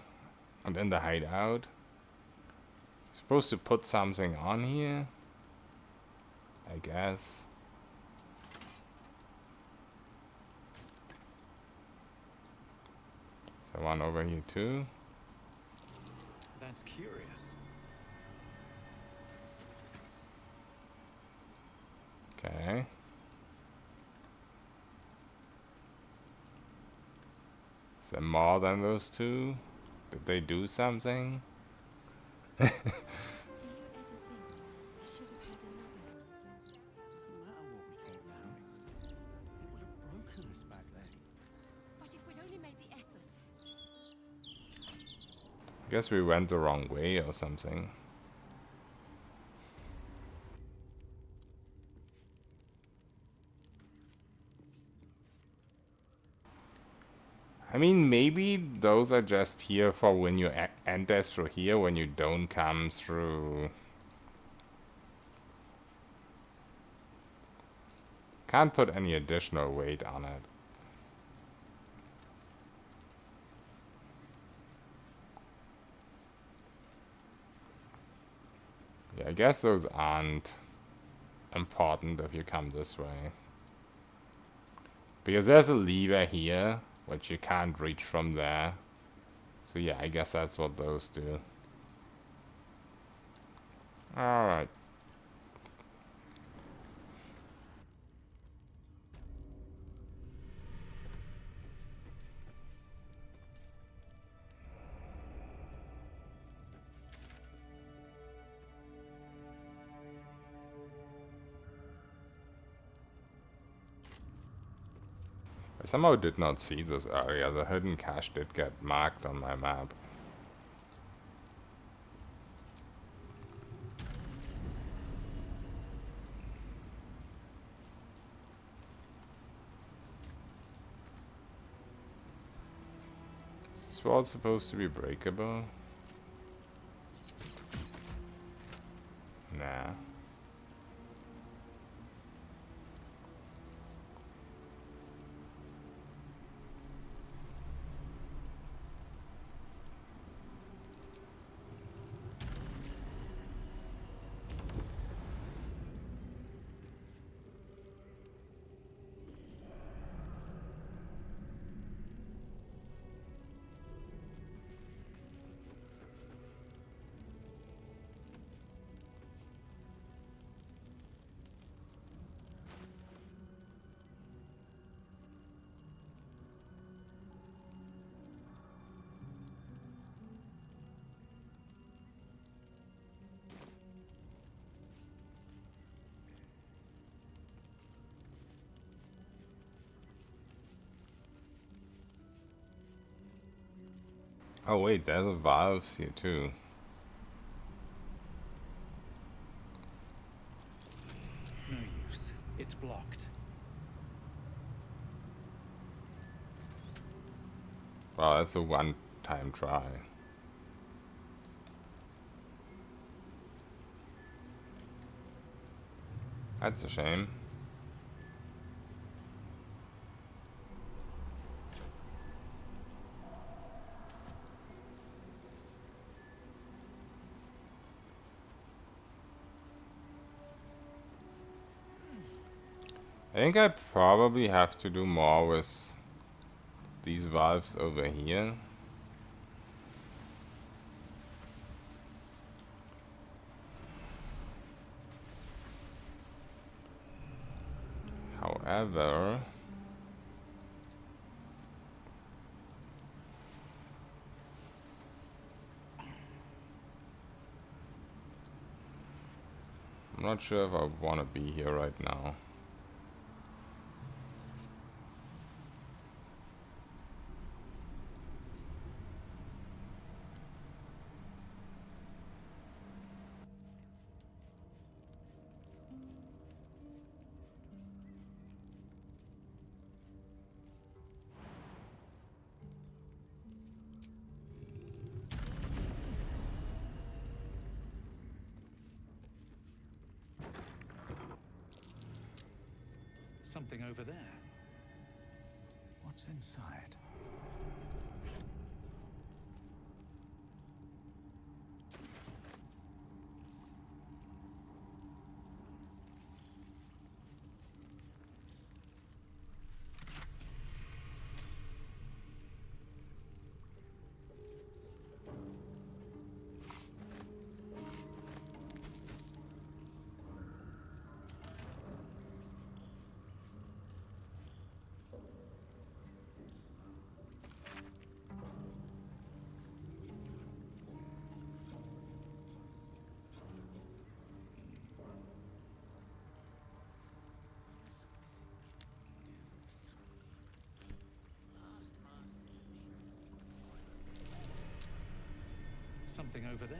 and in the hideout. Supposed to put something on here, I guess. So one over here too. That's curious. Okay. Is there more than those two? Did they do something? I guess we went the wrong way or something. I mean, maybe those are just here for when you enter through here, when you don't come through. Can't put any additional weight on it. Yeah, I guess those aren't important if you come this way. Because there's a lever here, which you can't reach from there. So yeah, I guess that's what those do. Alright. I somehow did not see this area. The hidden cache did get marked on my map. Is this wall supposed to be breakable? Nah. Oh wait, there's a valves here too. No use. It's blocked. Well, that's a one-time try. That's a shame. I think I probably have to do more with these valves over here. However, I'm not sure if I want to be here right now. Something over there. What's inside? Something over there.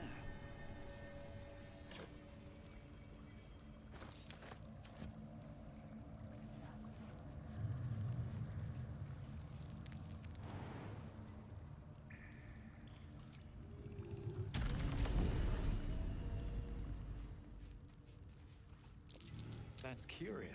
That's curious.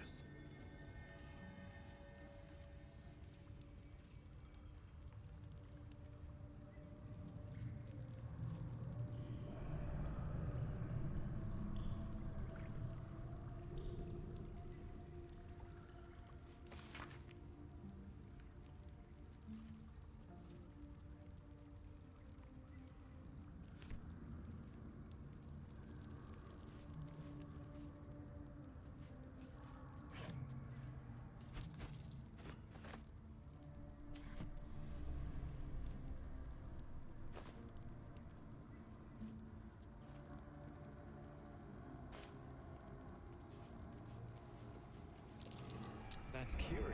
That's curious.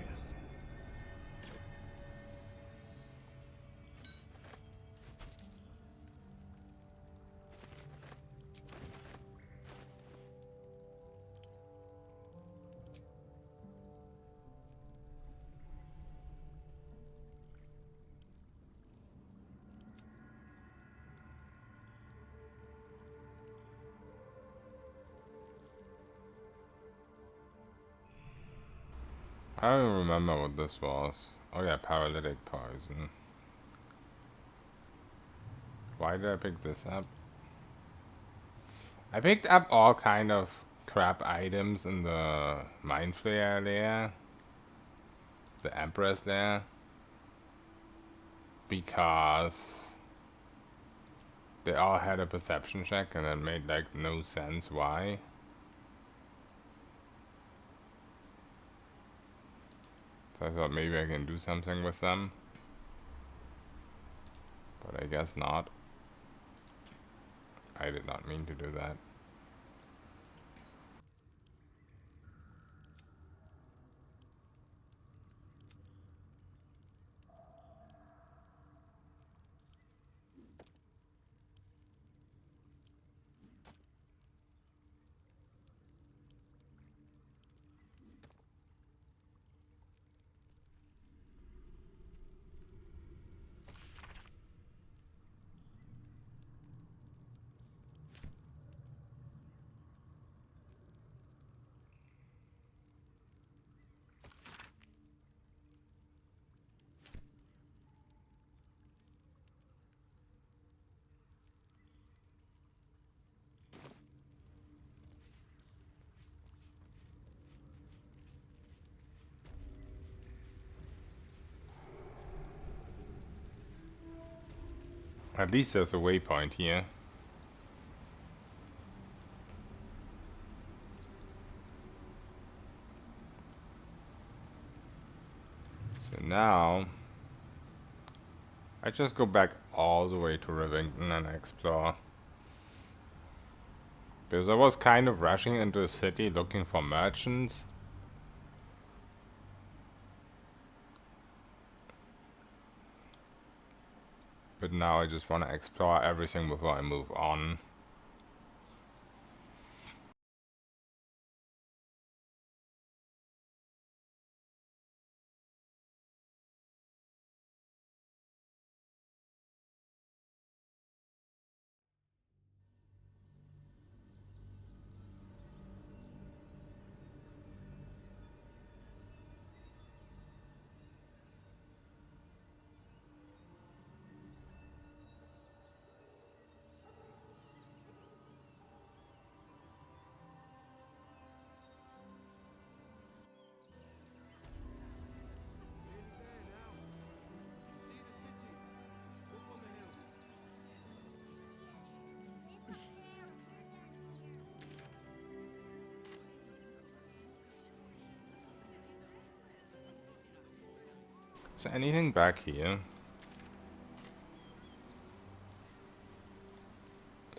I don't remember what this was. Oh yeah, paralytic poison. Why did I pick this up? I picked up all kind of crap items in the Mind Flayer there. The Empress there. Because they all had a perception check and it made like no sense why. So I thought maybe I can do something with them. But I guess not. I did not mean to do that. At least there's a waypoint here. So now I just go back all the way to Rivington and explore. Because I was kind of rushing into a city looking for merchants. But now I just want to explore everything before I move on. Is there anything back here?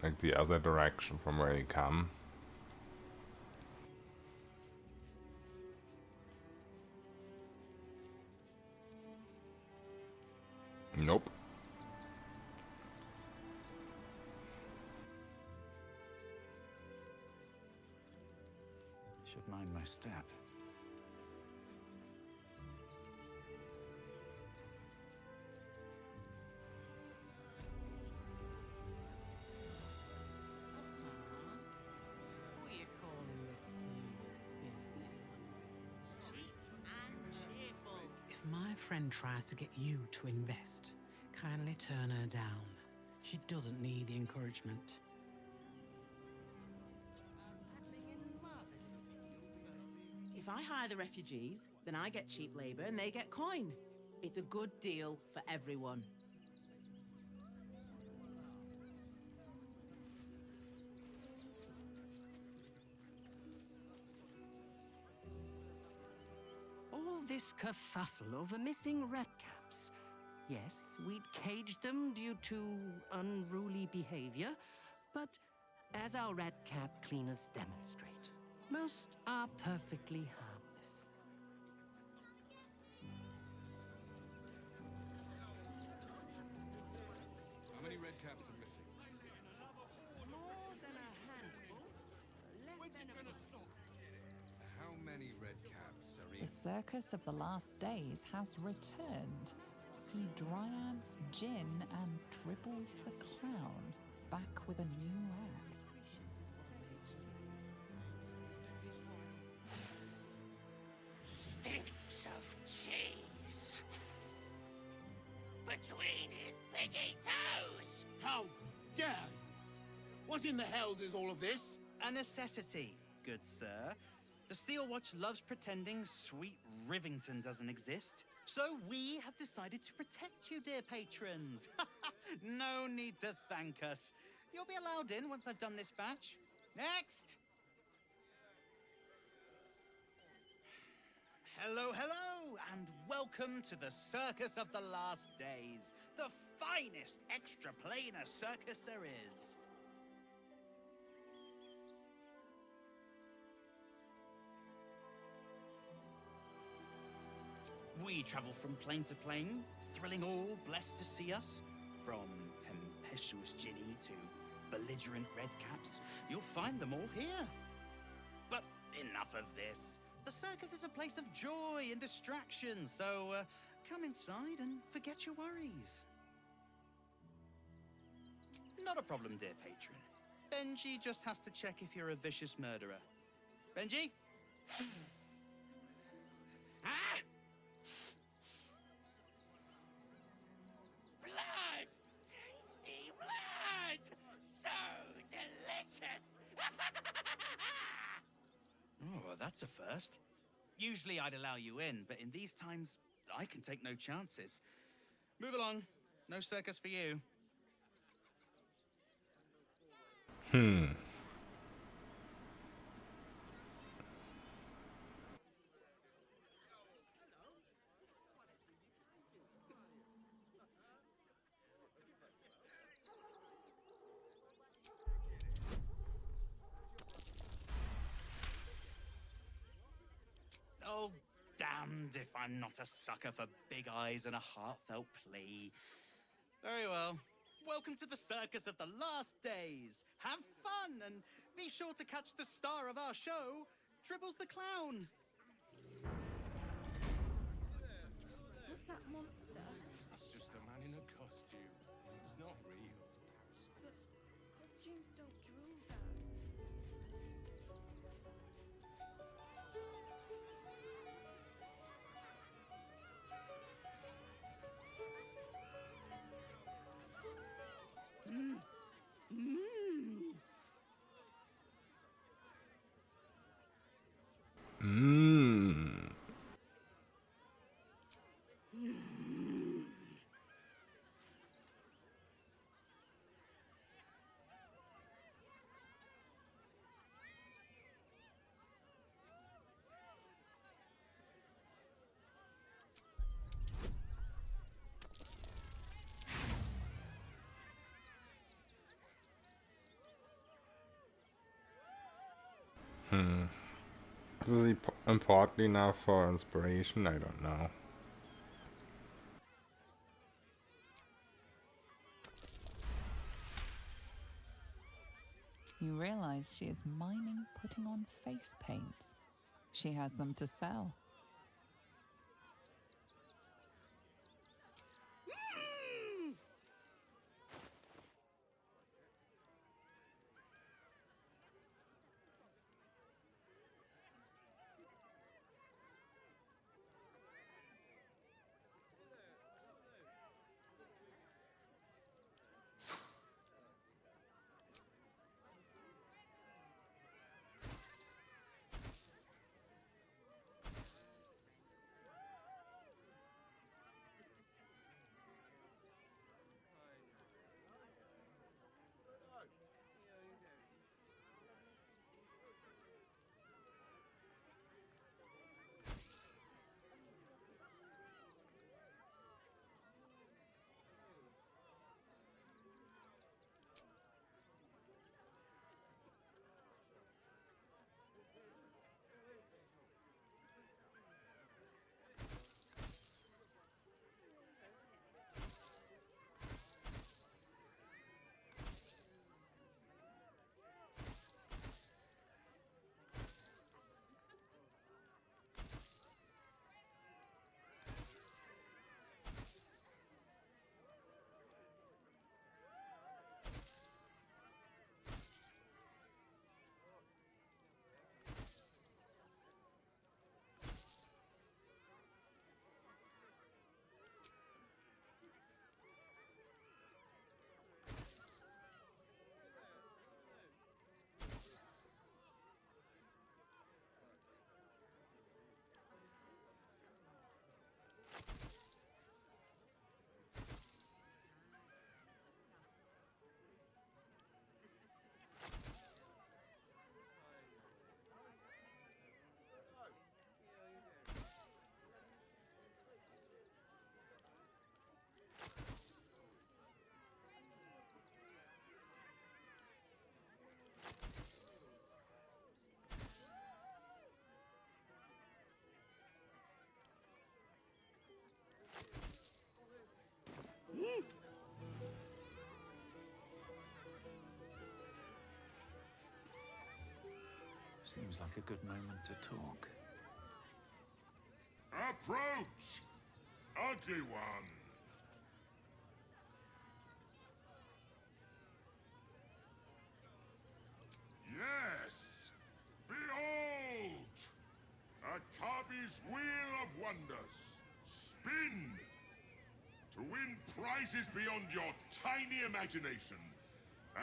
Like the other direction from where you come? Nope. Should mind my step. What are you calling this new business? Cheap and cheerful. If my friend tries to get you to invest, kindly turn her down. She doesn't need the encouragement. If I hire the refugees, then I get cheap labor and they get coin. It's a good deal for everyone. All this kerfuffle over missing redcaps. Yes, we'd caged them due to unruly behavior, but as our redcap cleaners demonstrate, most are perfectly harmless. How many red caps are missing? More than a handful, less than a... How many red caps are The circus of the last days has returned. See Dryads, Jin, and Dribbles the Clown back with a new act. Stinks of cheese between his piggy toes. How dare you? What in the hells is all of this? A necessity, good sir. The Steel Watch loves pretending sweet Rivington doesn't exist. So we have decided to protect you, dear patrons. No need to thank us. You'll be allowed in once I've done this batch. Next! Hello, hello, and welcome to the Circus of the Last Days, the finest extra-planar circus there is. We travel from plane to plane, thrilling all blessed to see us. From tempestuous Ginny to belligerent redcaps, you'll find them all here. But enough of this. The circus is a place of joy and distraction, so come inside and forget your worries. Not a problem, dear patron. Benji just has to check if you're a vicious murderer. Benji? Ah! Blood! Tasty blood! So delicious! Oh, that's a first. Usually I'd allow you in, but in these times, I can take no chances. Move along. No circus for you. Oh, damned if I'm not a sucker for big eyes and a heartfelt plea. Very well. Welcome to the circus of the last days. Have fun and be sure to catch the star of our show, Dribbles the Clown. What's that monster? It's just a man in a costume. It's not real. But costumes don't drool, Dad. This is important enough for inspiration? I don't know. You realize she is miming putting on face paints. She has them to sell. Seems like a good moment to talk. Approach, ugly one. Yes, behold, Akabi's Wheel of Wonders. Spin to win prizes beyond your tiny imagination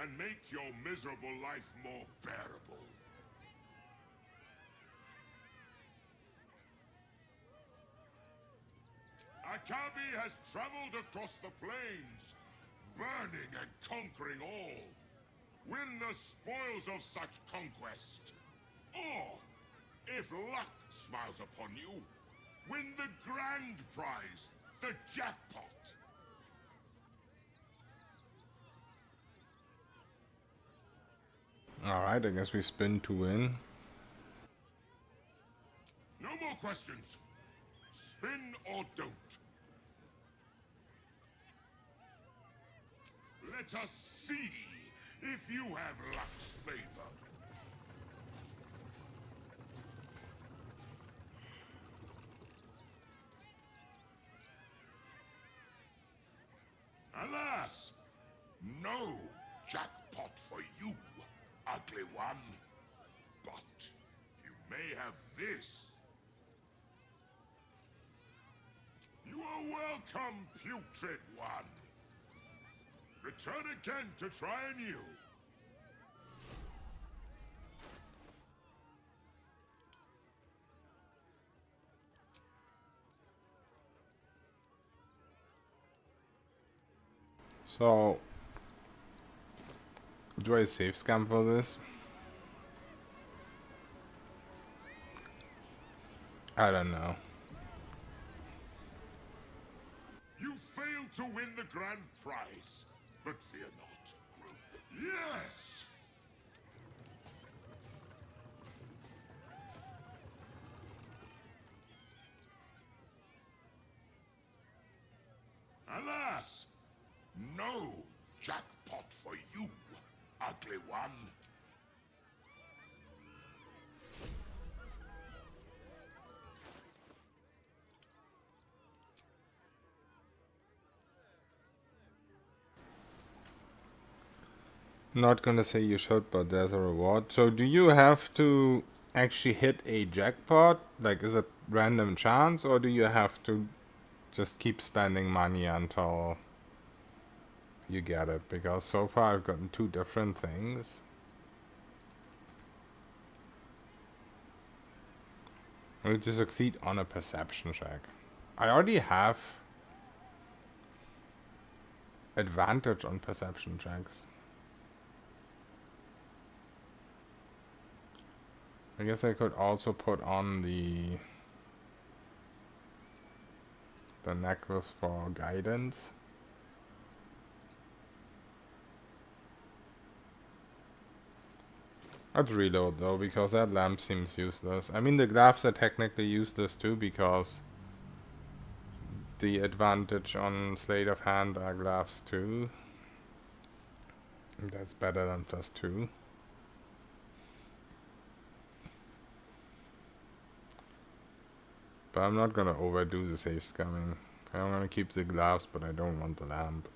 and make your miserable life more bearable. Akabi has traveled across the plains, burning and conquering all. Win the spoils of such conquest. Or, if luck smiles upon you, win the grand prize, the jackpot. Alright, I guess we spin to win. No more questions. Spin or don't. Let us see if you have luck's favor. Alas, no jackpot for you, ugly one. But you may have this. You are welcome, putrid one. Return again to try anew. So, do I save scam for this? I don't know. You failed to win the grand prize, but fear not, group. Yes! Alas, no jackpot for you, ugly one. Not gonna say you should, but there's a reward. So do you have to actually hit a jackpot? Like, is it random chance, or do you have to just keep spending money until you get it? Because so far I've gotten two different things. I need to succeed on a perception check. I already have advantage on perception checks. I guess I could also put on the necklace for guidance. Let's reload though, because that lamp seems useless. I mean, the gloves are technically useless too, because the advantage on Sleight of Hand are gloves too. That's better than +2. But I'm not gonna overdo the safe scamming. I'm gonna keep the gloves, but I don't want the lamp.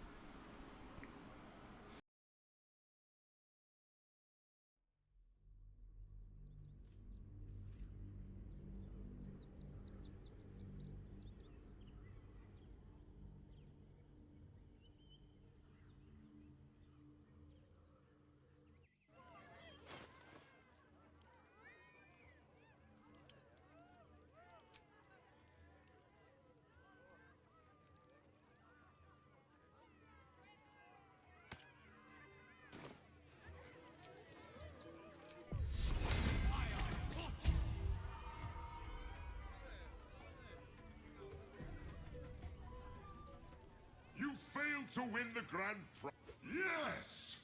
You failed to win the grand prize. Yes!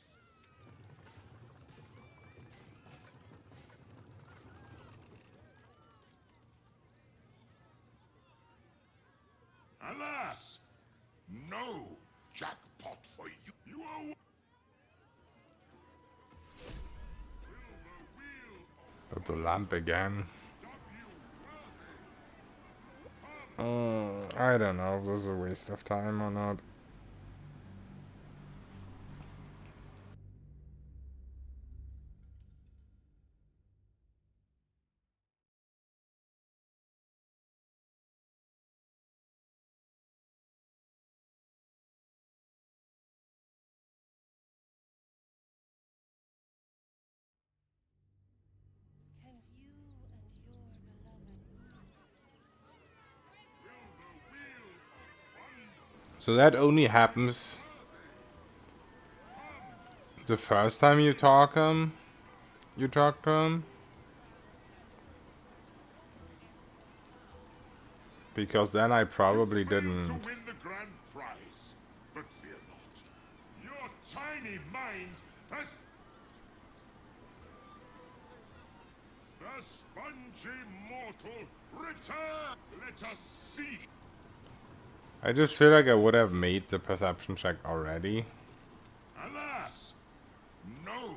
Alas, no jackpot for you. You are... Got the lamp again. I don't know if this is a waste of time or not. So that only happens The first time you talk to him? Because then I probably didn't. To win the grand prize, but fear not. Your tiny mind has... The spongy mortal return! Let us see! I just feel like I would have made the perception check already. Alas! No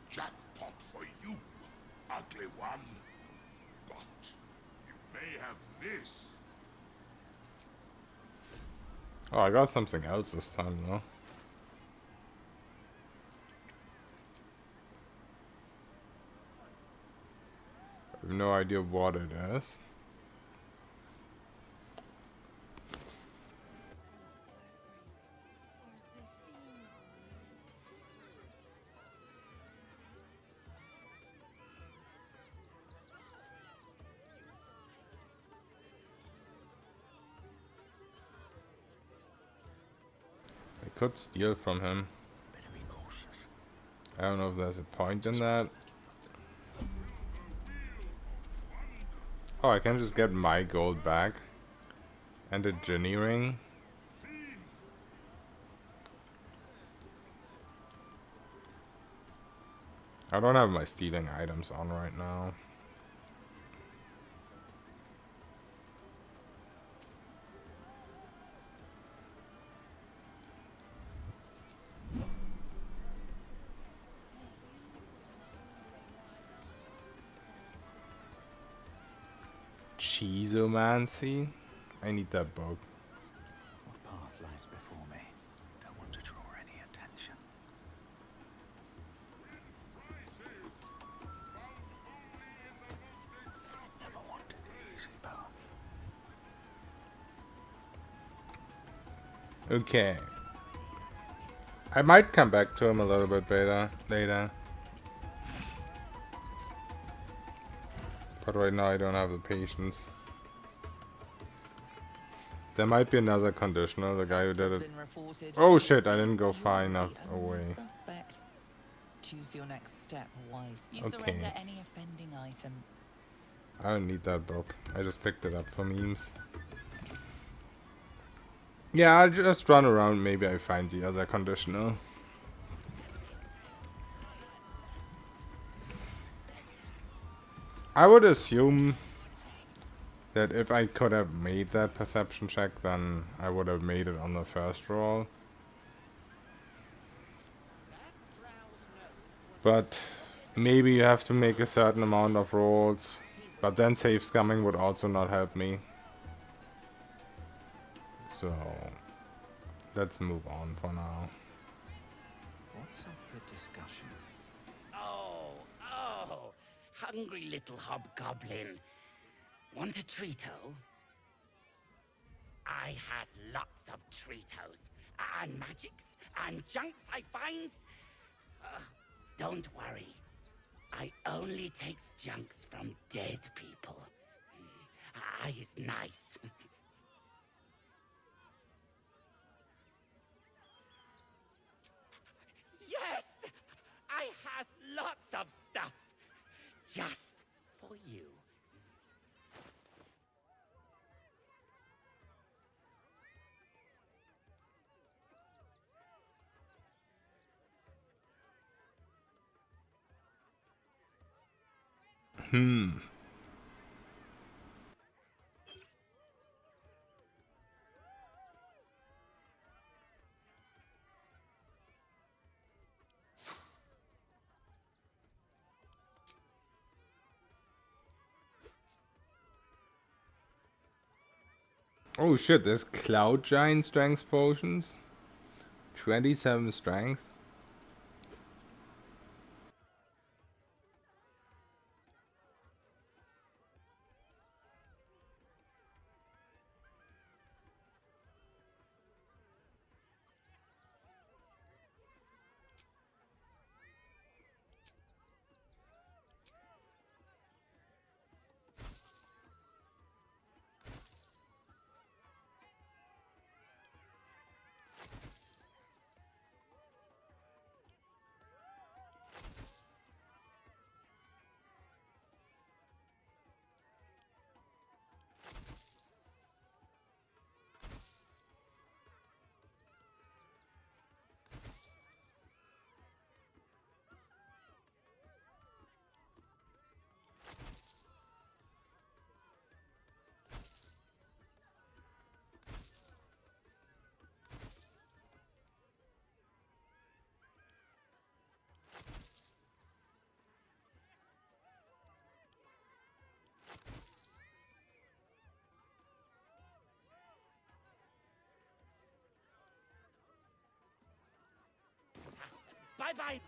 jackpot for you, ugly one. But you may have this. Oh, I got something else this time, though. I have no idea what it is. I could steal from him. I don't know if there's a point in that. Oh, I can just get my gold back. And a Ginny ring. I don't have my stealing items on right now. Cheesomancy? I need that book. What path lies before me? Don't want to draw any attention. Never wanted the easy path. Okay. I might come back to him a little bit later. But right now I don't have the patience. There might be another conditional, the guy who did it. Oh shit, I didn't go far enough away. Suspect. Choose your next step wisely. Okay. Surrender any offending item. I don't need that book. I just picked it up for memes. Yeah, I'll just run around. Maybe I find the other conditional. I would assume that if I could have made that perception check, then I would have made it on the first roll. But maybe you have to make a certain amount of rolls. But then save scumming would also not help me. So let's move on for now. What's up for discussion? Oh, hungry little hobgoblin. Want a treato? I has lots of treatos, and magics, and junks I finds. Don't worry. I only takes junks from dead people. I is nice. Yes! I has lots of stuffs. Just for you. Oh shit, there's Cloud Giant strength potions. 27 strength. I find?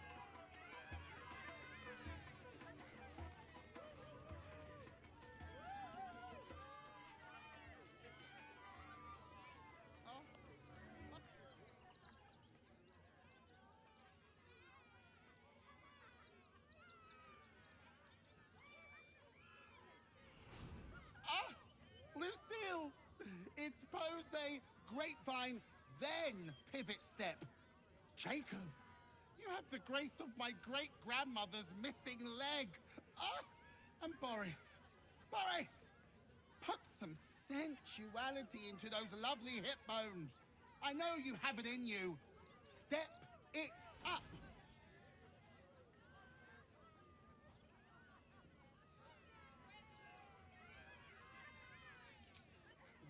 Ah! Lucille! It's pose, grapevine, then pivot step. Jacob, you have the grace of my great-grandmother's missing leg. Ah! And Boris. Boris! Put some sensuality into those lovely hip bones. I know you have it in you. Step it up.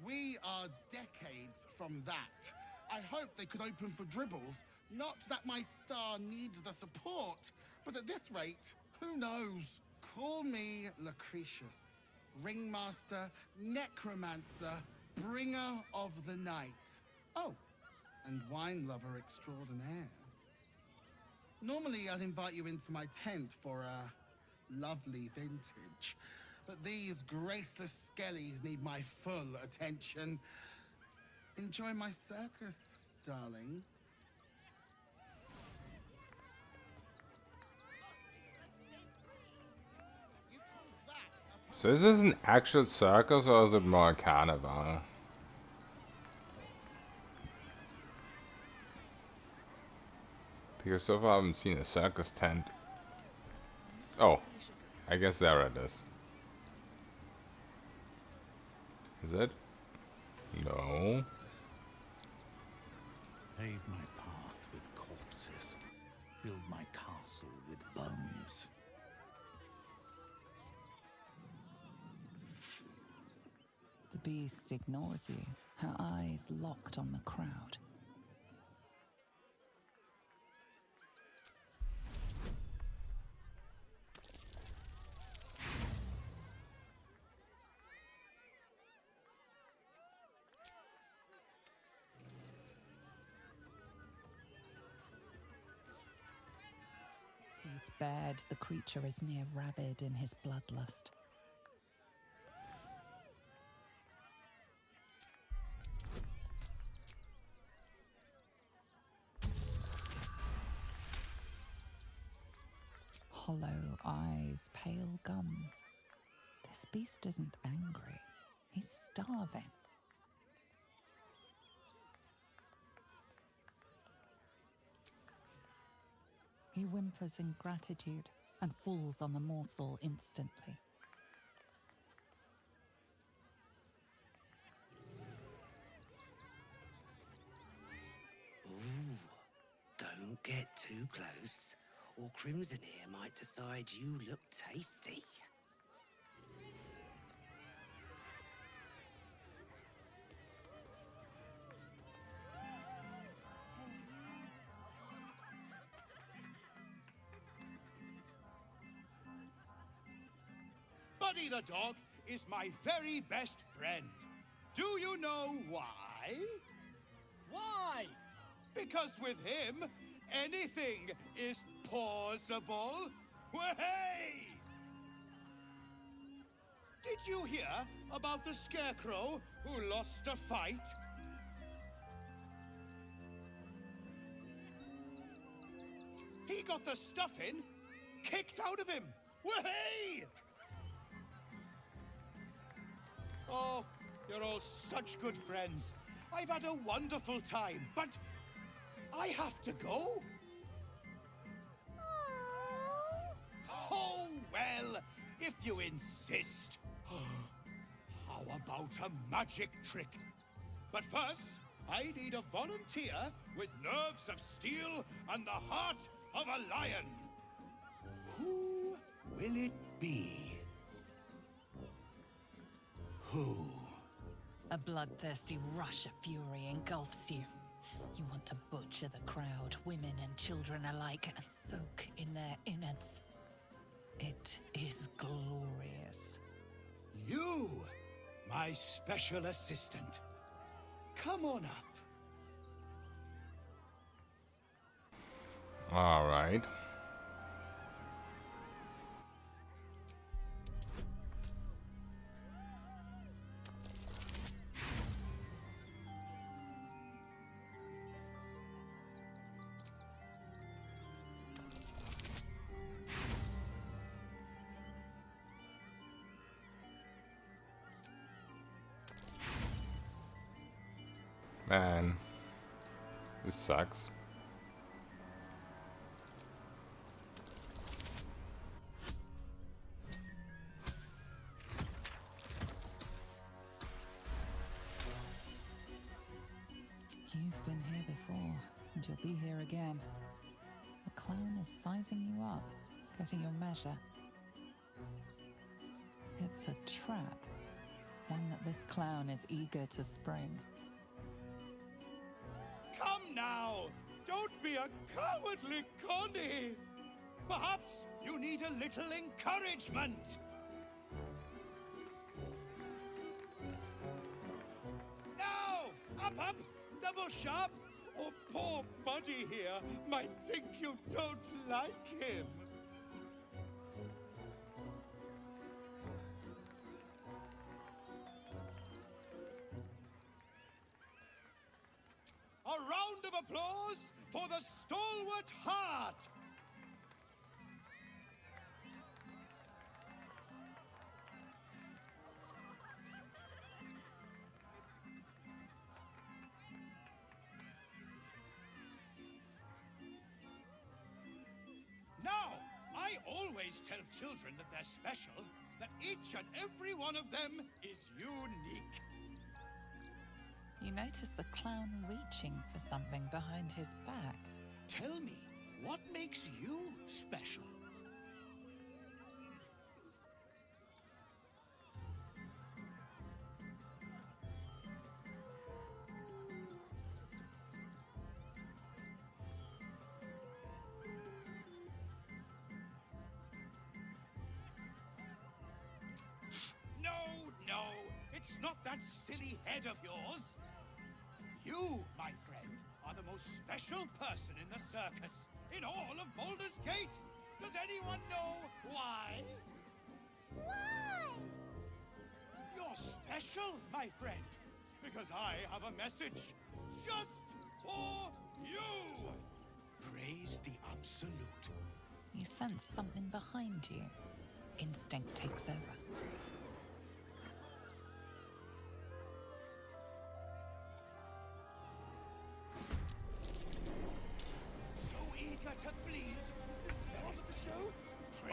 We are decades from that. I hope they could open for dribbles. Not that my star needs the support, but at this rate, who knows? Call me Lucretius, ringmaster, necromancer, bringer of the night. Oh, and wine lover extraordinaire. Normally, I'd invite you into my tent for a lovely vintage. But these graceless skellies need my full attention. Enjoy my circus, darling. So is this an actual circus or is it more a carnival? Because so far I haven't seen a circus tent. Oh, I guess there it is. Is it? No. Pave my path with corpses. Build my castle with bones. The beast ignores you, her eyes locked on the crowd. Teeth bared, the creature is near rabid in his bloodlust. Hollow eyes, pale gums. This beast isn't angry. He's starving. He whimpers in gratitude and falls on the morsel instantly. Ooh, don't get too close, or Crimson here might decide you look tasty. Buddy the dog is my very best friend. Do you know why? Why? Because with him, anything is possible. Way! Did you hear about the scarecrow who lost a fight? He got the stuffing kicked out of him. Way! Oh, you're all such good friends. I've had a wonderful time, but I have to go. Oh, well, if you insist. How about a magic trick? But first, I need a volunteer with nerves of steel and the heart of a lion. Who will it be? Who? A bloodthirsty rush of fury engulfs you. You want to butcher the crowd, women and children alike, and soak in their innards. It is glorious. You, my special assistant. Come on up. All right. Man, this sucks. You've been here before, and you'll be here again. The clown is sizing you up, getting your measure. It's a trap, one that this clown is eager to spring. Come now! Don't be a cowardly Connie! Perhaps you need a little encouragement! Now! Up! Double sharp! Or poor Buddy here might think you don't like him! A round of applause for the stalwart heart! Now, I always tell children that they're special, that each and every one of them is unique. You notice the clown reaching for something behind his back. Tell me, what makes you special? No, it's not that silly head of yours. You, my friend, are the most special person in the circus, in all of Baldur's Gate. Does anyone know why? Why? You're special, my friend, because I have a message just for you. Praise the Absolute. You sense something behind you. Instinct takes over.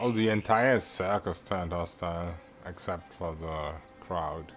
Oh, the entire circus turned hostile, except for the crowd.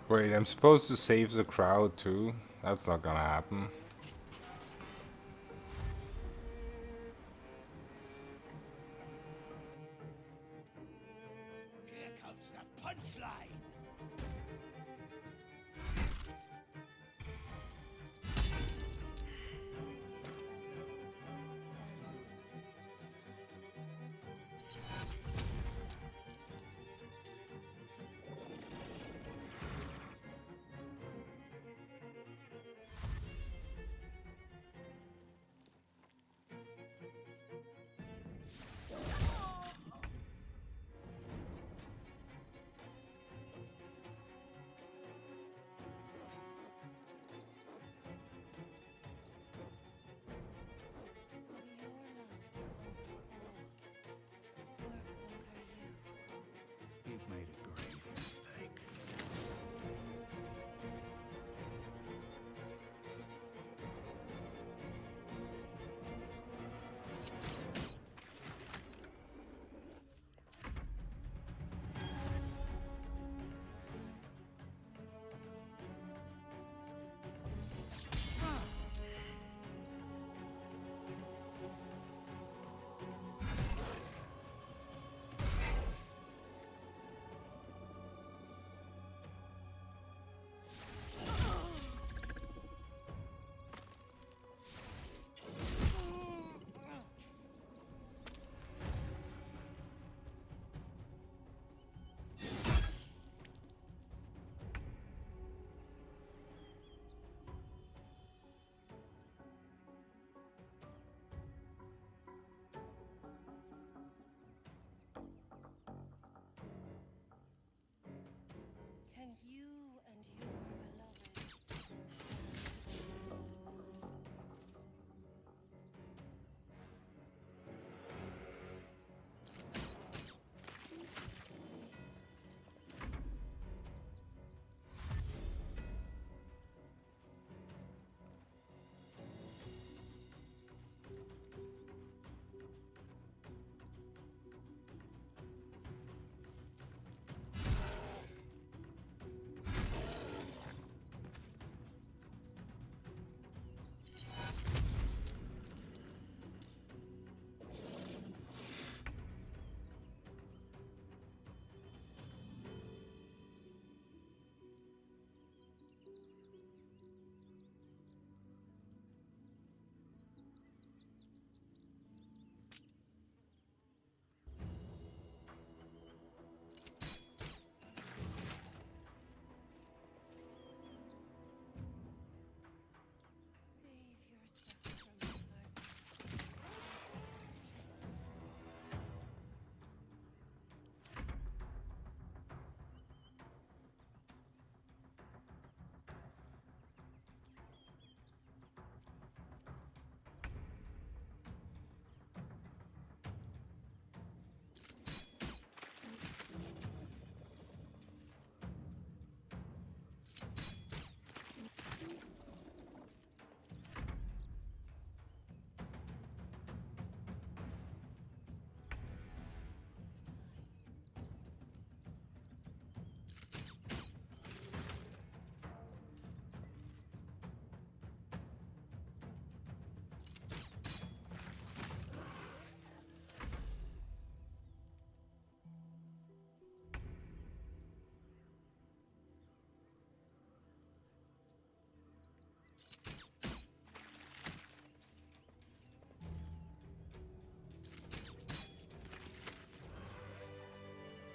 Wait, I'm supposed to save the crowd too? That's not gonna happen. Here comes that punchline! You've made a grave mistake. Can you and your beloved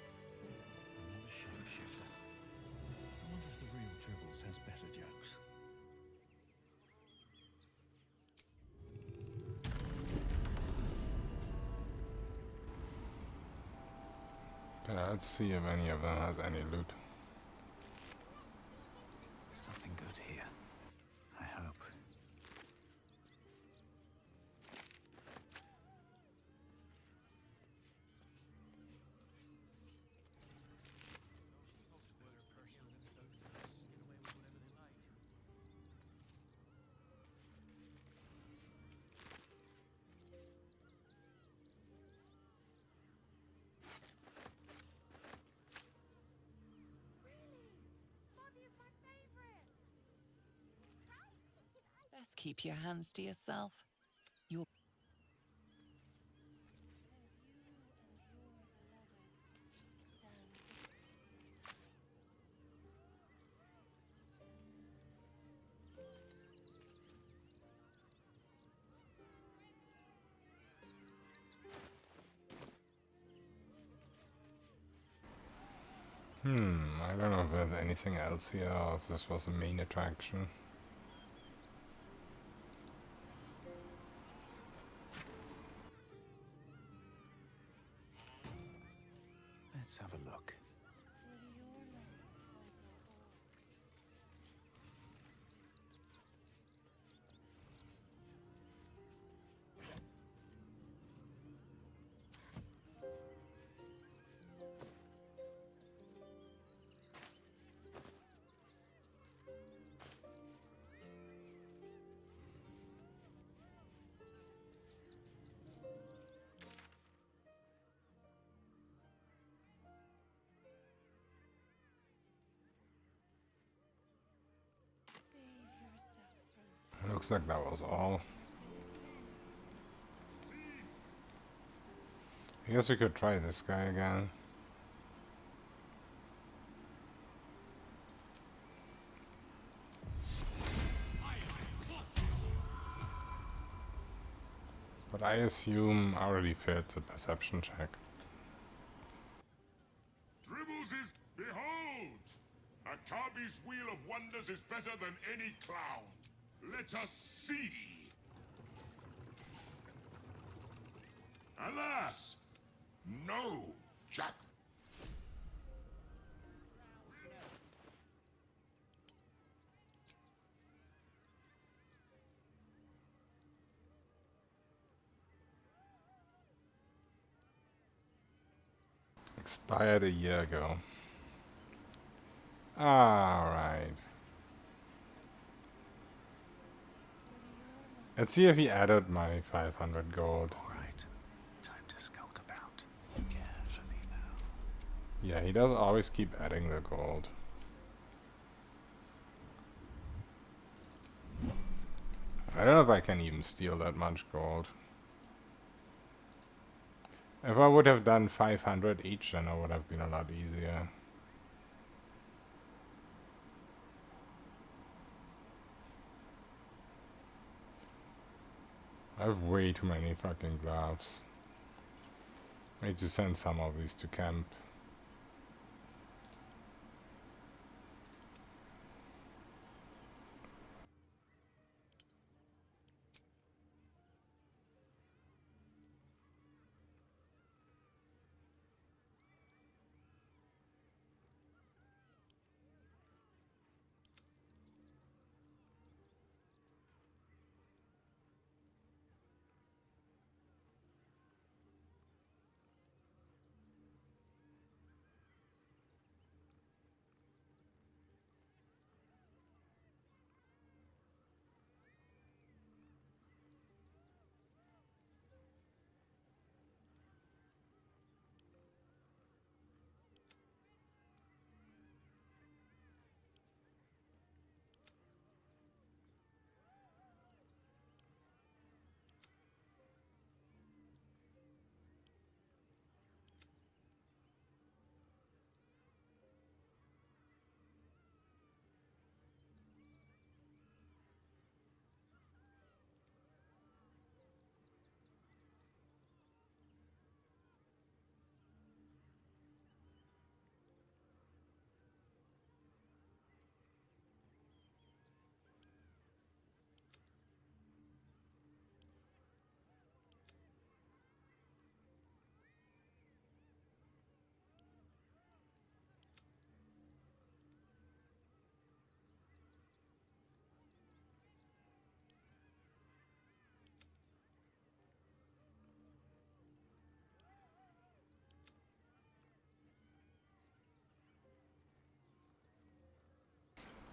Another shapeshifter. I wonder if the real Dribbles has better jokes. Let's see if any of them has any loot. Something good here. I hope. Best keep your hands to yourself. You're I don't know if there's anything else here or if this was a main attraction. Let's have a look. Looks like that was all. I guess we could try this guy again. But I assume I already failed the perception check. Dribbles is behold! Akabi's wheel of wonders is better than any clown. Let us see. Alas, no, Jack. Expired a year ago. Alright. Let's see if he added my 500 gold. Alright, time to skulk about. Carefully now. Yeah, he does always keep adding the gold. I don't know if I can even steal that much gold. If I would have done 500 each, then it would have been a lot easier. I have way too many fucking gloves. I need to send some of these to camp.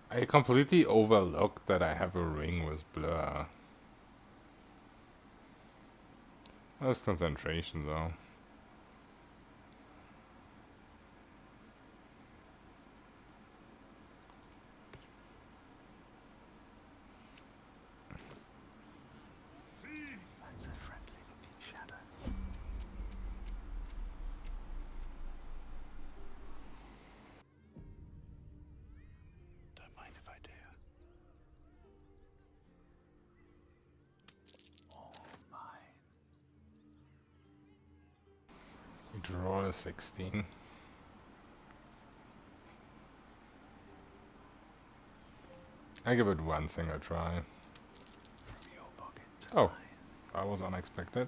I completely overlooked that I have a ring with blur. That's concentration though. That's a friendly looking shadow. Don't mind if I do. All mine. We draw a 16. I give it one single try. Oh, that was unexpected.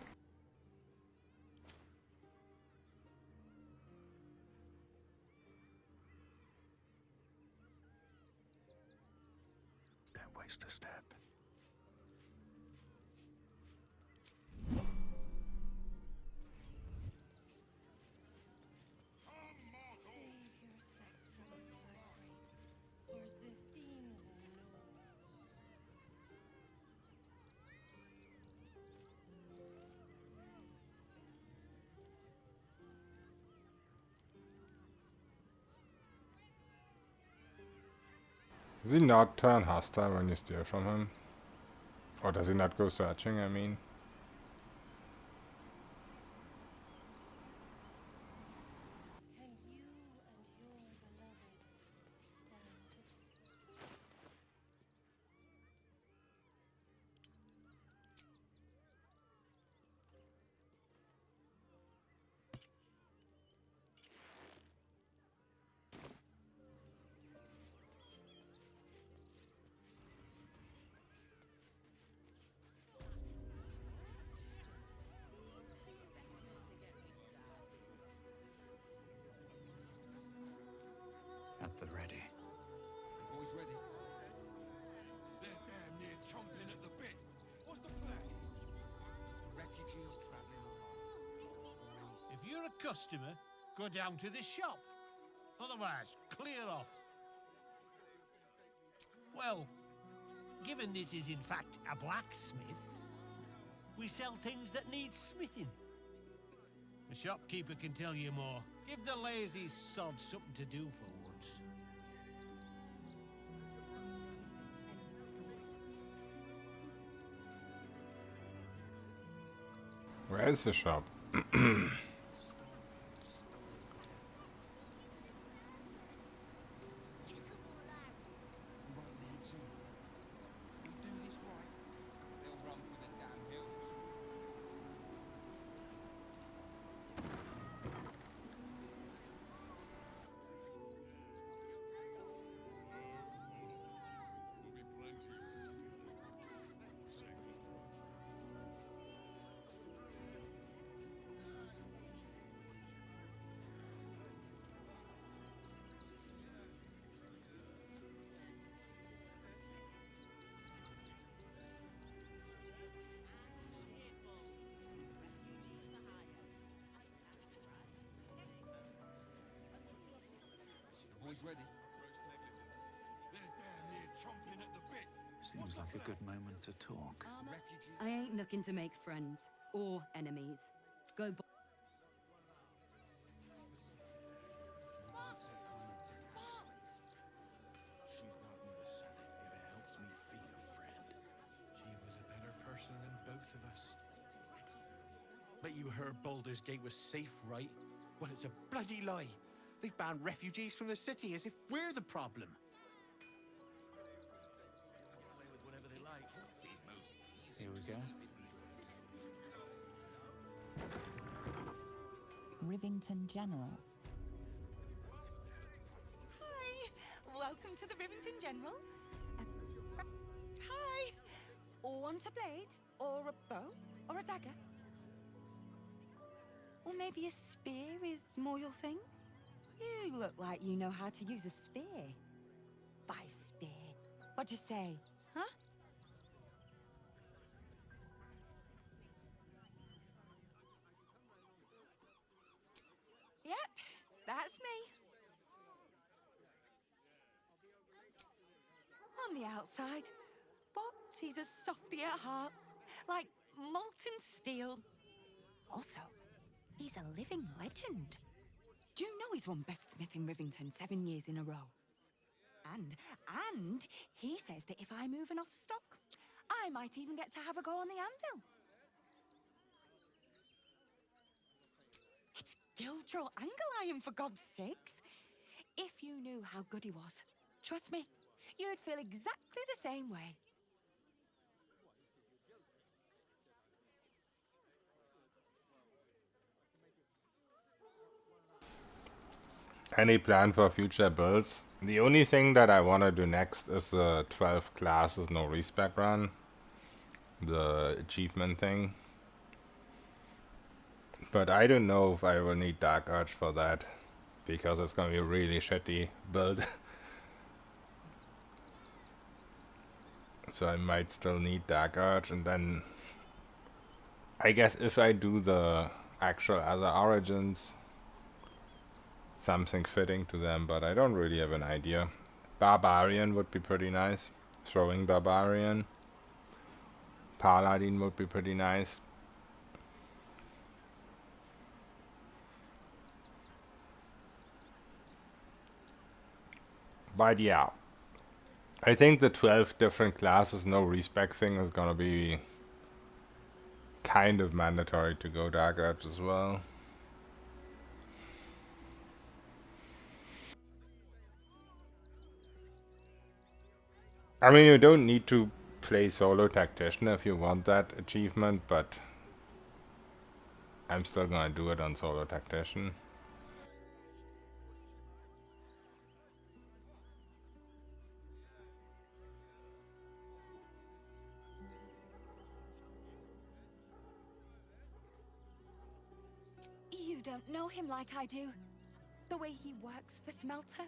Don't waste a step. Does he not turn hostile when you steal from him? Or does he not go searching, I mean? At the ready. Boys ready? They're damn near chomping at the bit. What's the plan? Refugees traveling along. If you're a customer, go down to the shop. Otherwise, clear off. Well, given this is in fact a blacksmith's, we sell things that need smithing. The shopkeeper can tell you more. Give the lazy sod something to do for once. Where is the shop? Boys ready? They're damn near chomping at the bit. Seems like a good moment to talk. I ain't looking to make friends or enemies. Go. Person than both of us. Bet you heard Baldur's Gate was safe, right? Well, it's a bloody lie. They've banned refugees from the city as if we're the problem. Here we go. Rivington General. Hi! Welcome to the Rivington General. Hi! Want a blade? Or a bow? Or a dagger? Or maybe a spear is more your thing? You look like you know how to use a spear. By spear. What'd you say? Huh? Yep, that's me. On the outside, but he's a softy at heart, like molten steel. Also, he's a living legend. Do you know he's won Best Smith in Rivington 7 years in a row? And he says that if I move enough stock, I might even get to have a go on the anvil. It's Gildrol Angle Iron, for God's sakes. If you knew how good he was, trust me, you'd feel exactly the same way. Any plan for future builds? The only thing that I want to do next is the 12 classes no respec run. The achievement thing. But I don't know if I will need Dark Urge for that. Because it's gonna be a really shitty build. So I might still need Dark Urge, and then I guess if I do the actual other origins, something fitting to them, but I don't really have an idea. Barbarian would be pretty nice. Throwing Barbarian. Paladin would be pretty nice. But yeah, I think the 12 different classes no respec thing is gonna be kind of mandatory to go Dark Edge as well. I mean, you don't need to play Solo Tactician if you want that achievement, but I'm still gonna do it on Solo Tactician. You don't know him like I do. The way he works the smelter,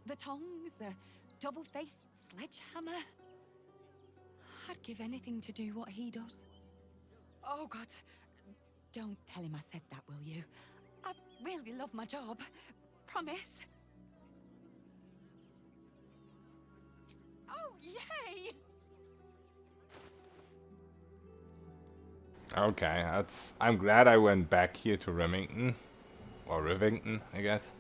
the tongs, the double-faced sledgehammer. I'd give anything to do what he does. Oh, God. Don't tell him I said that, will you? I really love my job. Promise. Oh, yay! Okay, I'm glad I went back here to Remington. Or Rivington, I guess.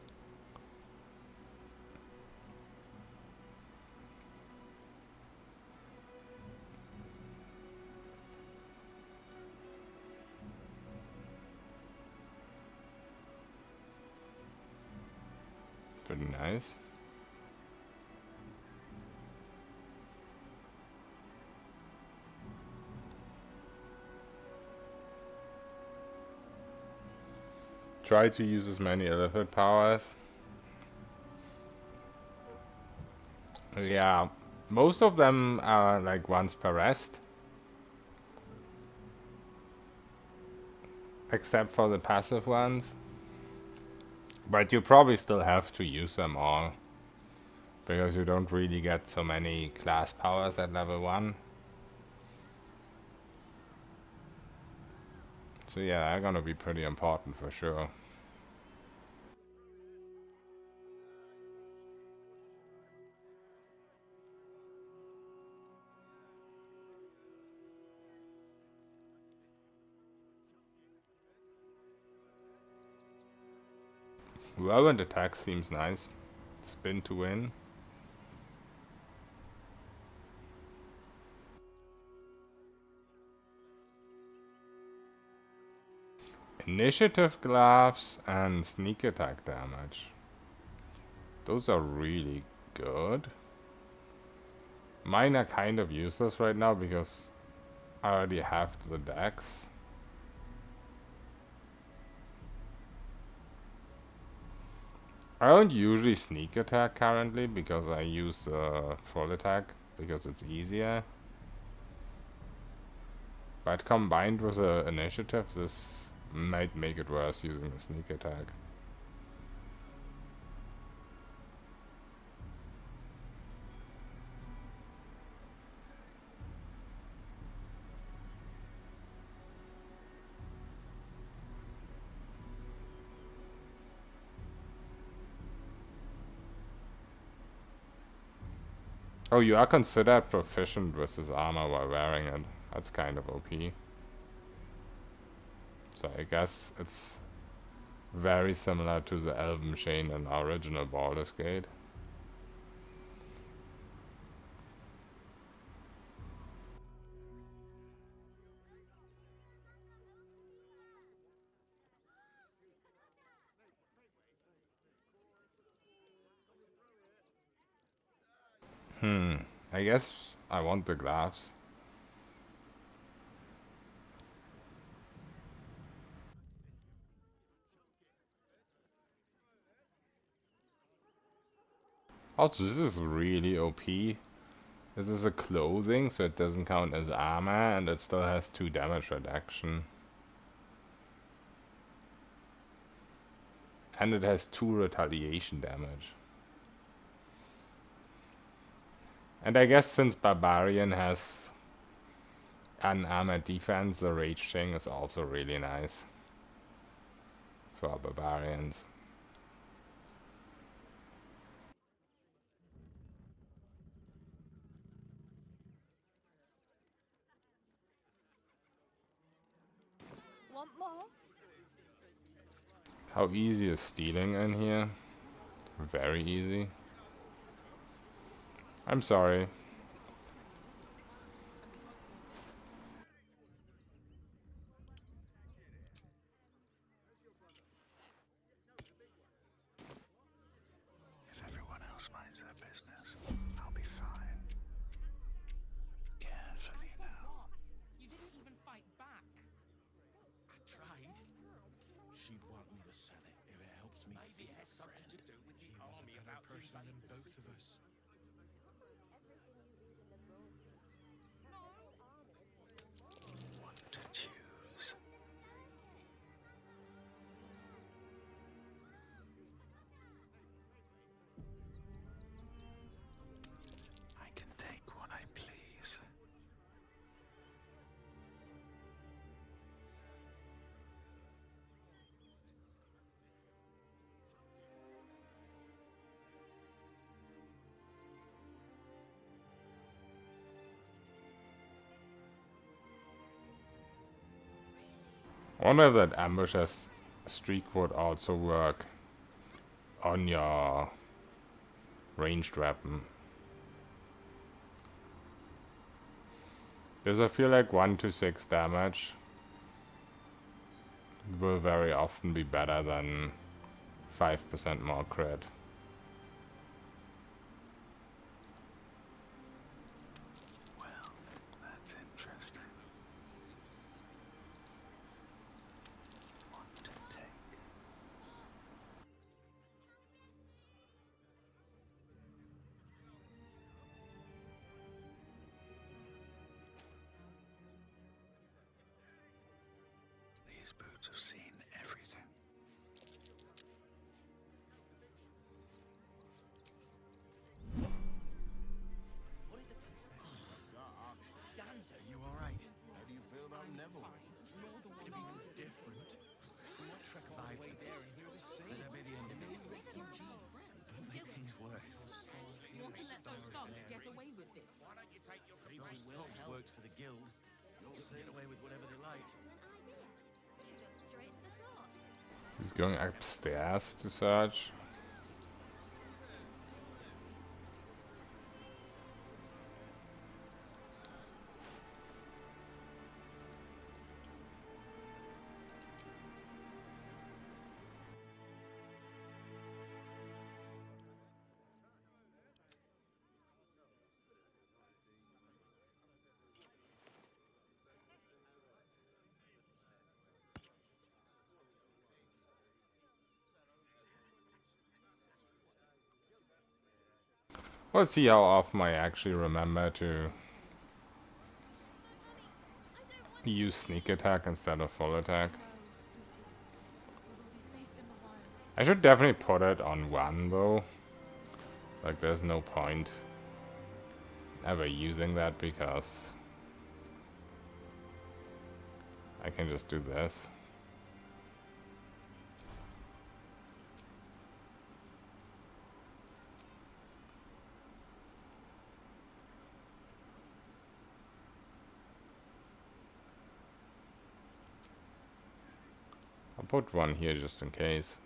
Pretty nice. Try to use as many elephant powers. Yeah, most of them are like once per rest. Except for the passive ones. But you probably still have to use them all. Because you don't really get so many class powers at level 1. So yeah, they're gonna be pretty important for sure. Whirlwind attack seems nice. Spin to win. Initiative gloves and sneak attack damage. Those are really good. Mine are kind of useless right now because I already have the dex. I don't usually sneak attack currently because I use full attack because it's easier. But combined with the initiative, this might make it worse using the sneak attack. Oh, you are considered proficient with his armor while wearing it. That's kind of OP. So I guess it's very similar to the Elven Chain in original Baldur's Gate. I guess I want the gloves. Also, this is really OP. This is a clothing, so it doesn't count as armor, and it still has 2 damage reduction. And it has 2 retaliation damage. And I guess since Barbarian has unarmored defense, the Rage thing is also really nice for Barbarians. Want more? How easy is stealing in here? Very easy. I'm sorry. If everyone else minds their business, I'll be fine. Carefully now. You didn't even fight back. I tried. She'd want me to sell it if it helps me. Maybe it has something to do with the army about to invade than both of us. What to choose? I can take what I please. I wonder if that ambusher's streak would also work on your ranged weapon. Because I feel like 1 to 6 damage will very often be better than 5% more crit. Well, that's interesting. What to take? These boots have seen everything. Dancer, you alright? How do you feel about Neville? It'd be different. We won't trek all the way there and hear this scene. That'd be the end of it. Don't make things worse. You can let those thugs get away with this. Why don't you take your Fox works for the guild. You'll get away with whatever they like. He's going upstairs to search. Let's see how often I actually remember to use sneak attack instead of full attack. I should definitely put it on 1 though. Like there's no point ever using that because I can just do this. I'll put 1 here just in case.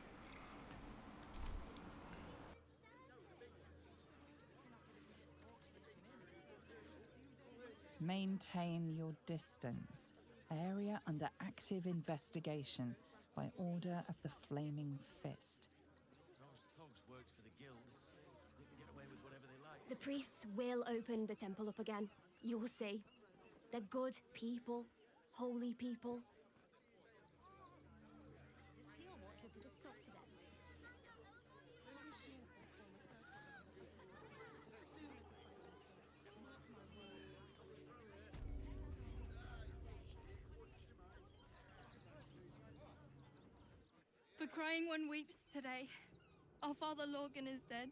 Maintain your distance. Area under active investigation by order of the Flaming Fist. Those thugs works for the guild. They can get away with whatever they like. The priests will open the temple up again. You'll see. They're good people. Holy people. The crying one weeps today. Our father Logan is dead.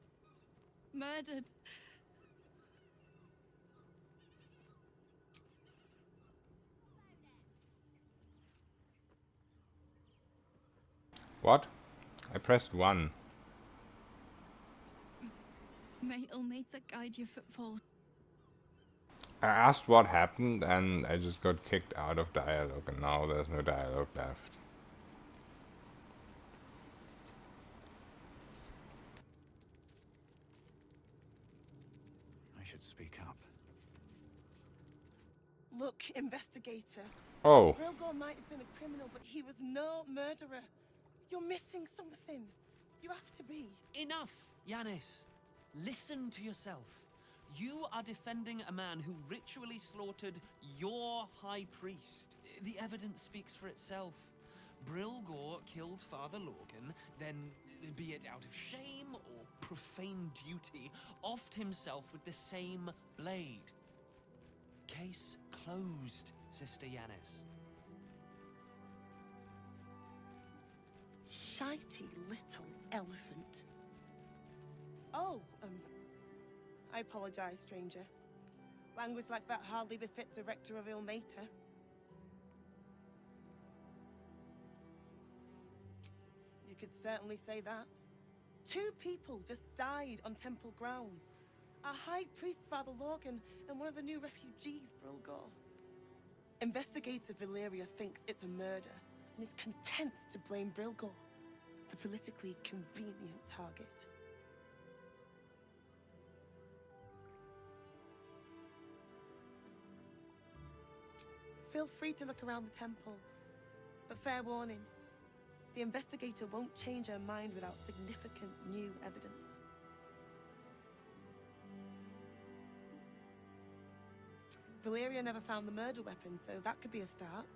Murdered. What? I pressed 1. May Ilmater guide your footfalls. I asked what happened and I just got kicked out of dialogue and now there's no dialogue left. I should speak up. Look, investigator. Oh. Brilgor might have been a criminal, but he was no murderer. You're missing something. You have to be. Enough, Yanis. Listen to yourself. You are defending a man who ritually slaughtered your high priest. The evidence speaks for itself. Brilgor killed Father Logan, then, be it out of shame or profane duty, offed himself with the same blade. Case closed, Sister Yanis. Shitey little elephant. Oh, I apologize, stranger. Language like that hardly befits a rector of Ilmater. You could certainly say that. 2 people just died on temple grounds. Our high priest, Father Logan, and one of the new refugees, Brilgor. Investigator Valeria thinks it's a murder, and is content to blame Brilgor, the politically convenient target. Feel free to look around the temple, but fair warning, the investigator won't change her mind without significant new evidence. Valeria never found the murder weapon, so that could be a start.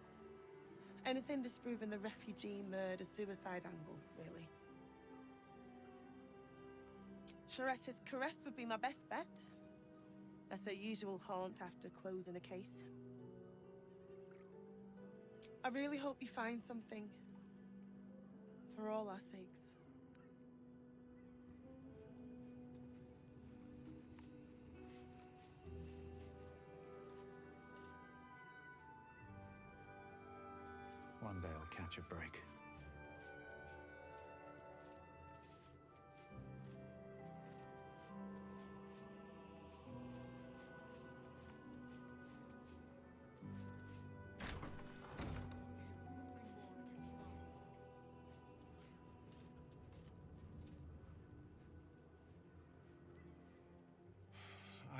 Anything disproving the refugee murder-suicide angle, really. Chares's caress would be my best bet. That's her usual haunt after closing a case. I really hope you find something. For all our sakes. One day I'll catch a break.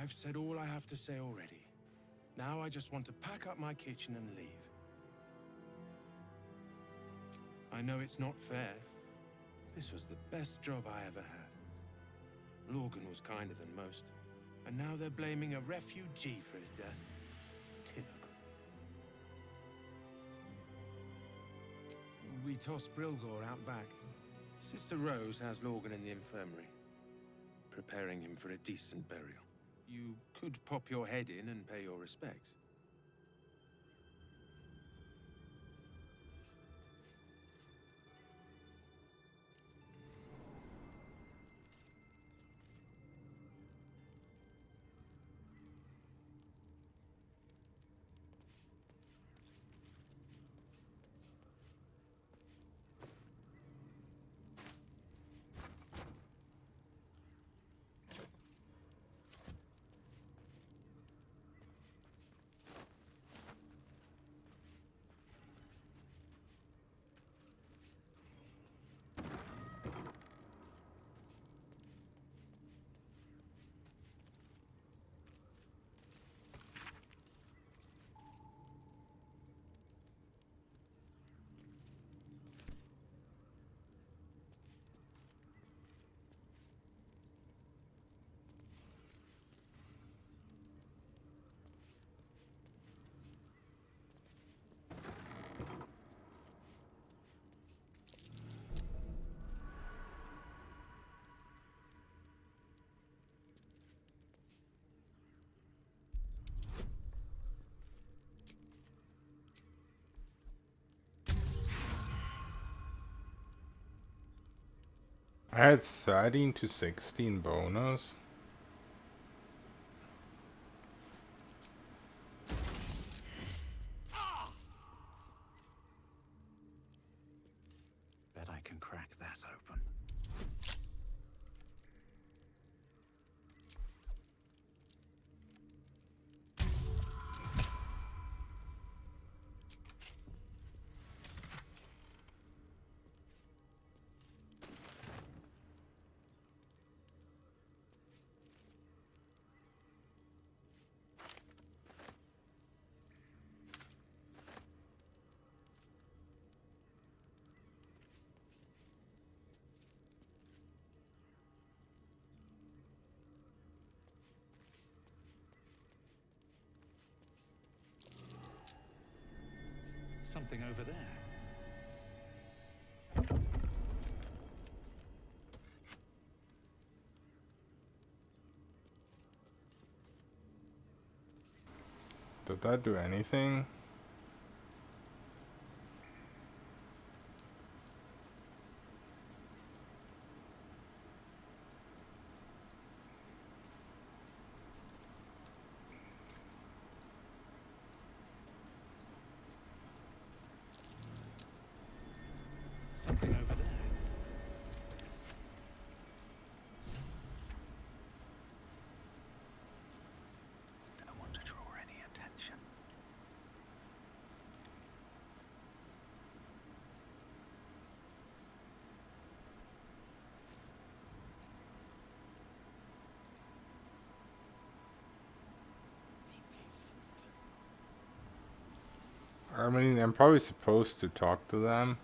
I've said all I have to say already. Now I just want to pack up my kitchen and leave. I know it's not fair. This was the best job I ever had. Logan was kinder than most. And now they're blaming a refugee for his death. Typical. We tossed Brilgor out back. Sister Rose has Logan in the infirmary, preparing him for a decent burial. You could pop your head in and pay your respects. I had 13 to 16 bonus. Bet I can crack that open. Something over there. Did that do anything? Something over there. Don't want to draw any attention. I mean, I'm probably supposed to talk to them.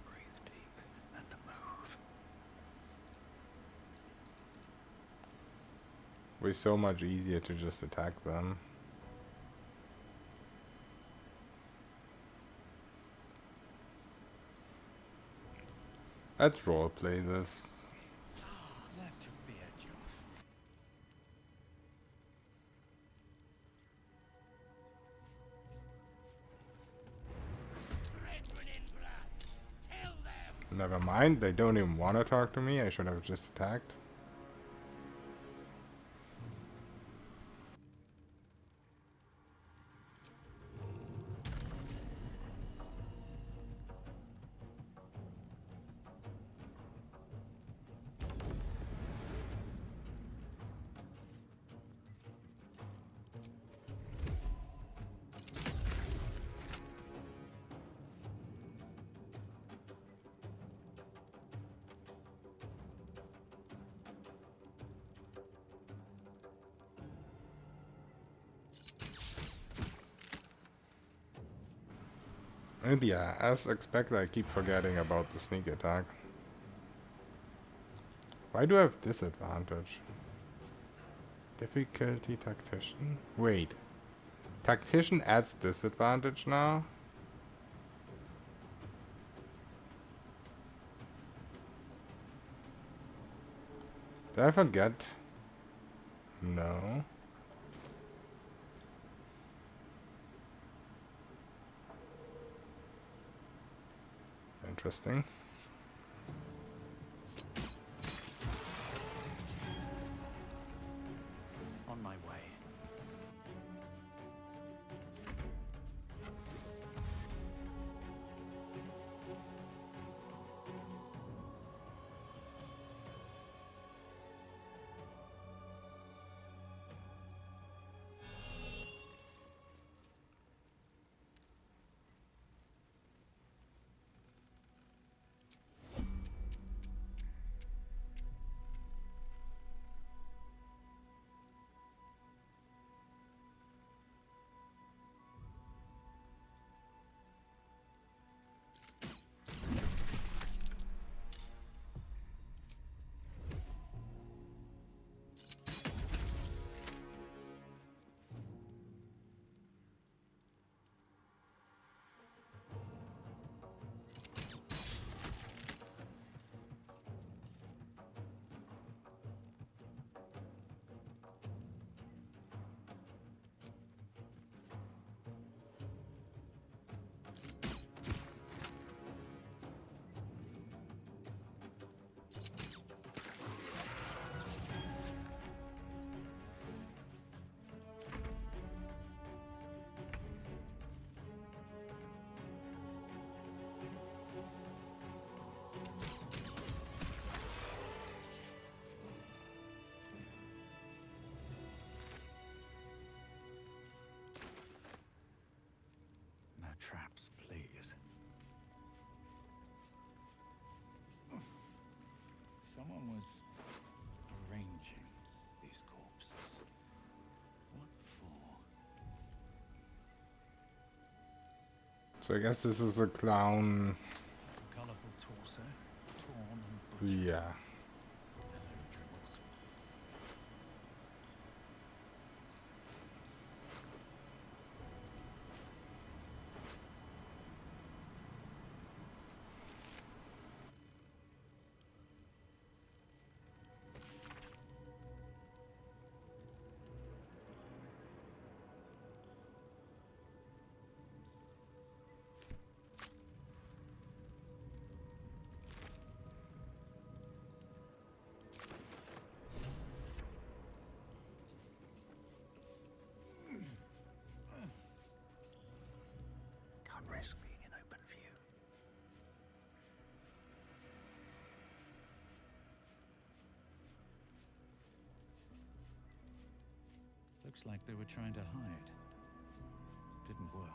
Breathe deep and move. It was so much easier to just attack them. Let's roleplay this. That took the edge off. Never mind, they don't even want to talk to me. I should have just attacked. Maybe as expected, I keep forgetting about the sneak attack. Why do I have disadvantage? Difficulty tactician? Wait. Tactician adds disadvantage now? Did I forget? No. Interesting. On my way. traps, please. Someone was arranging these corpses. What for? So I guess this is a clown. Colourful torso, torn and butchered. Yeah. Hello, Dribbles. Can't risk being in open view. Looks like they were trying to hide. Didn't work.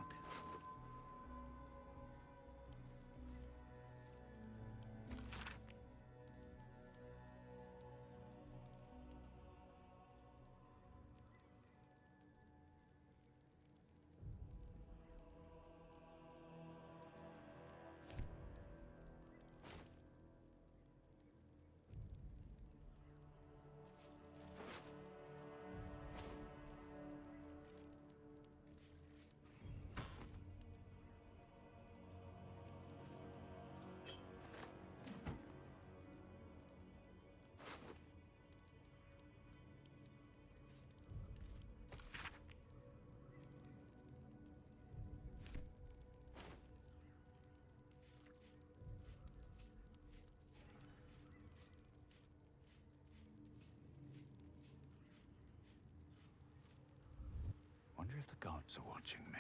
Wonder if the gods are watching me.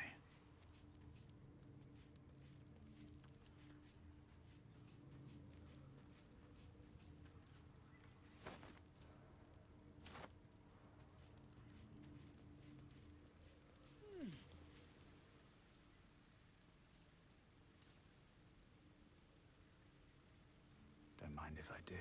Don't mind if I do.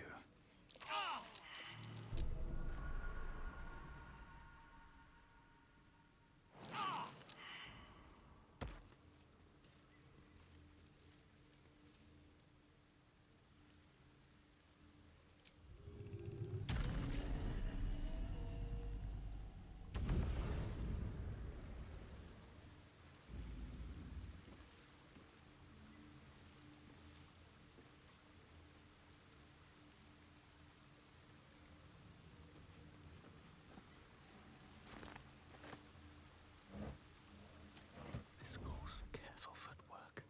This calls for careful footwork.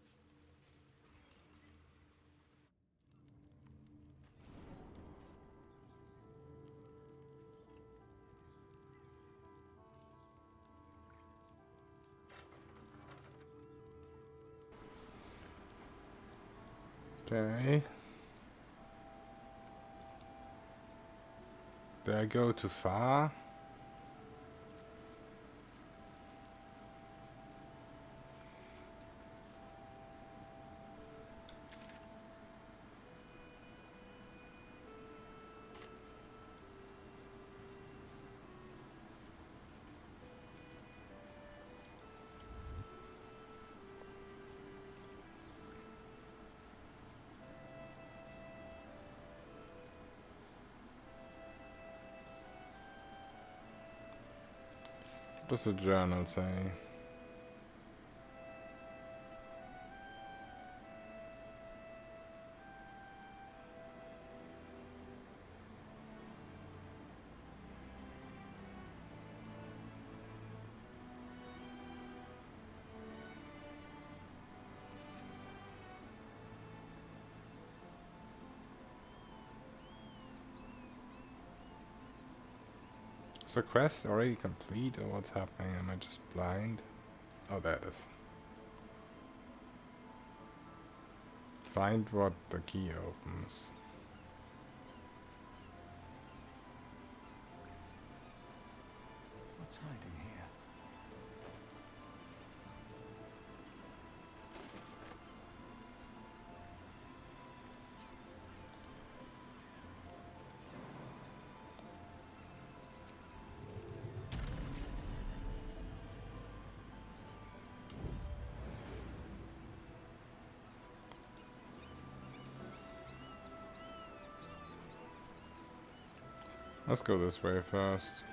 Okay. Did I go too far? What does the journal say? Is the quest already complete or what's happening? Am I just blind? Oh, there it is. Find what the key opens. What's hiding here? Let's go this way first.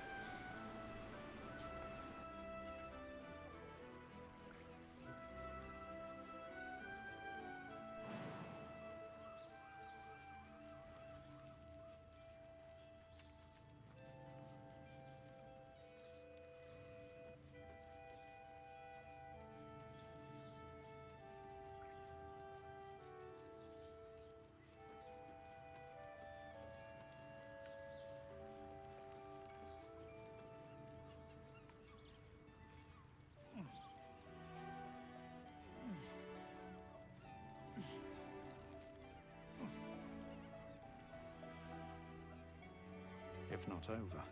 If not over,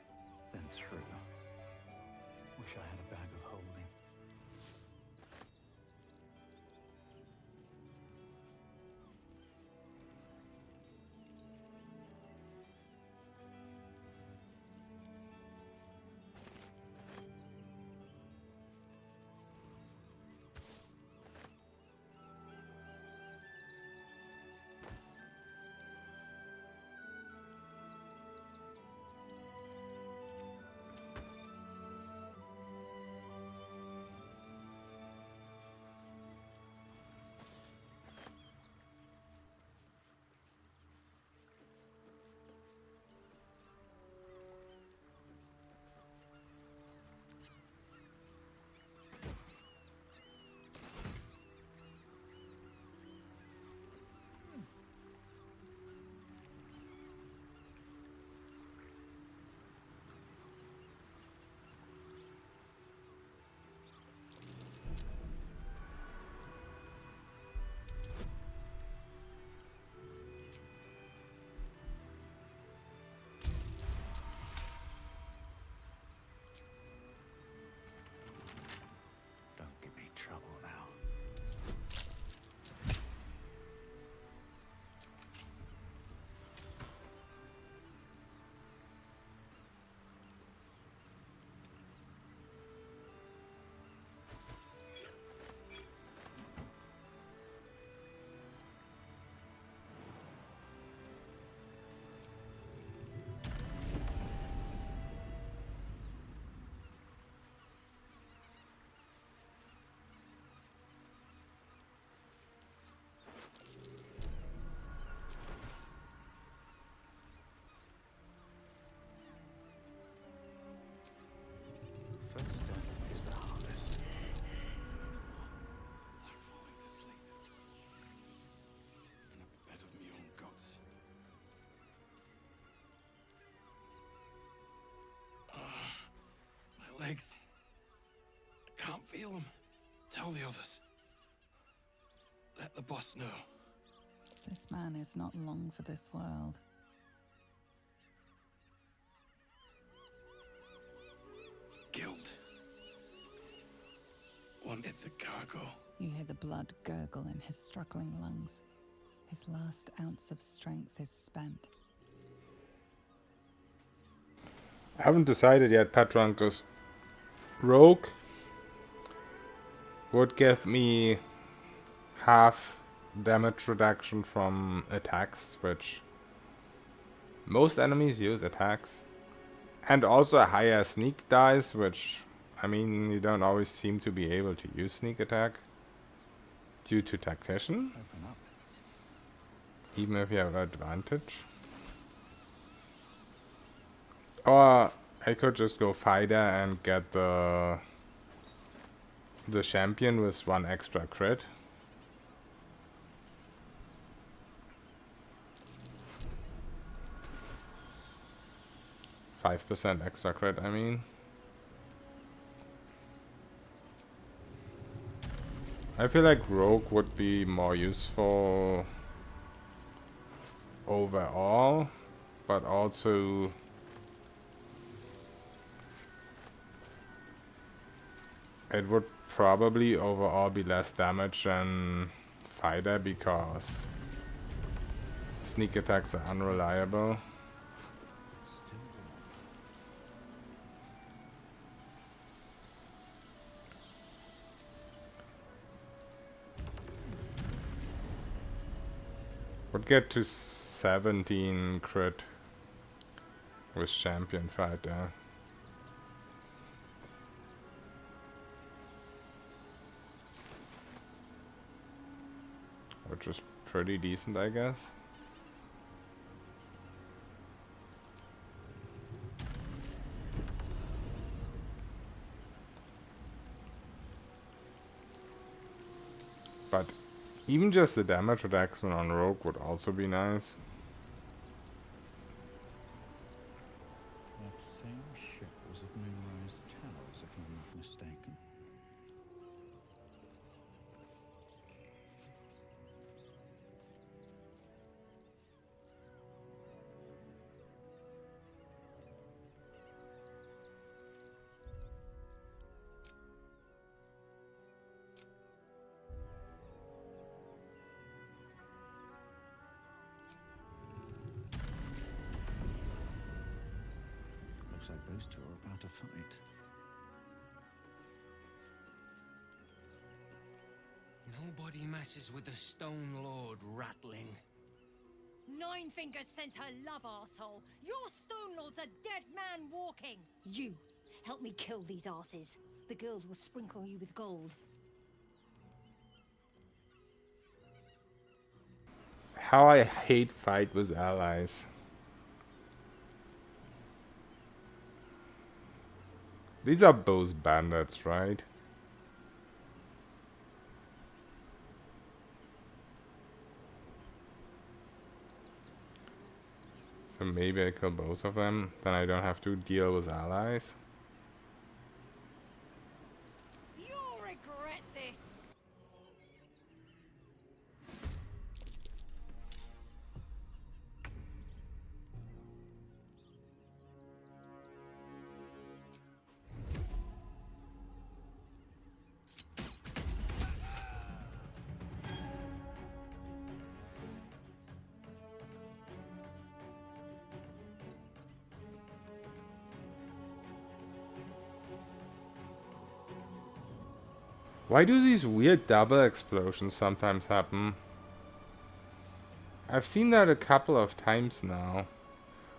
then through. Wish I had a bag of holding. Trouble now. First step is the hardest. I'm falling to sleep. In a bed of me own guts. My legs. I can't feel them. Tell the others. Let the boss know. This man is not long for this world. Guild. Wanted the cargo. You hear the blood gurgle in his struggling lungs. His last ounce of strength is spent. I haven't decided yet, Patronkus. Rogue would give me half damage reduction from attacks, which most enemies use attacks. And also a higher sneak dice, which, I mean, you don't always seem to be able to use sneak attack due to tactician, even if you have advantage. Or I could just go fighter and get the champion with 1 extra crit. %, extra crit, I mean. I feel like Rogue would be more useful overall, but also it would probably overall be less damage than fighter because sneak attacks are unreliable. Would get to 17 crit with champion fight there. Which is pretty decent, I guess. But even just the damage reduction on Rogue would also be nice. That same ship was at Moonrise Towers, if I'm not mistaken. Looks like those two are about to fight. Nobody messes with the Stone Lord, Ratling. Nine Fingers sent her love, arsehole. Your Stone Lord's a dead man walking. You, help me kill these asses. The girls will sprinkle you with gold. How I hate fight with allies. These are both bandits, right? So maybe I kill both of them, then I don't have to deal with allies. You'll regret this. Why do these weird double explosions sometimes happen? I've seen that a couple of times now.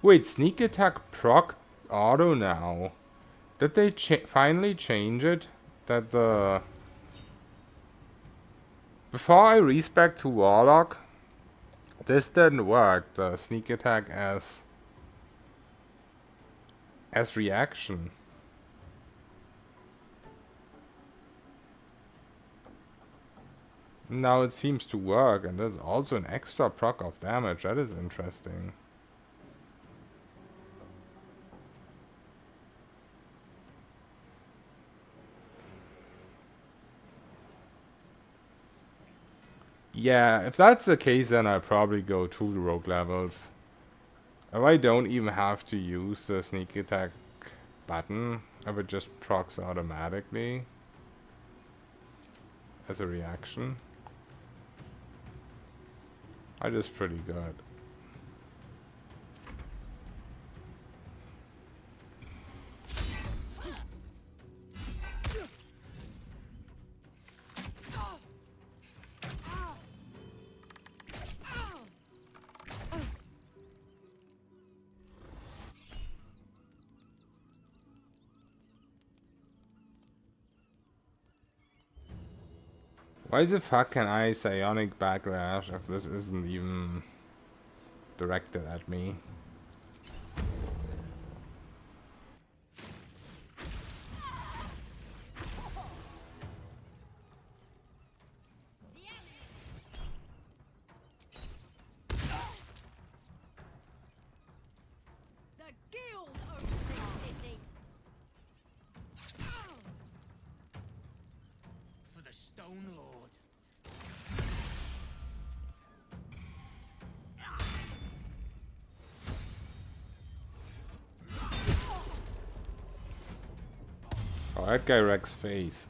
Wait, sneak attack proc auto now. Did they finally change it? That the... Before I respec to Warlock, this didn't work. The sneak attack as reaction. Now it seems to work, and there's also an extra proc of damage. That is interesting. Yeah, if that's the case, then I'll probably go to the rogue levels. If I don't even have to use the sneak attack button, if it just procs automatically as a reaction. That is pretty good. Why the fuck can I psionic backlash if this isn't even directed at me? The guild owns this city. For the Stone Lord. Oh, that guy wrecks face.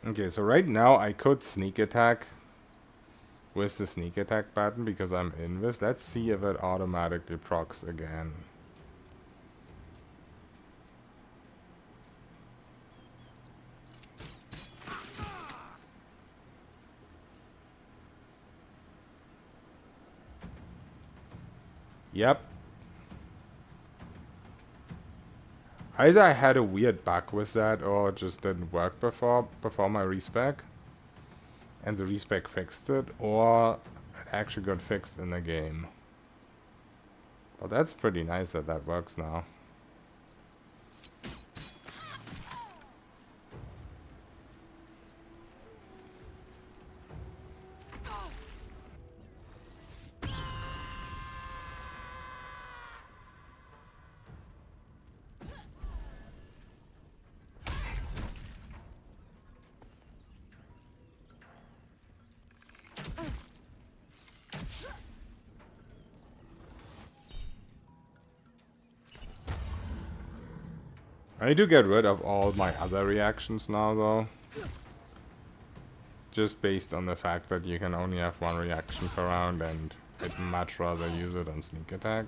Okay, so right now I could sneak attack with the sneak attack button because I'm invis. Let's see if it automatically procs again. Yep. Either I had a weird bug with that or it just didn't work before my respec. And the respec fixed it, or it actually got fixed in the game. Well, that's pretty nice that that works now. I need to get rid of all my other reactions now, though. Just based on the fact that you can only have one reaction per round, and I'd much rather use it on sneak attack.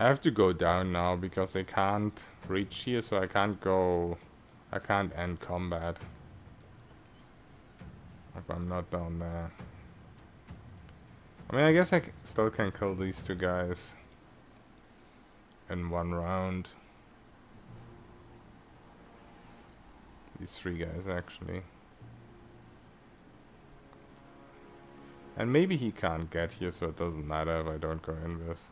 I have to go down now because I can't reach here, so I can't end combat if I'm not down there. I mean, I guess I still can kill these two guys in one round. These three guys, actually. And maybe he can't get here, so it doesn't matter if I don't go in this.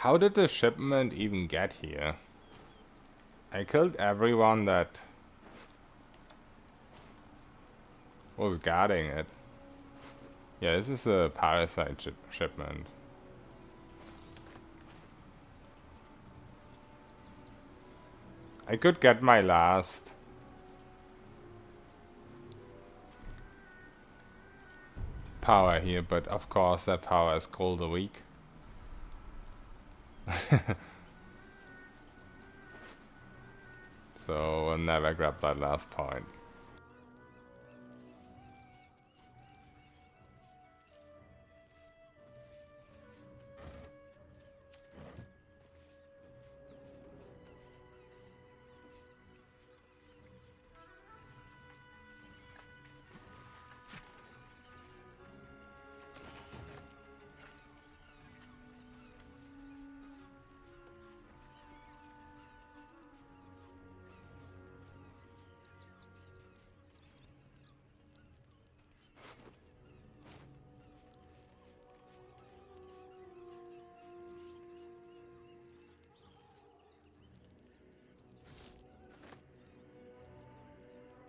How did the shipment even get here? I killed everyone that was guarding it. Yeah, this is a parasite shipment. I could get my last power here, but of course that power is called a week. So I'll never grab that last point.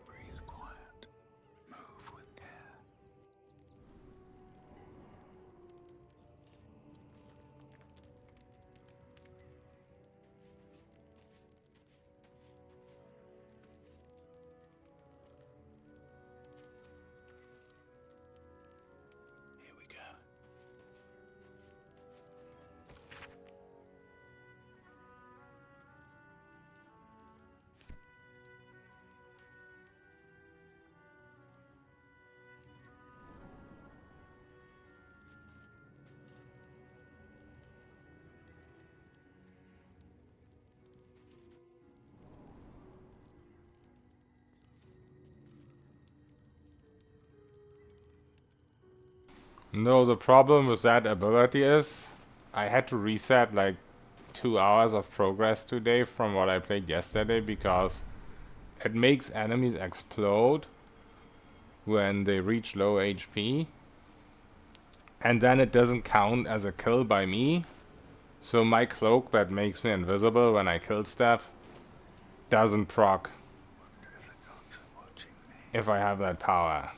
Breathe quiet. Move with care. Here we go. No, the problem with that ability is I had to reset like 2 hours of progress today from what I played yesterday because it makes enemies explode when they reach low HP, and then it doesn't count as a kill by me. So my cloak that makes me invisible when I kill stuff doesn't proc if I have that power.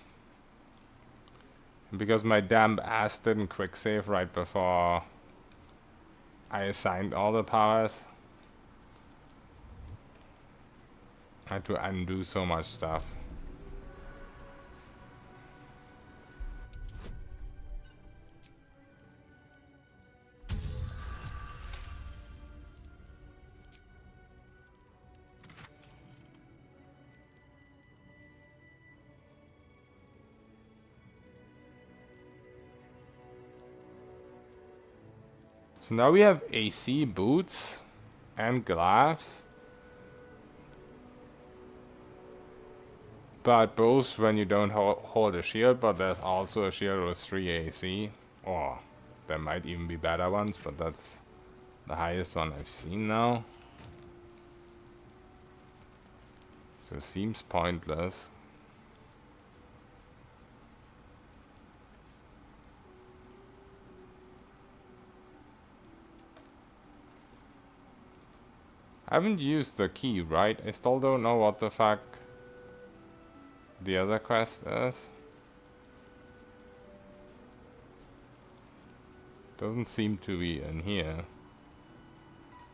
Because my damn ass didn't quick save right before I assigned all the powers, I had to undo so much stuff. So now we have AC boots and gloves, but both when you don't hold a shield, but there's also a shield with 3 AC, or there might even be better ones, but that's the highest one I've seen now. So it seems pointless. I haven't used the key, right? I still don't know what the fuck the other quest is. Doesn't seem to be in here.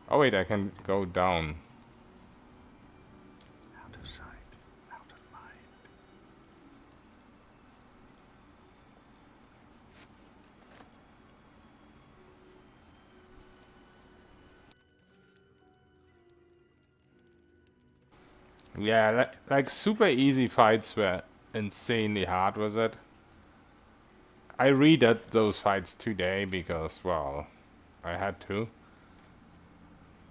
Oh wait, I can go down. Out of sight, out of mind. Yeah, like super easy fights were insanely hard with it. I redid those fights today because, well, I had to.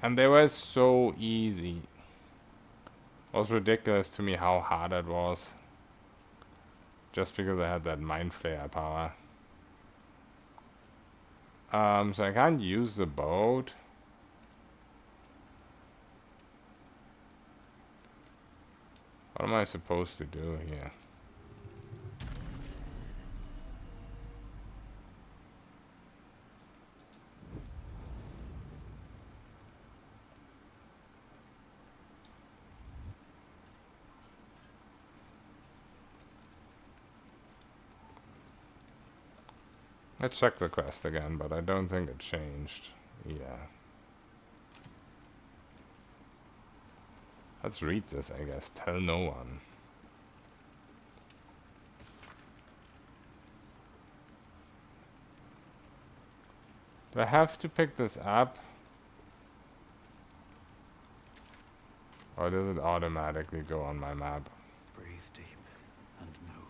And they were so easy. It was ridiculous to me how hard it was. Just because I had that Mind Flayer power. So I can't use the boat. What am I supposed to do here? Let's check the quest again, but I don't think it changed. Yeah. Let's read this, I guess. Tell no one. Do I have to pick this up? Or does it automatically go on my map? Breathe deep and move.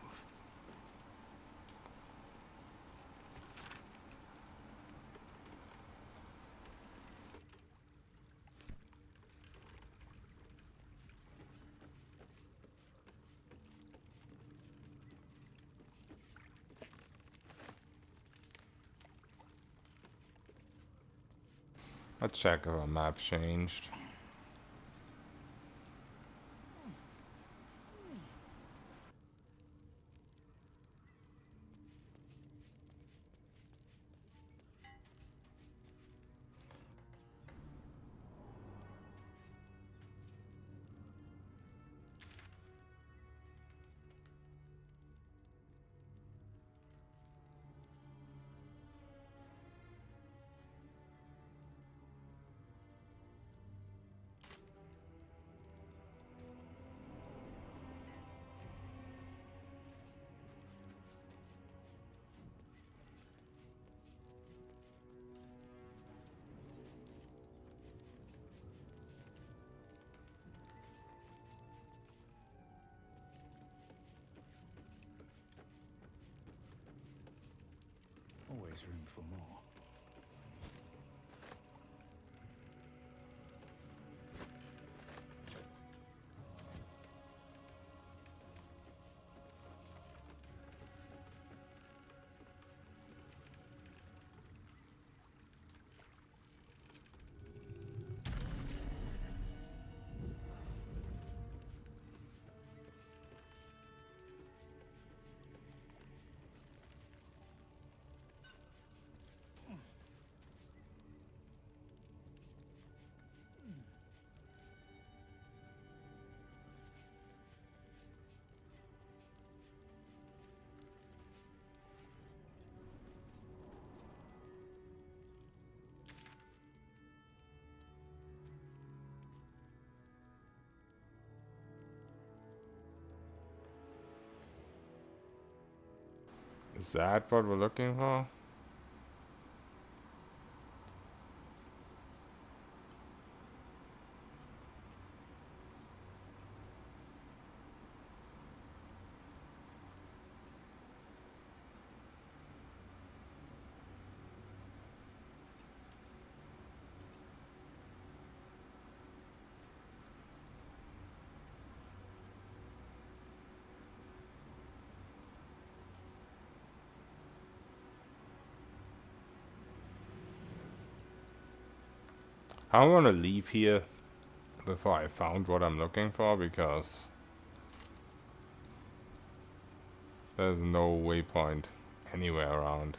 Let's check if our map changed. Always room for more. Is that what we're looking for? I want to leave here before I found what I'm looking for, because there's no waypoint anywhere around.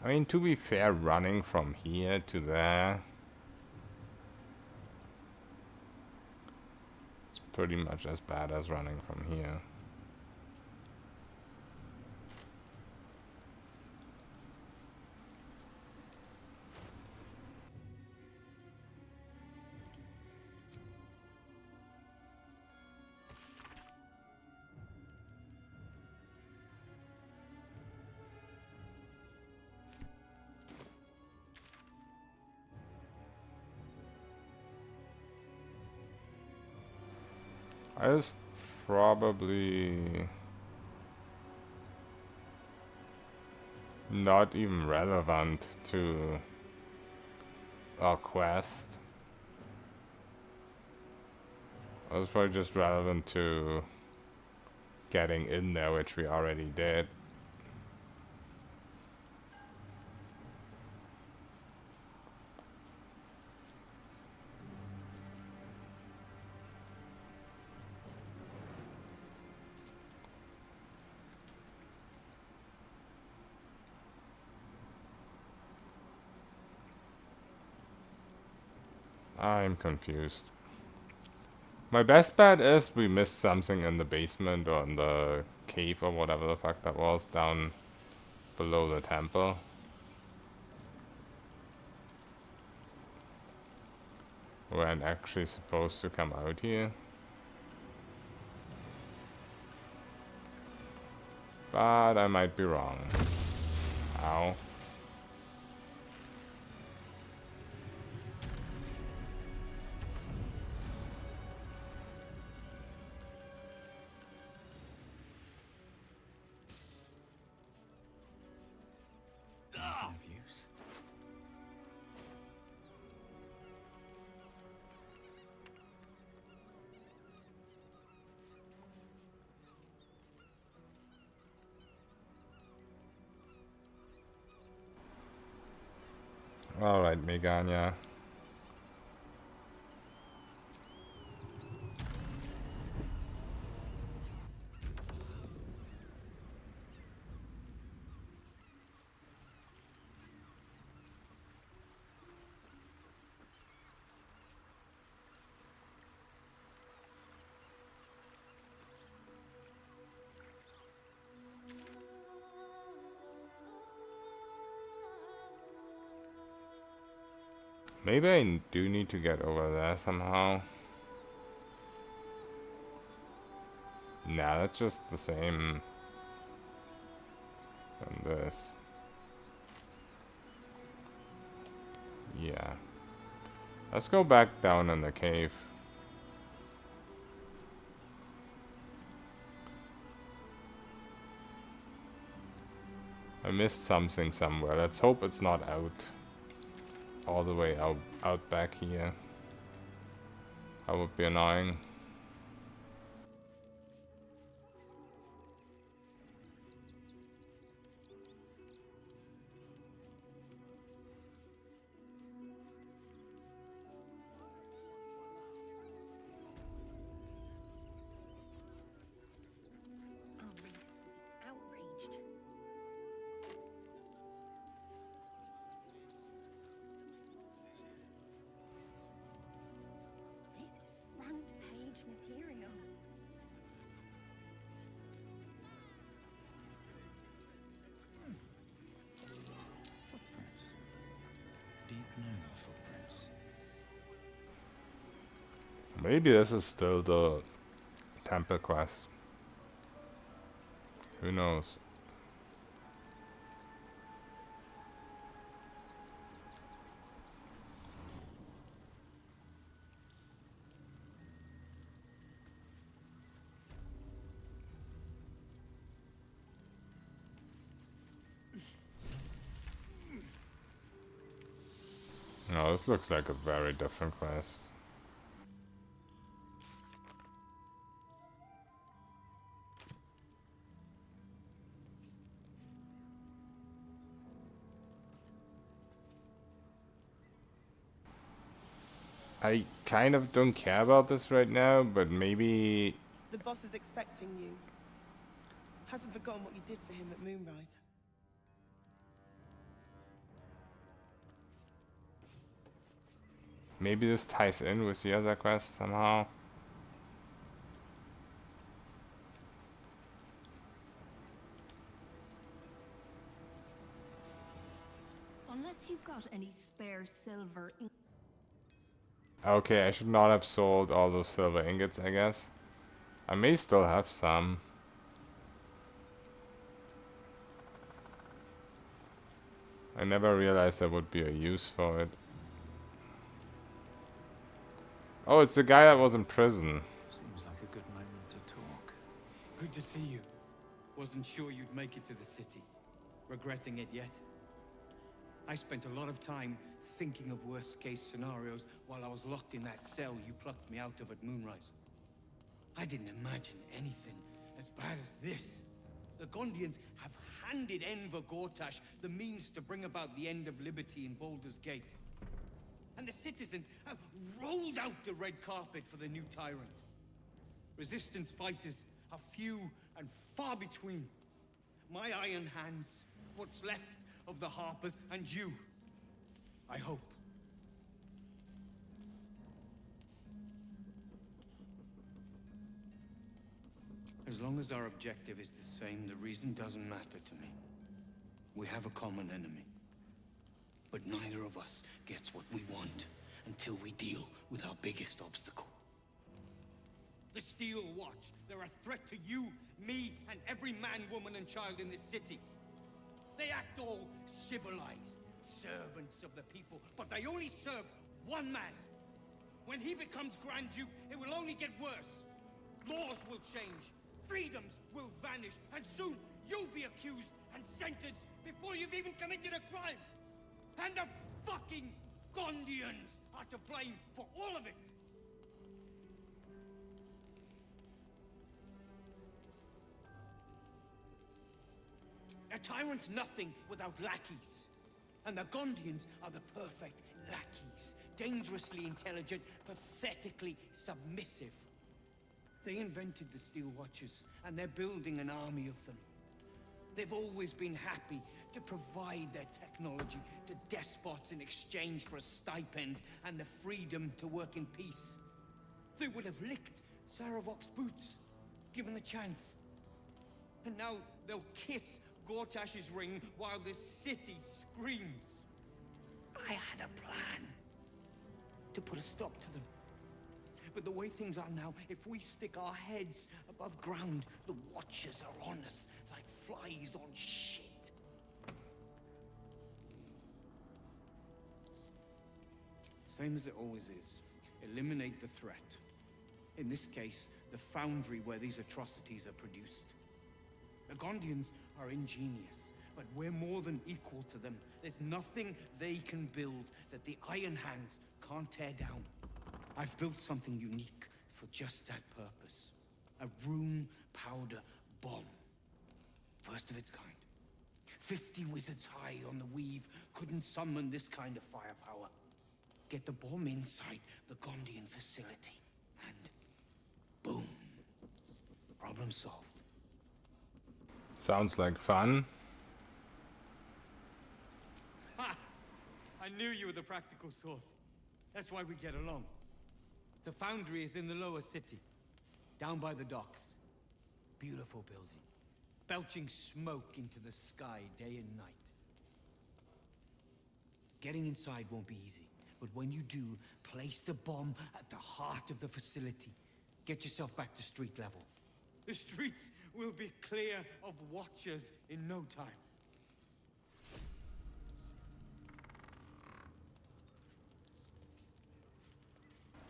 I mean, to be fair, running from here to there, it's pretty much as bad as running from here. It's probably not even relevant to our quest. That was probably just relevant to getting in there, which we already did. I'm confused. My best bet is we missed something in the basement or in the cave or whatever the fuck that was down below the temple. We weren't actually supposed to come out here. But I might be wrong. Ow. Alright, Meganya. Maybe I do need to get over there somehow. Nah, that's just the same than this. Yeah. Let's go back down in the cave. I missed something somewhere. Let's hope it's not out. All the way out back here. That would be annoying. Outraged. This is front page material. Footprints. Deep gnome footprints. Maybe this is still the temple quest. Who knows? No, this looks like a very different quest. I kind of don't care about this right now, but maybe... The boss is expecting you. Hasn't forgotten what you did for him at Moonrise. Maybe this ties in with the other quest somehow. Unless you've got any spare silver. Okay, I should not have sold all those silver ingots, I guess. I may still have some. I never realized there would be a use for it. Oh, it's the guy that was in prison. Seems like a good moment to talk. Good to see you. Wasn't sure you'd make it to the city. Regretting it yet? I spent a lot of time thinking of worst-case scenarios while I was locked in that cell you plucked me out of at Moonrise. I didn't imagine anything as bad as this. The Gondians have handed Enver Gortash the means to bring about the end of liberty in Baldur's Gate. And the citizens have rolled out the red carpet for the new tyrant. Resistance fighters are few and far between. My iron hands, what's left of the Harpers, and you, I hope. As long as our objective is the same, the reason doesn't matter to me. We have a common enemy. But neither of us gets what we want until we deal with our biggest obstacle. The Steel Watch. They're a threat to you, me, and every man, woman, and child in this city. They act all civilized, servants of the people, but they only serve one man. When he becomes Grand Duke, it will only get worse. Laws will change, freedoms will vanish, and soon you'll be accused and sentenced before you've even committed a crime. And the fucking Gondians are to blame for all of it. A tyrant's nothing without lackeys. And the Gondians are the perfect lackeys. Dangerously intelligent, pathetically submissive. They invented the Steel Watchers, and they're building an army of them. They've always been happy to provide their technology to despots in exchange for a stipend and the freedom to work in peace. They would have licked Saravok's boots, given the chance. And now they'll kiss Gortash's ring while the city screams. I had a plan to put a stop to them. But the way things are now, if we stick our heads above ground, the Watchers are on us like flies on shit. Same as it always is. Eliminate the threat. In this case, the foundry where these atrocities are produced. The Gondians are ingenious, but we're more than equal to them. There's nothing they can build that the Iron Hands can't tear down. I've built something unique for just that purpose. A room powder bomb. First of its kind. 50 wizards high on the weave couldn't summon this kind of firepower. Get the bomb inside the Gondian facility, and boom. Problem solved. Sounds like fun. Ha! I knew you were the practical sort. That's why we get along. The foundry is in the lower city, down by the docks. Beautiful building, belching smoke into the sky day and night. Getting inside won't be easy, but when you do, place the bomb at the heart of the facility. Get yourself back to street level. The streets will be clear of Watchers in no time.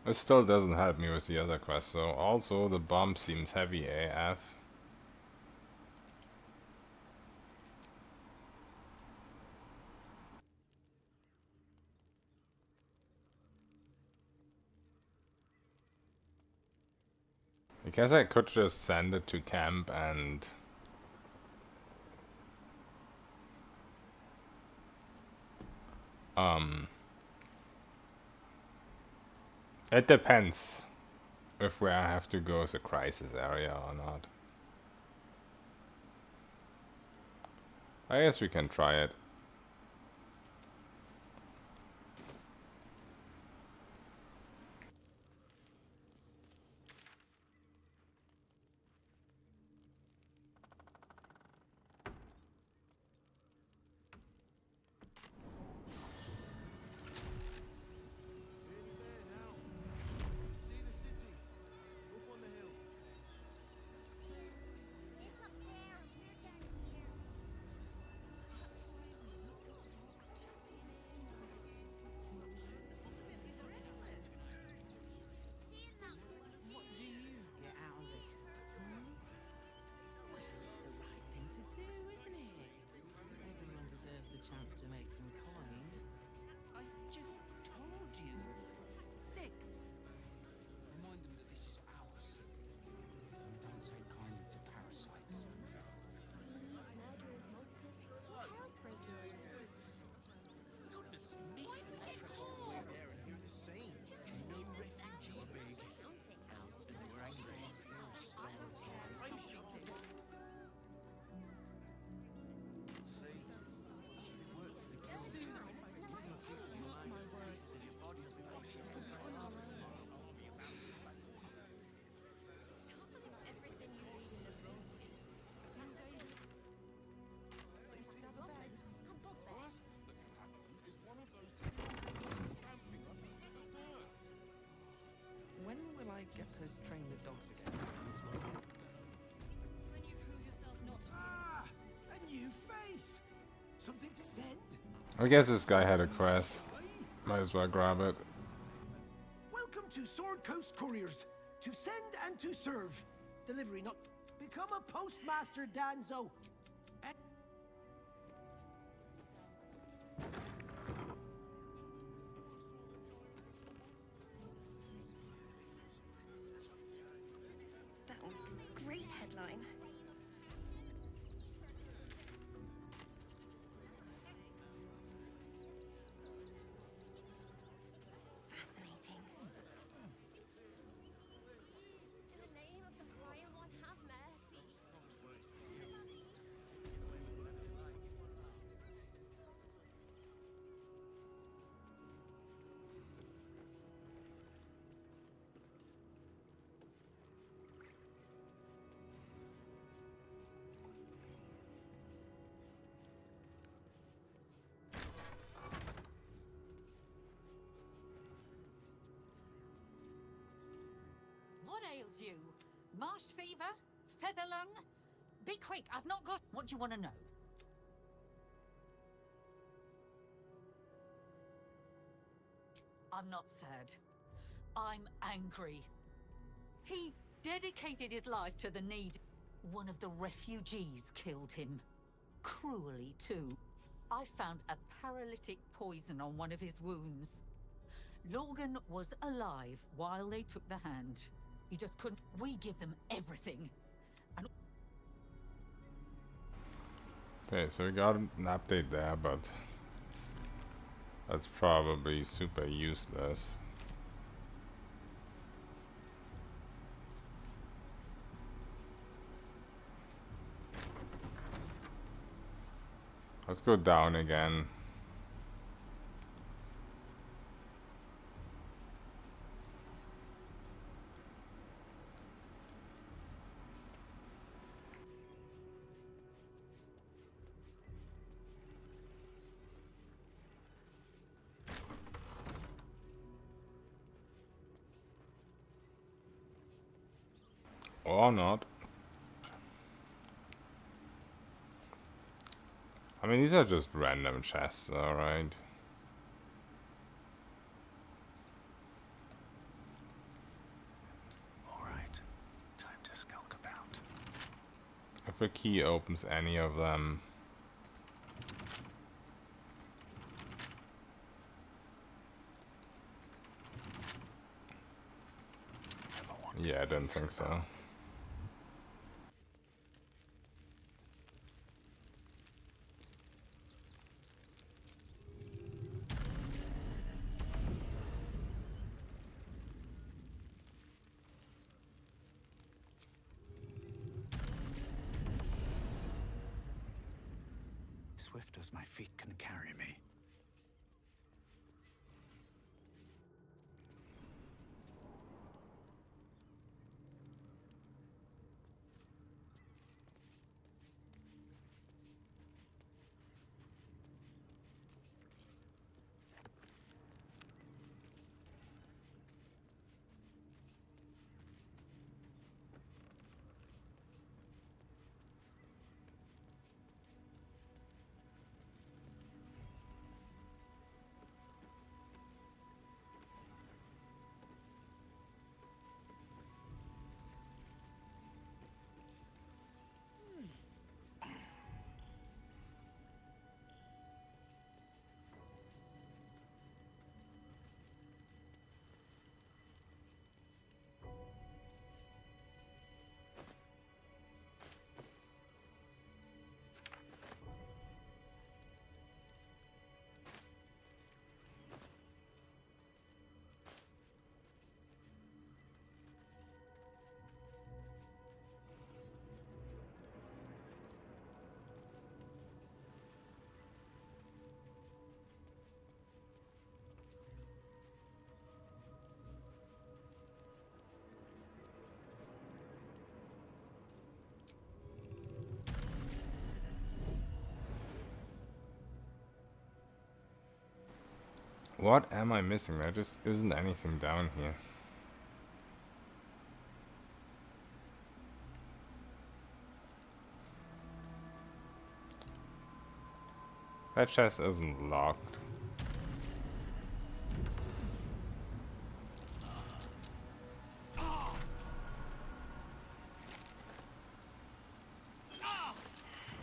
It still doesn't help me with the other quest, so also the bomb seems heavy AF. I guess I could just send it to camp and it depends if where I have to go is a crisis area or not. I guess we can try it. get to train the dogs again, Miss Morgan? When you prove yourself not to A new face! Something to send? I guess this guy had a quest. Might as well grab it. Welcome to Sword Coast Couriers. To send and to serve. Delivery not... Become a postmaster, Danzo. That one. Great headline. Fascinating. In the name of the crying one, have mercy. What ails you? Marsh fever? Feather lung? Be quick, I've not got... What do you want to know? I'm not sad. I'm angry. He dedicated his life to the need. One of the refugees killed him. Cruelly, too. I found a paralytic poison on one of his wounds. Logan was alive while they took the hand. He just couldn't... We give them everything. And Okay, so we got an update there, but that's probably super useless. Let's go down again. Or not. I mean, these are just random chests, alright. Alright, time to skulk about. If a key opens any of them. Yeah, I didn't think so. Swift as my feet can carry me. What am I missing? There just isn't anything down here. That chest isn't locked.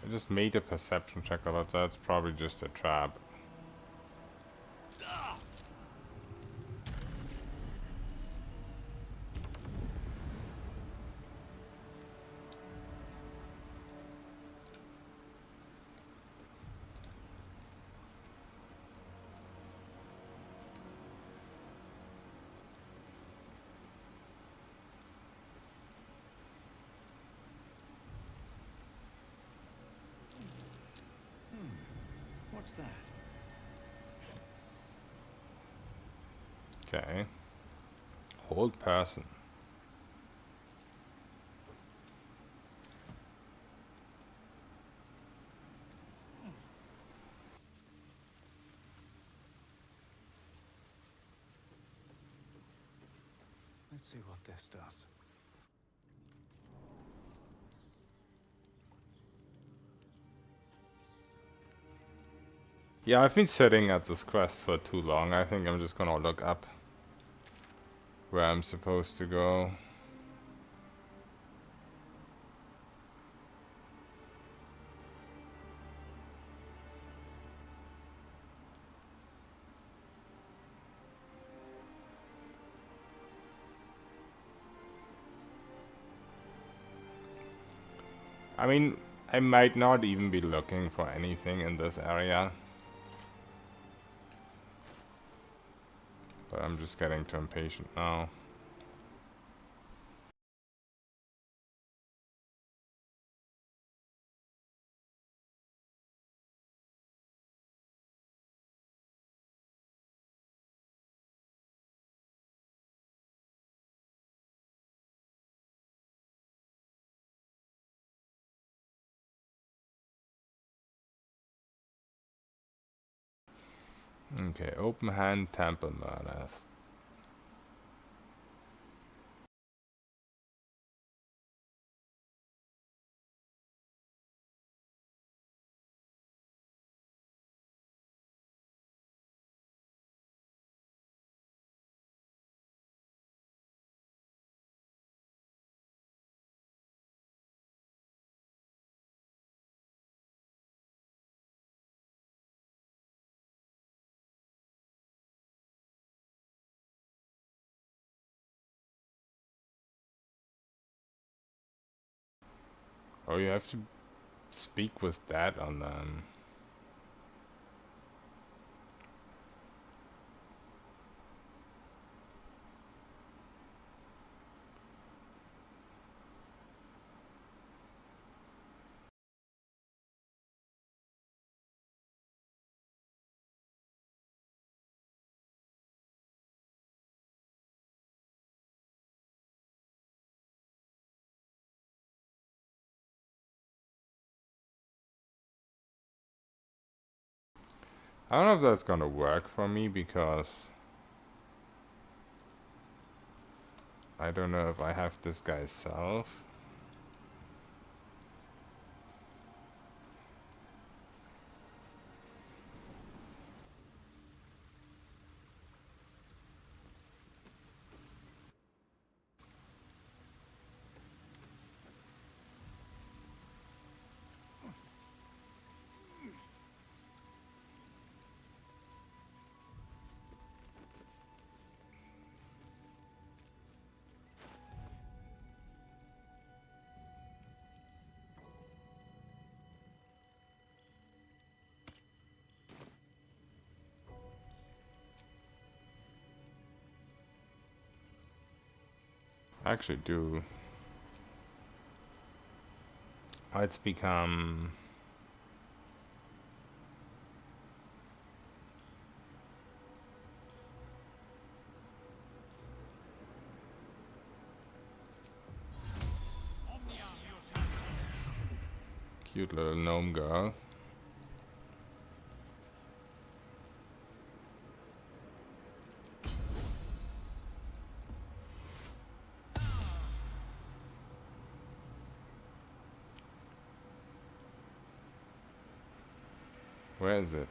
I just made a perception check, but that's probably just a trap. What's that? Okay. Hold person. Let's see what this does. Yeah, I've been sitting at this quest for too long. I think I'm just gonna look up where I'm supposed to go. I mean, I might not even be looking for anything in this area. But I'm just getting too impatient now. Okay, open hand temple murders. Oh, you have to speak with that on them. I don't know if that's gonna work for me because I don't know if I have this guy's self. I actually do. It's become cute little gnome girl. Where is it?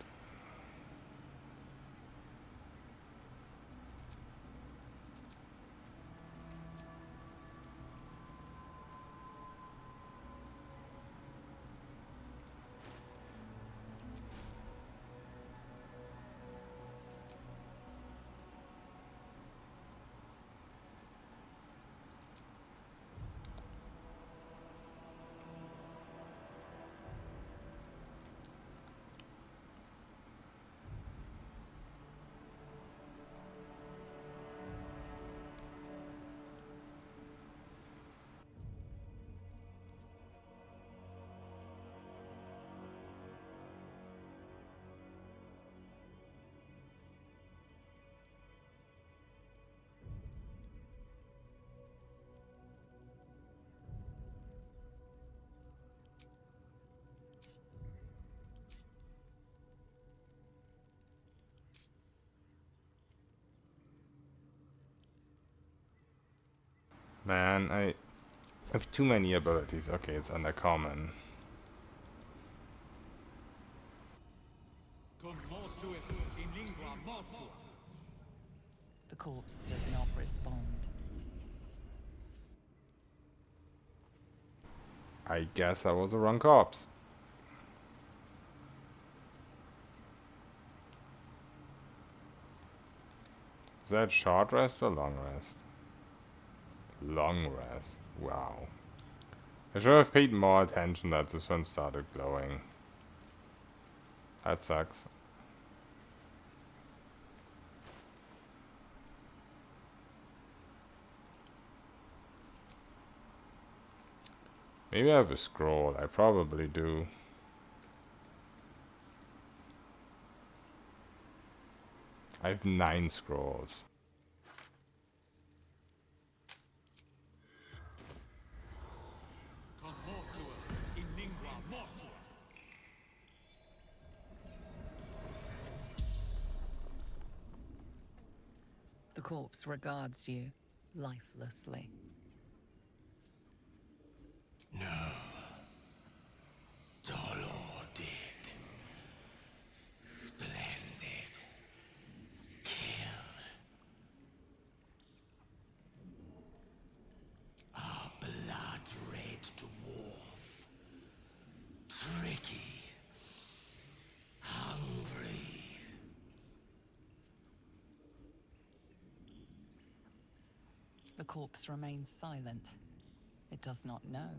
Man, I have too many abilities. Okay, it's undercommon. The corpse does not respond. I guess I was the wrong corpse. Is that short rest or long rest? Long rest. Wow. I should have paid more attention that this one started glowing. That sucks. Maybe I have a scroll. I probably do. I have 9 scrolls. The corpse regards you lifelessly. No. Baldur did. Splendid. Kill. Our blood-red dwarf. Tricky. Hungry. The corpse remains silent. It does not know.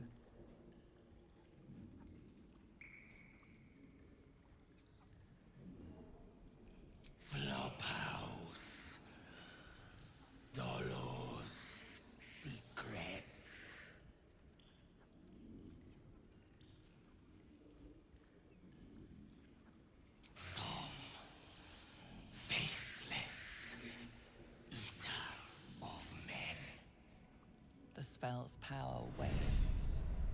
Flophouse. Dolor's secrets. Some faceless eater of men. The spell's power wanes.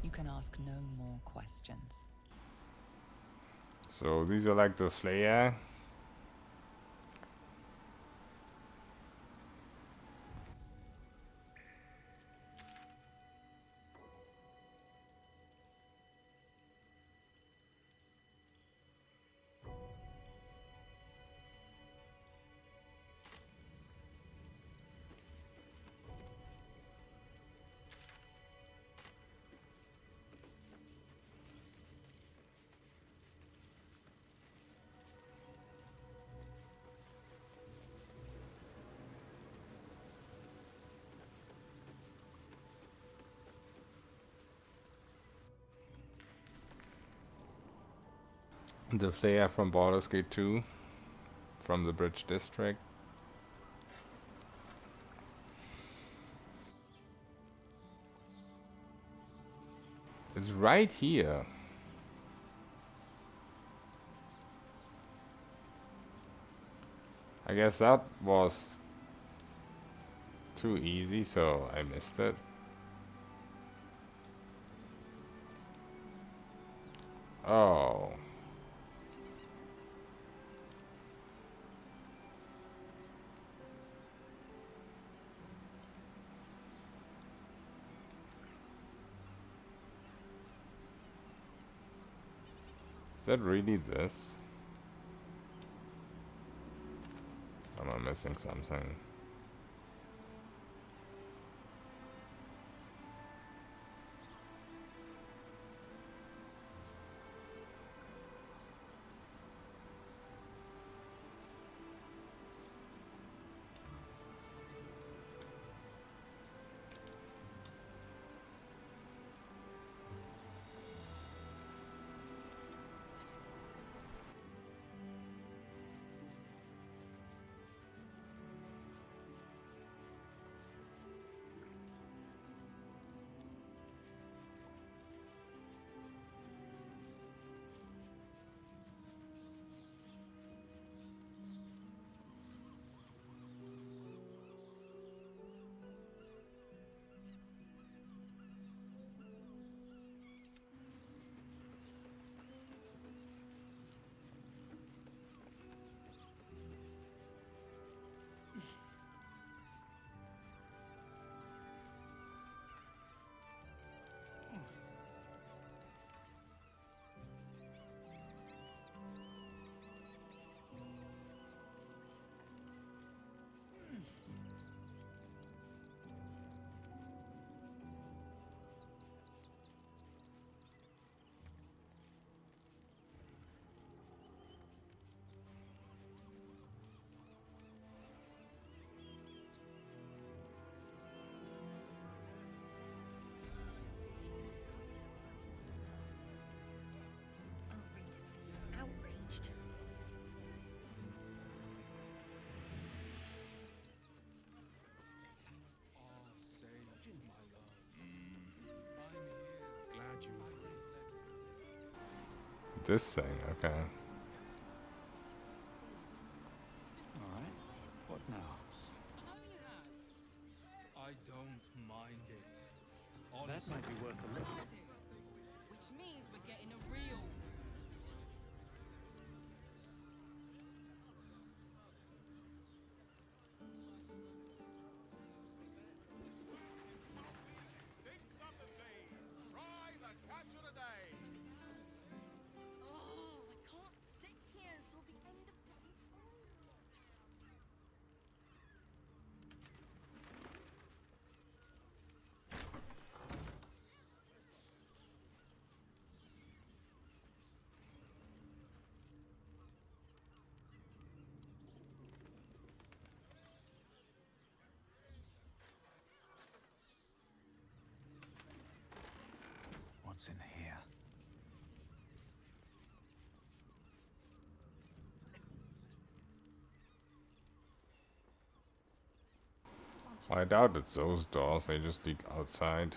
You can ask no more questions. So these are like the Slayer. The Slayer from Baldur's Gate 2. From the Bridge District. It's right here. I guess that was too easy, so I missed it. Oh. Is that really this? missing something. Outraged. This thing, okay. Alright, what now? I don't mind it. That might be worth a look. Which means we're getting a real. Try the catch of the day. Oh, I can't sit here until the end of bloody time. What's in here? I doubt it's those doors, they just lead outside.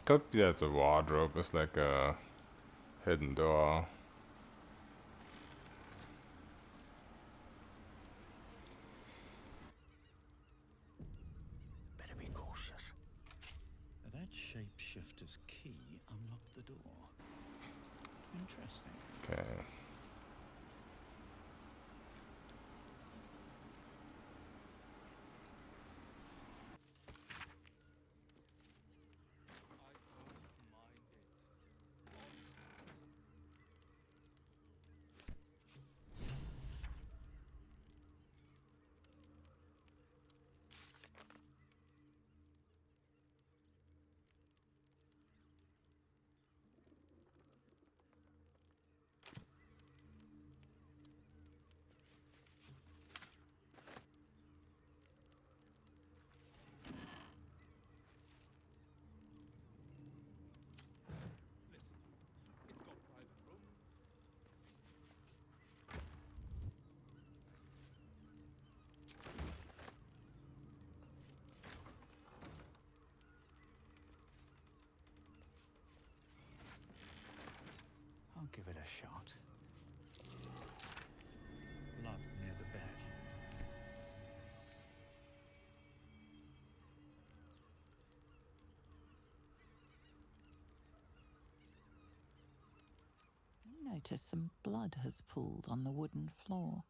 Could be that the wardrobe is like a hidden door. Better be cautious. That shapeshifter's key unlocked the door. Interesting. Okay. I'll give it a shot. Blood near the bed. notice some blood has pooled on the wooden floor.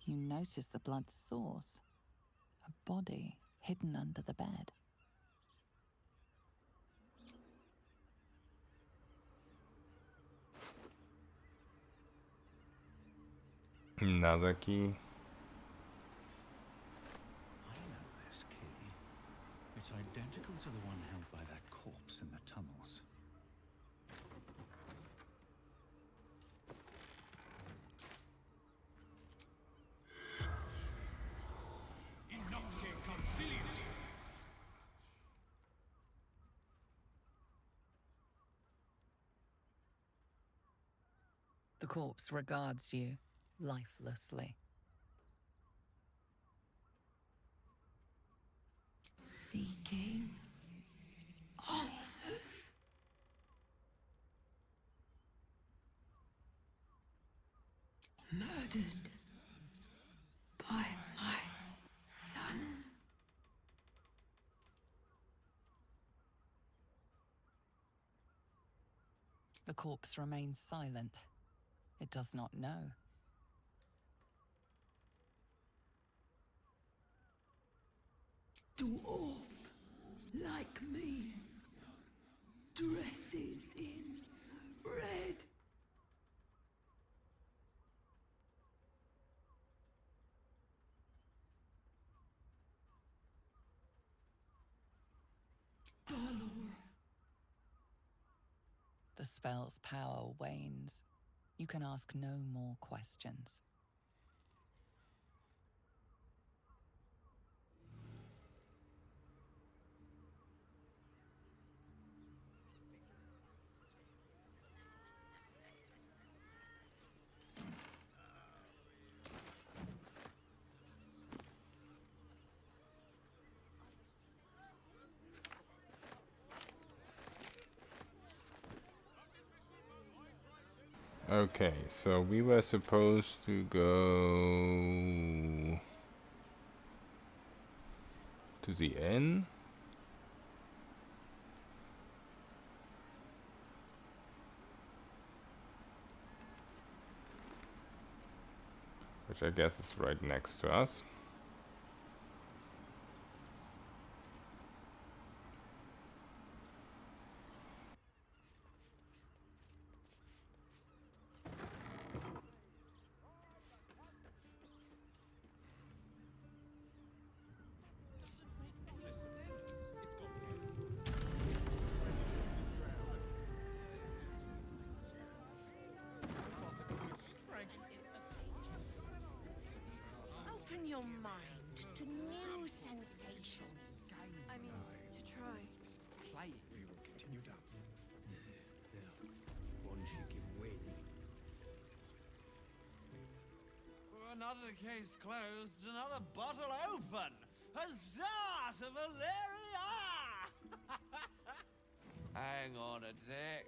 You notice the blood's source, a body hidden under the bed. Another key. I know this key. It's identical to the one held by that corpse in the tunnels. The corpse regards you lifelessly. Seeking answers. Murdered by my son. The corpse remains silent. It does not know. Dwarf like me. Dresses in red. Baldur. The spell's power wanes. You can ask no more questions. Okay, so we were supposed to go to the inn. Which I guess is right next to us. Open your mind to new sensations. I mean, to try. Play. We will continue dancing. Now, one she can win. Another case closed, another bottle open. Huzzah to Valeria! Hang on a tick.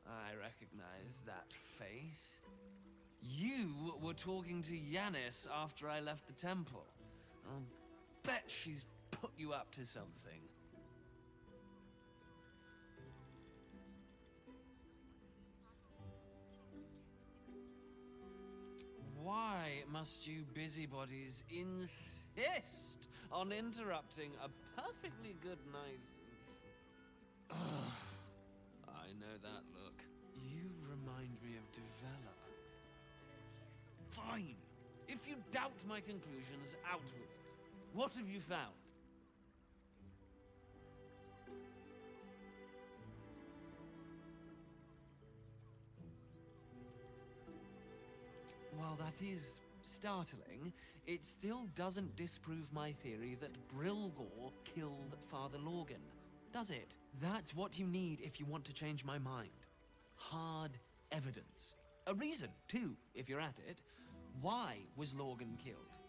I recognize that face. You were talking to Yanis after I left the temple. I'll bet she's put you up to something. Why must you busybodies insist on interrupting a perfectly good night? Ugh, I know that look. You remind me of Devella. Fine. If you doubt my conclusions, out with it. What have you found? While that is startling, it still doesn't disprove my theory that Brilgor killed Father Lorgan, does it? That's what you need if you want to change my mind. Hard evidence. A reason, too, if you're at it. Why was Lorgan killed?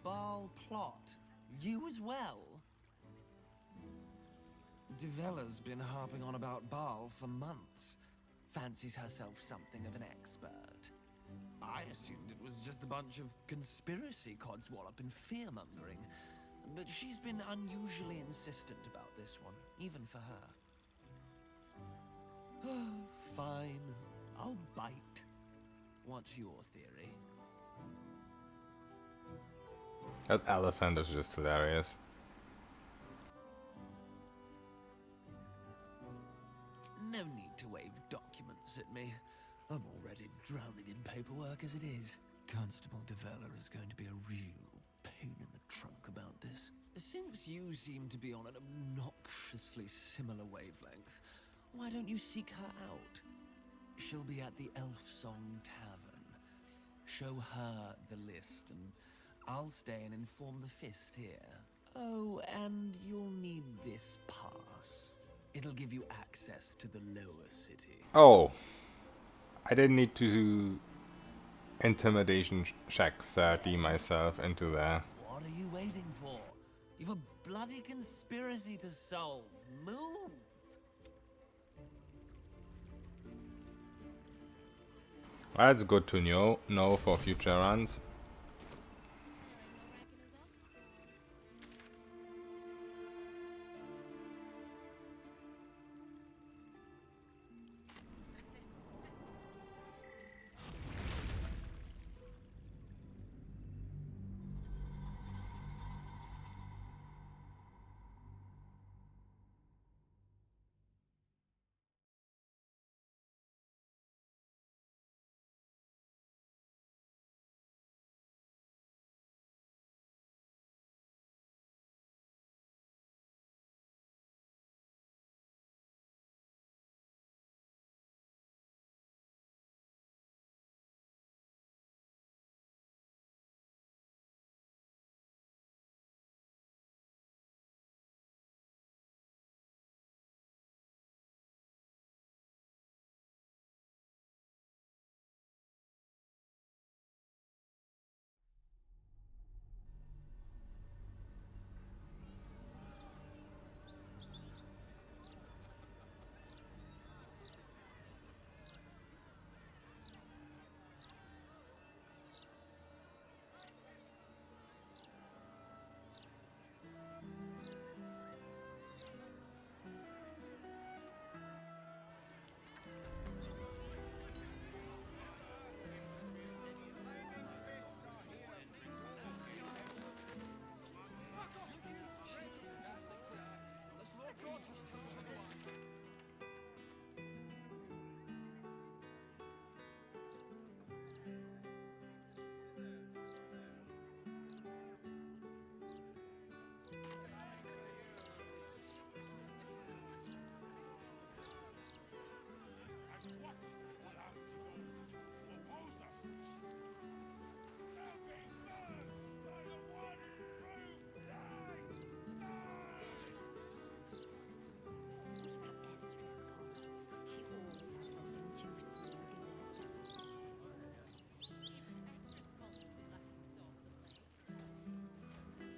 Baal plot? You as well? Devella's been harping on about Baal for months. Fancies herself something of an expert. I assumed it was just a bunch of conspiracy codswallop and fear-mongering. But she's been unusually insistent about this one, even for her. Fine, I'll bite. What's your theory? That elephant is just hilarious. No need to wave documents at me. I'm already drowning in paperwork as it is. Constable Devella is going to be a real pain in the trunk about this. Since you seem to be on an obnoxiously similar wavelength, why don't you seek her out? She'll be at the Elf Song Tavern. Show her the list, and I'll stay and inform the Fist here. Oh, and you'll need this pass. It'll give you access to the lower city. Oh, I didn't need to intimidation check 30 myself into there. What are you waiting for? You've a bloody conspiracy to solve. Move! That's good to know for future runs.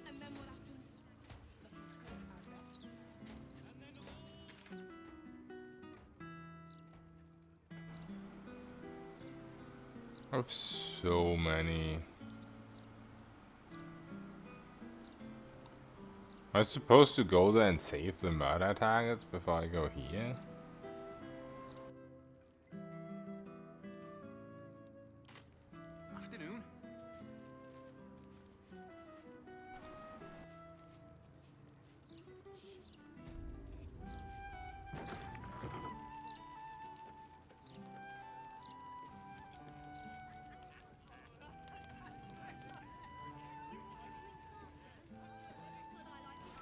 And then what happens? I have so many. Am I supposed to go there and save the murder targets before I go here? Afternoon.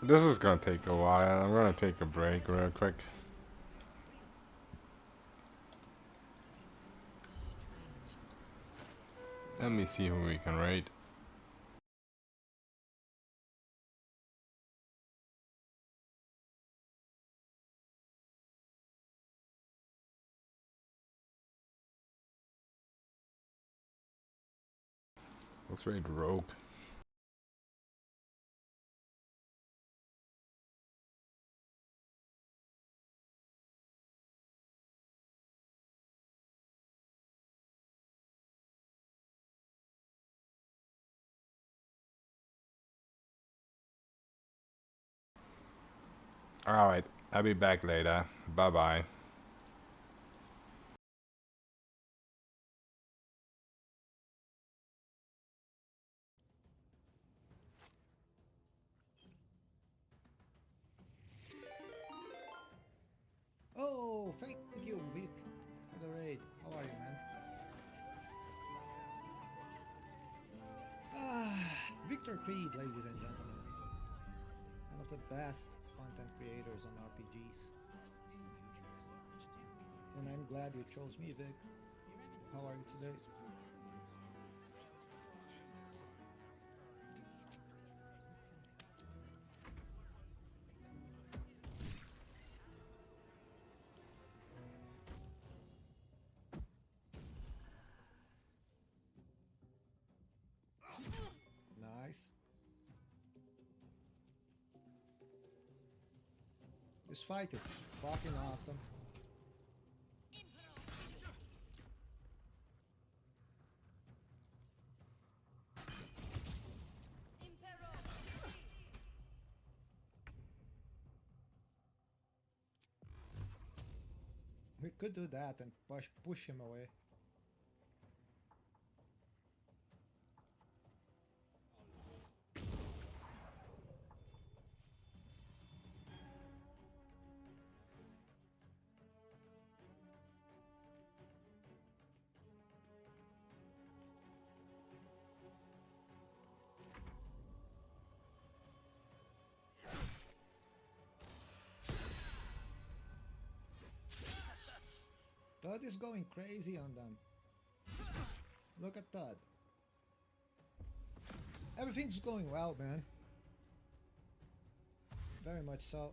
This is gonna take a while. I'm gonna take a break real quick. Let me see who we can raid. Let's raid Rogue. Alright, I'll be back later. Bye bye. Oh, thank you, Vic, for the raid. How are you, man? Victor Creed, ladies and gentlemen. One of the best content creators on RPGs. And I'm glad you chose me, Vic. How are you today? Nice. This fight is fucking awesome. We could do that and push him away. Todd is going crazy on them. Look at Todd. Everything's going well, man. Very much so.